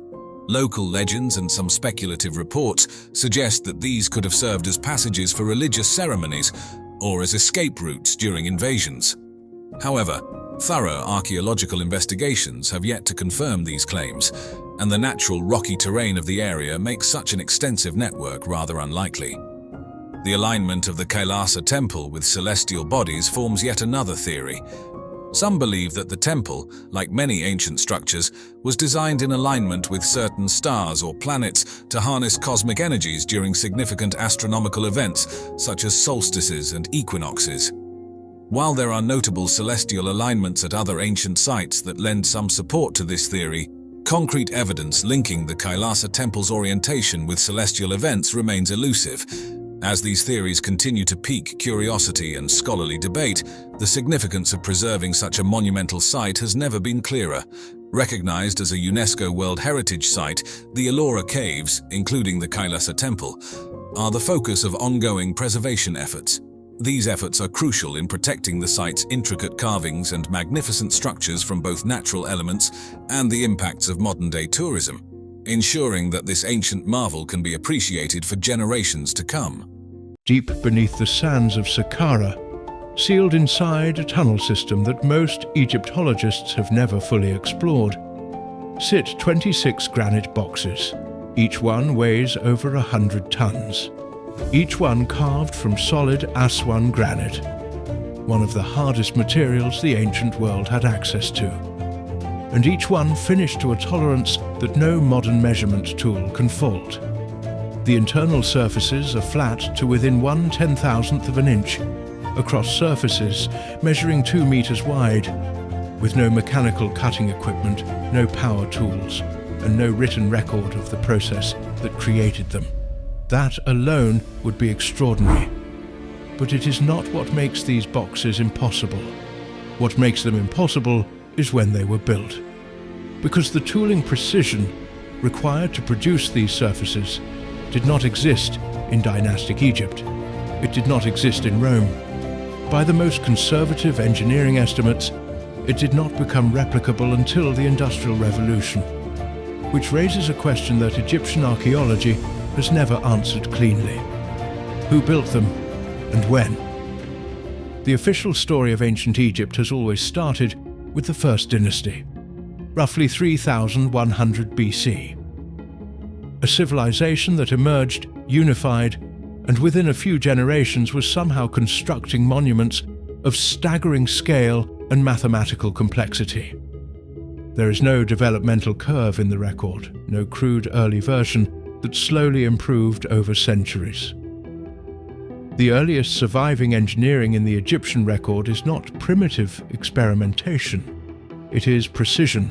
Local legends and some speculative reports suggest that these could have served as passages for religious ceremonies or as escape routes during invasions. However, thorough archaeological investigations have yet to confirm these claims, and the natural rocky terrain of the area makes such an extensive network rather unlikely. The alignment of the Kailasa Temple with celestial bodies forms yet another theory. Some believe that the temple, like many ancient structures, was designed in alignment with certain stars or planets to harness cosmic energies during significant astronomical events such as solstices and equinoxes. While there are notable celestial alignments at other ancient sites that lend some support to this theory, concrete evidence linking the Kailasa Temple's orientation with celestial events remains elusive. As these theories continue to pique curiosity and scholarly debate, the significance of preserving such a monumental site has never been clearer. Recognized as a UNESCO World Heritage Site, the Ellora Caves, including the Kailasa Temple, are the focus of ongoing preservation efforts. These efforts are crucial in protecting the site's intricate carvings and magnificent structures from both natural elements and the impacts of modern-day tourism, ensuring that this ancient marvel can be appreciated for generations to come. Deep beneath the sands of Saqqara, sealed inside a tunnel system that most Egyptologists have never fully explored, sit 26 granite boxes. Each one weighs over 100 tons. Each one carved from solid Aswan granite, one of the hardest materials the ancient world had access to. And each one finished to a tolerance that no modern measurement tool can fault. The internal surfaces are flat to within 1/10,000th of an inch, across surfaces measuring 2 meters wide, with no mechanical cutting equipment, no power tools, and no written record of the process that created them. That alone would be extraordinary. But it is not what makes these boxes impossible. What makes them impossible is when they were built. Because the tooling precision required to produce these surfaces did not exist in dynastic Egypt. It did not exist in Rome. By the most conservative engineering estimates, it did not become replicable until the Industrial Revolution, which raises a question that Egyptian archaeology has never answered cleanly. Who built them, and when? The official story of ancient Egypt has always started with the First Dynasty, roughly 3100 BC. A civilization that emerged, unified, and within a few generations was somehow constructing monuments of staggering scale and mathematical complexity. There is no developmental curve in the record, no crude early version that slowly improved over centuries. The earliest surviving engineering in the Egyptian record is not primitive experimentation. It is precision.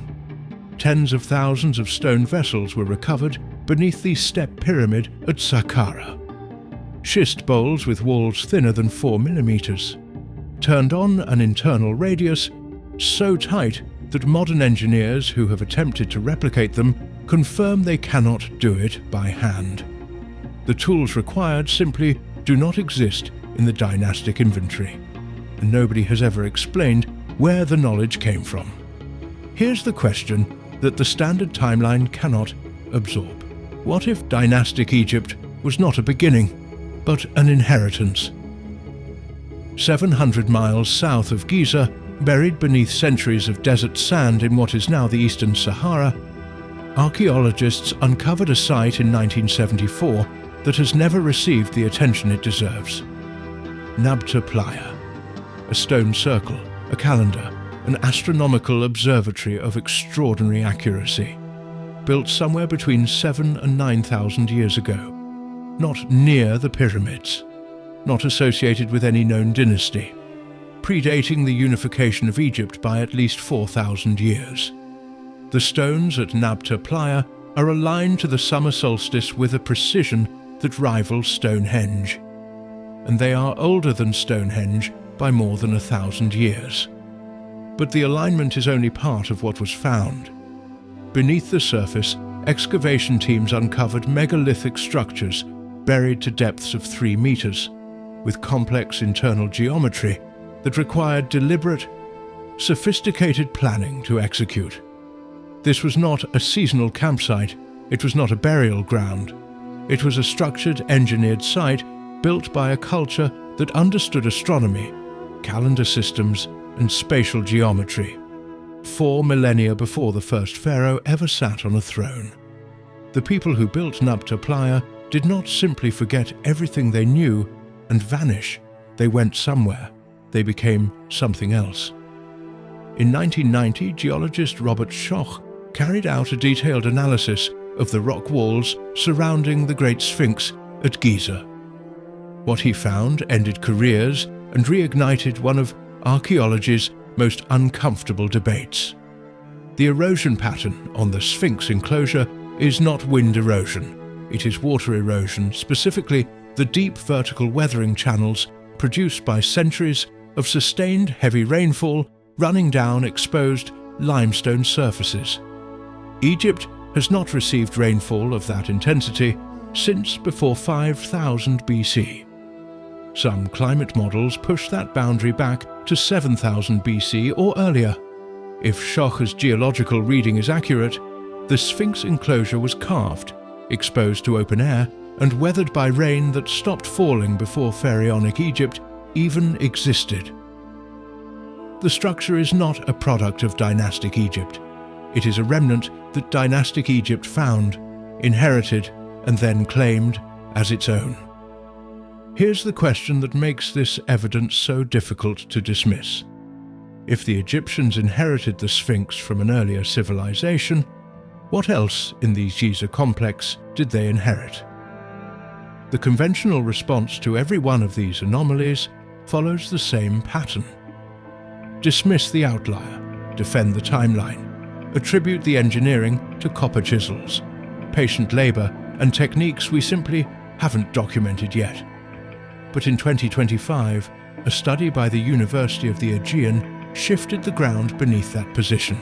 Tens of thousands of stone vessels were recovered beneath the step pyramid at Saqqara. Schist bowls with walls thinner than 4 millimeters, turned on an internal radius so tight that modern engineers who have attempted to replicate them confirm they cannot do it by hand. The tools required simply do not exist in the dynastic inventory, and nobody has ever explained where the knowledge came from. Here's the question that the standard timeline cannot absorb. What if dynastic Egypt was not a beginning, but an inheritance? 700 miles south of Giza, buried beneath centuries of desert sand in what is now the Eastern Sahara, archaeologists uncovered a site in 1974 that has never received the attention it deserves. Nabta Playa, a stone circle, a calendar, an astronomical observatory of extraordinary accuracy, built somewhere between 7,000 and 9,000 years ago, not near the pyramids, not associated with any known dynasty, predating the unification of Egypt by at least 4,000 years. The stones at Nabta Playa are aligned to the summer solstice with a precision that rivals Stonehenge, and they are older than Stonehenge by more than 1,000 years. But the alignment is only part of what was found. Beneath the surface, excavation teams uncovered megalithic structures buried to depths of 3 meters, with complex internal geometry that required deliberate, sophisticated planning to execute. This was not a seasonal campsite, it was not a burial ground. It was a structured, engineered site built by a culture that understood astronomy, calendar systems, and spatial geometry, 4 millennia before the first pharaoh ever sat on a throne. The people who built Nabta Playa did not simply forget everything they knew and vanish. They went somewhere. They became something else. In 1990, geologist Robert Schoch carried out a detailed analysis of the rock walls surrounding the Great Sphinx at Giza. What he found ended careers and reignited one of archaeology's most uncomfortable debates. The erosion pattern on the Sphinx enclosure is not wind erosion. It is water erosion, specifically the deep vertical weathering channels produced by centuries of sustained heavy rainfall running down exposed limestone surfaces. Egypt has not received rainfall of that intensity since before 5000 BC. Some climate models push that boundary back to 7000 BC or earlier. If Schoch's geological reading is accurate, the Sphinx enclosure was carved, exposed to open air, and weathered by rain that stopped falling before Pharaonic Egypt even existed. The structure is not a product of dynastic Egypt. It is a remnant that dynastic Egypt found, inherited, and then claimed as its own. Here's the question that makes this evidence so difficult to dismiss. If the Egyptians inherited the Sphinx from an earlier civilization, what else in the Giza complex did they inherit? The conventional response to every one of these anomalies follows the same pattern. Dismiss the outlier, defend the timeline, attribute the engineering to copper chisels, patient labor, and techniques we simply haven't documented yet. But in 2025, a study by the University of the Aegean shifted the ground beneath that position.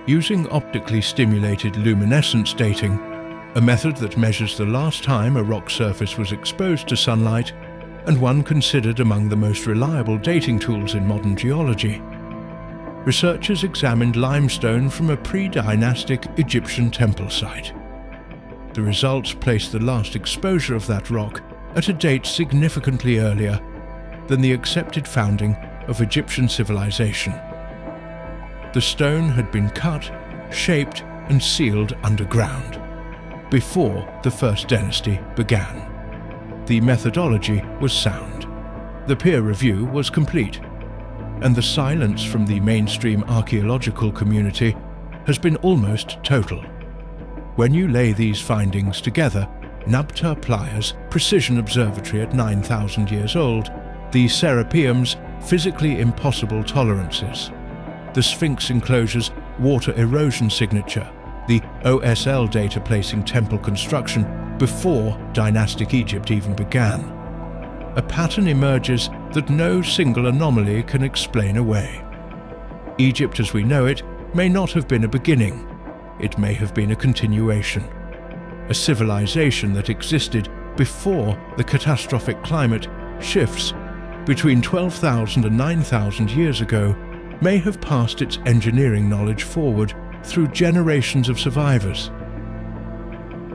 Using optically stimulated luminescence dating, a method that measures the last time a rock surface was exposed to sunlight, and one considered among the most reliable dating tools in modern geology, researchers examined limestone from a pre-dynastic Egyptian temple site. The results placed the last exposure of that rock at a date significantly earlier than the accepted founding of Egyptian civilization. The stone had been cut, shaped, and sealed underground before the First Dynasty began. The methodology was sound. The peer review was complete. And the silence from the mainstream archaeological community has been almost total. When you lay these findings together, Nabta Playa's precision observatory at 9,000 years old, the Serapeum's physically impossible tolerances, the Sphinx enclosure's water erosion signature, the OSL data placing temple construction before dynastic Egypt even began, a pattern emerges that no single anomaly can explain away. Egypt as we know it may not have been a beginning. It may have been a continuation. A civilization that existed before the catastrophic climate shifts between 12,000 and 9,000 years ago may have passed its engineering knowledge forward through generations of survivors.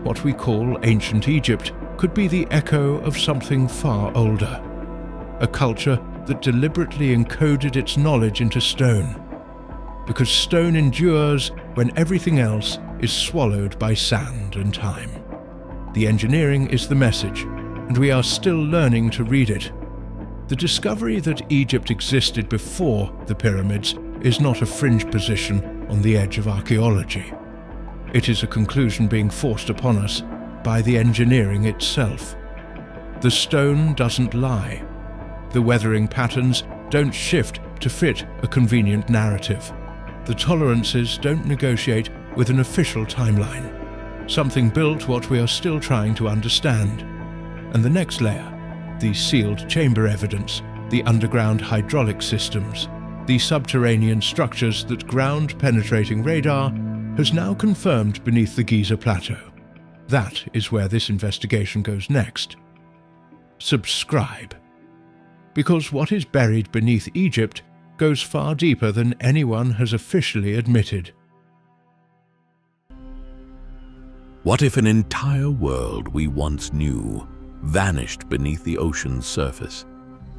What we call ancient Egypt could be the echo of something far older, a culture that deliberately encoded its knowledge into stone, because stone endures when everything else is swallowed by sand and time. The engineering is the message, and we are still learning to read it. The discovery that Egypt existed before the pyramids is not a fringe position on the edge of archaeology. It is a conclusion being forced upon us by the engineering itself. The stone doesn't lie. The weathering patterns don't shift to fit a convenient narrative. The tolerances don't negotiate with an official timeline. Something built what we are still trying to understand. And the next layer, the sealed chamber evidence, the underground hydraulic systems, the subterranean structures that ground-penetrating radar has now confirmed beneath the Giza Plateau. That is where this investigation goes next. Subscribe. Because what is buried beneath Egypt goes far deeper than anyone has officially admitted. What if an entire world we once knew vanished beneath the ocean's surface,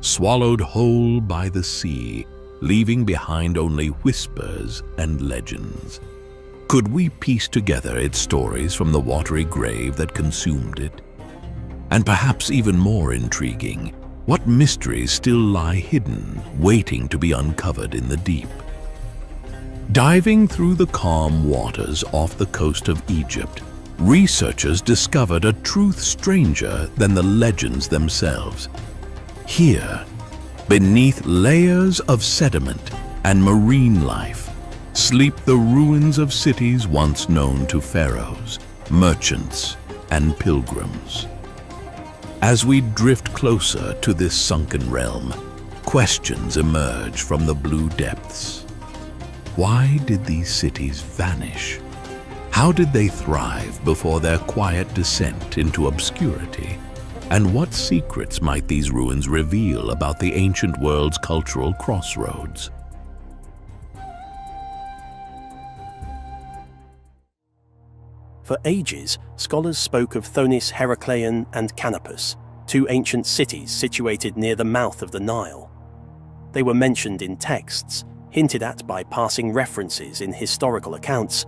swallowed whole by the sea, leaving behind only whispers and legends? Could we piece together its stories from the watery grave that consumed it? And perhaps even more intriguing, what mysteries still lie hidden, waiting to be uncovered in the deep? Diving through the calm waters off the coast of Egypt, researchers discovered a truth stranger than the legends themselves. Here, beneath layers of sediment and marine life, sleep the ruins of cities once known to pharaohs, merchants, and pilgrims. As we drift closer to this sunken realm, questions emerge from the blue depths. Why did these cities vanish? How did they thrive before their quiet descent into obscurity? And what secrets might these ruins reveal about the ancient world's cultural crossroads? For ages, scholars spoke of Thonis Heracleion and Canopus, two ancient cities situated near the mouth of the Nile. They were mentioned in texts, hinted at by passing references in historical accounts,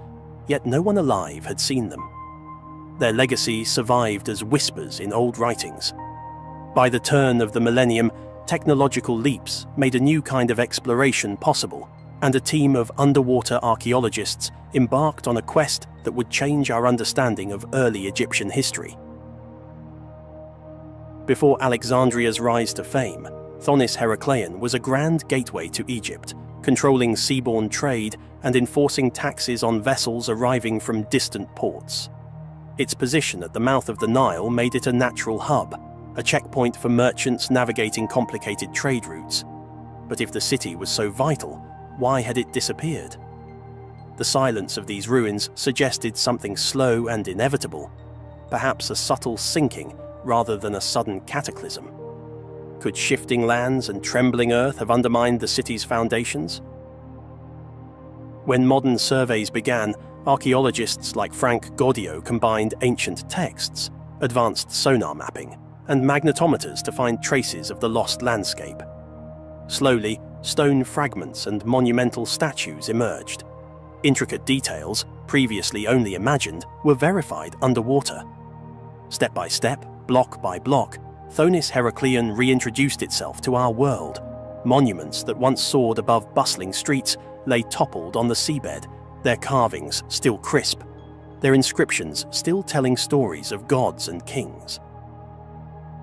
yet no one alive had seen them. Their legacy survived as whispers in old writings. By the turn of the millennium, technological leaps made a new kind of exploration possible, and a team of underwater archaeologists embarked on a quest that would change our understanding of early Egyptian history. Before Alexandria's rise to fame, Thonis Heracleion was a grand gateway to Egypt, controlling seaborne trade and enforcing taxes on vessels arriving from distant ports. Its position at the mouth of the Nile made it a natural hub, a checkpoint for merchants navigating complicated trade routes. But if the city was so vital, why had it disappeared? The silence of these ruins suggested something slow and inevitable, perhaps a subtle sinking rather than a sudden cataclysm. Could shifting lands and trembling earth have undermined the city's foundations? When modern surveys began, archaeologists like Frank Gaudio combined ancient texts, advanced sonar mapping, and magnetometers to find traces of the lost landscape. Slowly, stone fragments and monumental statues emerged. Intricate details, previously only imagined, were verified underwater. Step by step, block by block, Thonis Heracleion reintroduced itself to our world. Monuments that once soared above bustling streets lay toppled on the seabed, their carvings still crisp, their inscriptions still telling stories of gods and kings.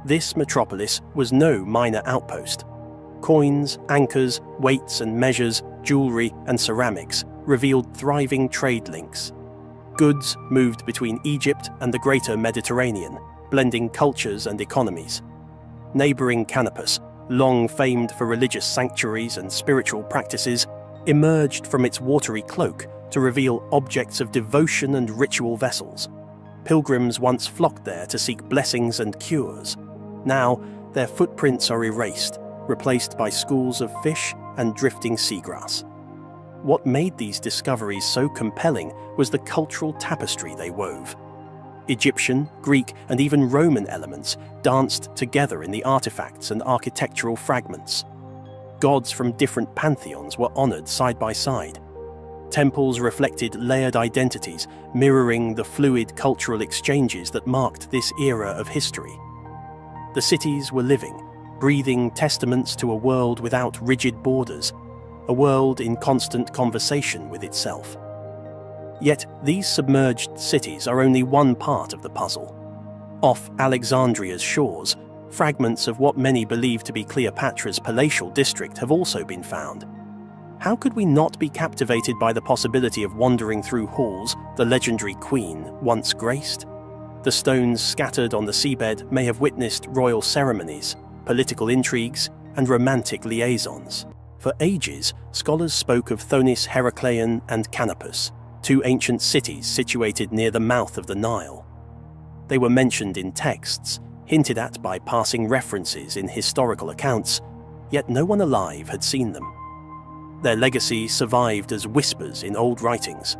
This metropolis was no minor outpost. Coins, anchors, weights and measures, jewelry and ceramics revealed thriving trade links. Goods moved between Egypt and the greater Mediterranean, blending cultures and economies. Neighbouring Canopus, long famed for religious sanctuaries and spiritual practices, emerged from its watery cloak to reveal objects of devotion and ritual vessels. Pilgrims once flocked there to seek blessings and cures. Now, their footprints are erased, replaced by schools of fish and drifting seagrass. What made these discoveries so compelling was the cultural tapestry they wove. Egyptian, Greek, and even Roman elements danced together in the artifacts and architectural fragments. Gods from different pantheons were honored side by side. Temples reflected layered identities, mirroring the fluid cultural exchanges that marked this era of history. The cities were living, breathing testaments to a world without rigid borders, a world in constant conversation with itself. Yet these submerged cities are only one part of the puzzle. Off Alexandria's shores, fragments of what many believe to be Cleopatra's palatial district have also been found. How could we not be captivated by the possibility of wandering through halls the legendary queen once graced? The stones scattered on the seabed may have witnessed royal ceremonies, political intrigues, and romantic liaisons. For ages, scholars spoke of Thonis Heracleion and Canopus, two ancient cities situated near the mouth of the Nile. They were mentioned in texts, hinted at by passing references in historical accounts, yet no one alive had seen them. Their legacy survived as whispers in old writings.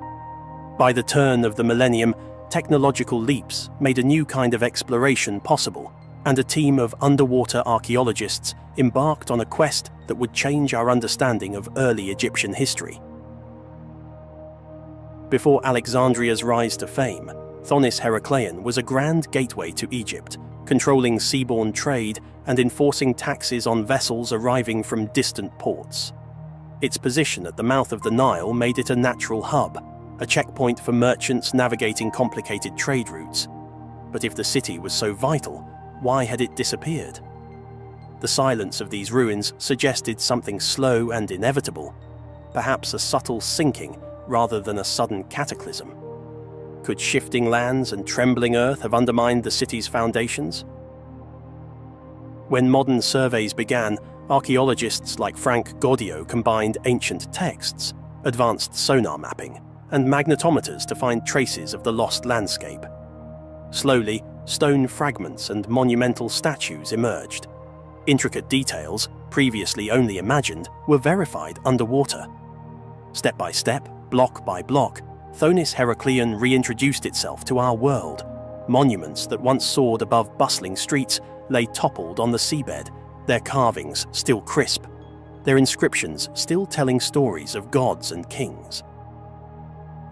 By the turn of the millennium, technological leaps made a new kind of exploration possible, and a team of underwater archaeologists embarked on a quest that would change our understanding of early Egyptian history. Before Alexandria's rise to fame, Thonis Heracleion was a grand gateway to Egypt, controlling seaborne trade and enforcing taxes on vessels arriving from distant ports. Its position at the mouth of the Nile made it a natural hub, a checkpoint for merchants navigating complicated trade routes. But if the city was so vital, why had it disappeared? The silence of these ruins suggested something slow and inevitable, perhaps a subtle sinking rather than a sudden cataclysm. Could shifting lands and trembling earth have undermined the city's foundations? When modern surveys began, archaeologists like Frank Goddio combined ancient texts, advanced sonar mapping, and magnetometers to find traces of the lost landscape. Slowly, stone fragments and monumental statues emerged. Intricate details, previously only imagined, were verified underwater. Step by step, block by block, Thonis Heracleon reintroduced itself to our world. Monuments that once soared above bustling streets lay toppled on the seabed, their carvings still crisp, their inscriptions still telling stories of gods and kings.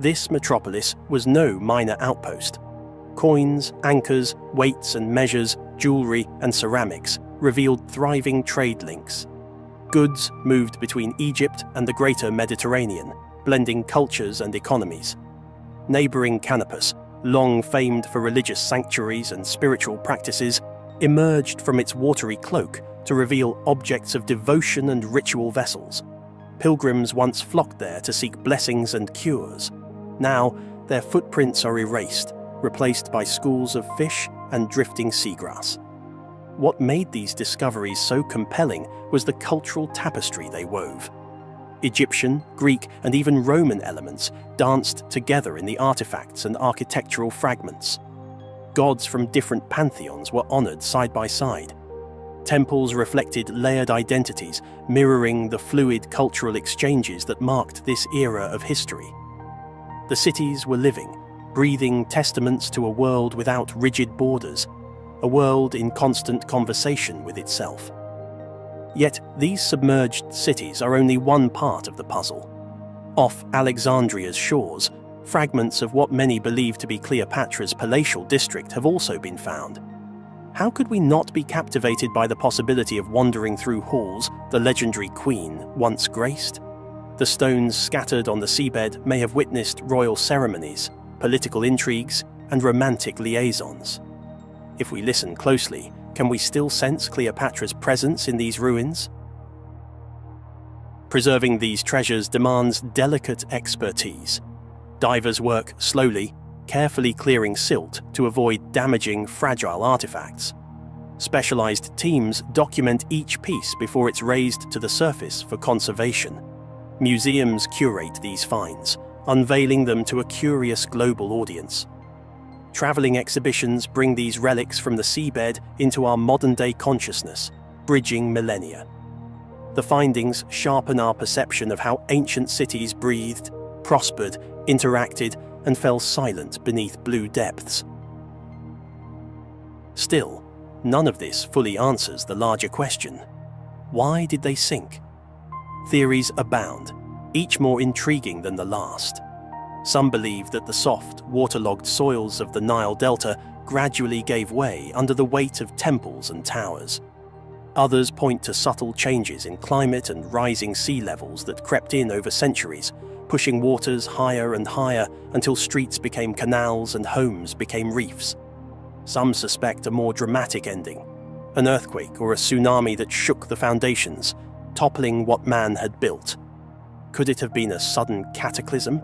This metropolis was no minor outpost. Coins, anchors, weights and measures, jewelry and ceramics revealed thriving trade links. Goods moved between Egypt and the greater Mediterranean, blending cultures and economies. Neighbouring Canopus, long famed for religious sanctuaries and spiritual practices, emerged from its watery cloak to reveal objects of devotion and ritual vessels. Pilgrims once flocked there to seek blessings and cures. Now, their footprints are erased, replaced by schools of fish and drifting seagrass. What made these discoveries so compelling was the cultural tapestry they wove. Egyptian, Greek, and even Roman elements danced together in the artifacts and architectural fragments. Gods from different pantheons were honored side by side. Temples reflected layered identities, mirroring the fluid cultural exchanges that marked this era of history. The cities were living, breathing testaments to a world without rigid borders, a world in constant conversation with itself. Yet these submerged cities are only one part of the puzzle. Off Alexandria's shores, fragments of what many believe to be Cleopatra's palatial district have also been found. How could we not be captivated by the possibility of wandering through halls the legendary queen once graced? The stones scattered on the seabed may have witnessed royal ceremonies, political intrigues, and romantic liaisons. If we listen closely, can we still sense Cleopatra's presence in these ruins? Preserving these treasures demands delicate expertise. Divers work slowly, carefully clearing silt to avoid damaging fragile artifacts. Specialized teams document each piece before it's raised to the surface for conservation. Museums curate these finds, unveiling them to a curious global audience. Traveling exhibitions bring these relics from the seabed into our modern-day consciousness, bridging millennia. The findings sharpen our perception of how ancient cities breathed, prospered, interacted, and fell silent beneath blue depths. Still, none of this fully answers the larger question. Why did they sink? Theories abound, each more intriguing than the last. Some believe that the soft, waterlogged soils of the Nile Delta gradually gave way under the weight of temples and towers. Others point to subtle changes in climate and rising sea levels that crept in over centuries, pushing waters higher and higher until streets became canals and homes became reefs. Some suspect a more dramatic ending, an earthquake or a tsunami that shook the foundations, toppling what man had built. Could it have been a sudden cataclysm?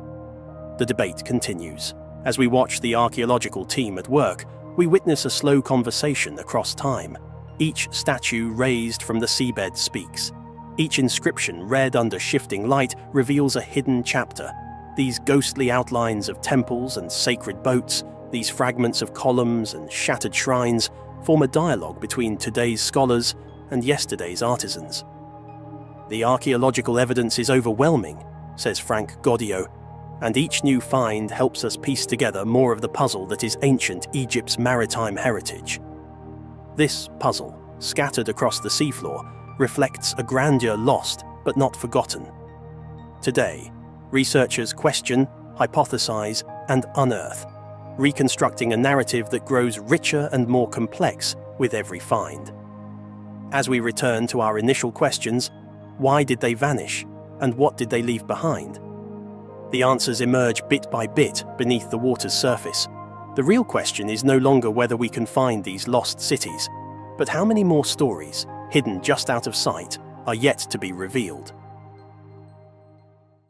The debate continues. As we watch the archaeological team at work, we witness a slow conversation across time. Each statue raised from the seabed speaks. Each inscription read under shifting light reveals a hidden chapter. These ghostly outlines of temples and sacred boats, these fragments of columns and shattered shrines, form a dialogue between today's scholars and yesterday's artisans. The archaeological evidence is overwhelming, says Frank Goddio, and each new find helps us piece together more of the puzzle that is ancient Egypt's maritime heritage. This puzzle, scattered across the seafloor, reflects a grandeur lost but not forgotten. Today, researchers question, hypothesize, and unearth, reconstructing a narrative that grows richer and more complex with every find. As we return to our initial questions, why did they vanish, and what did they leave behind? The answers emerge bit by bit beneath the water's surface. The real question is no longer whether we can find these lost cities, but how many more stories, hidden just out of sight, are yet to be revealed.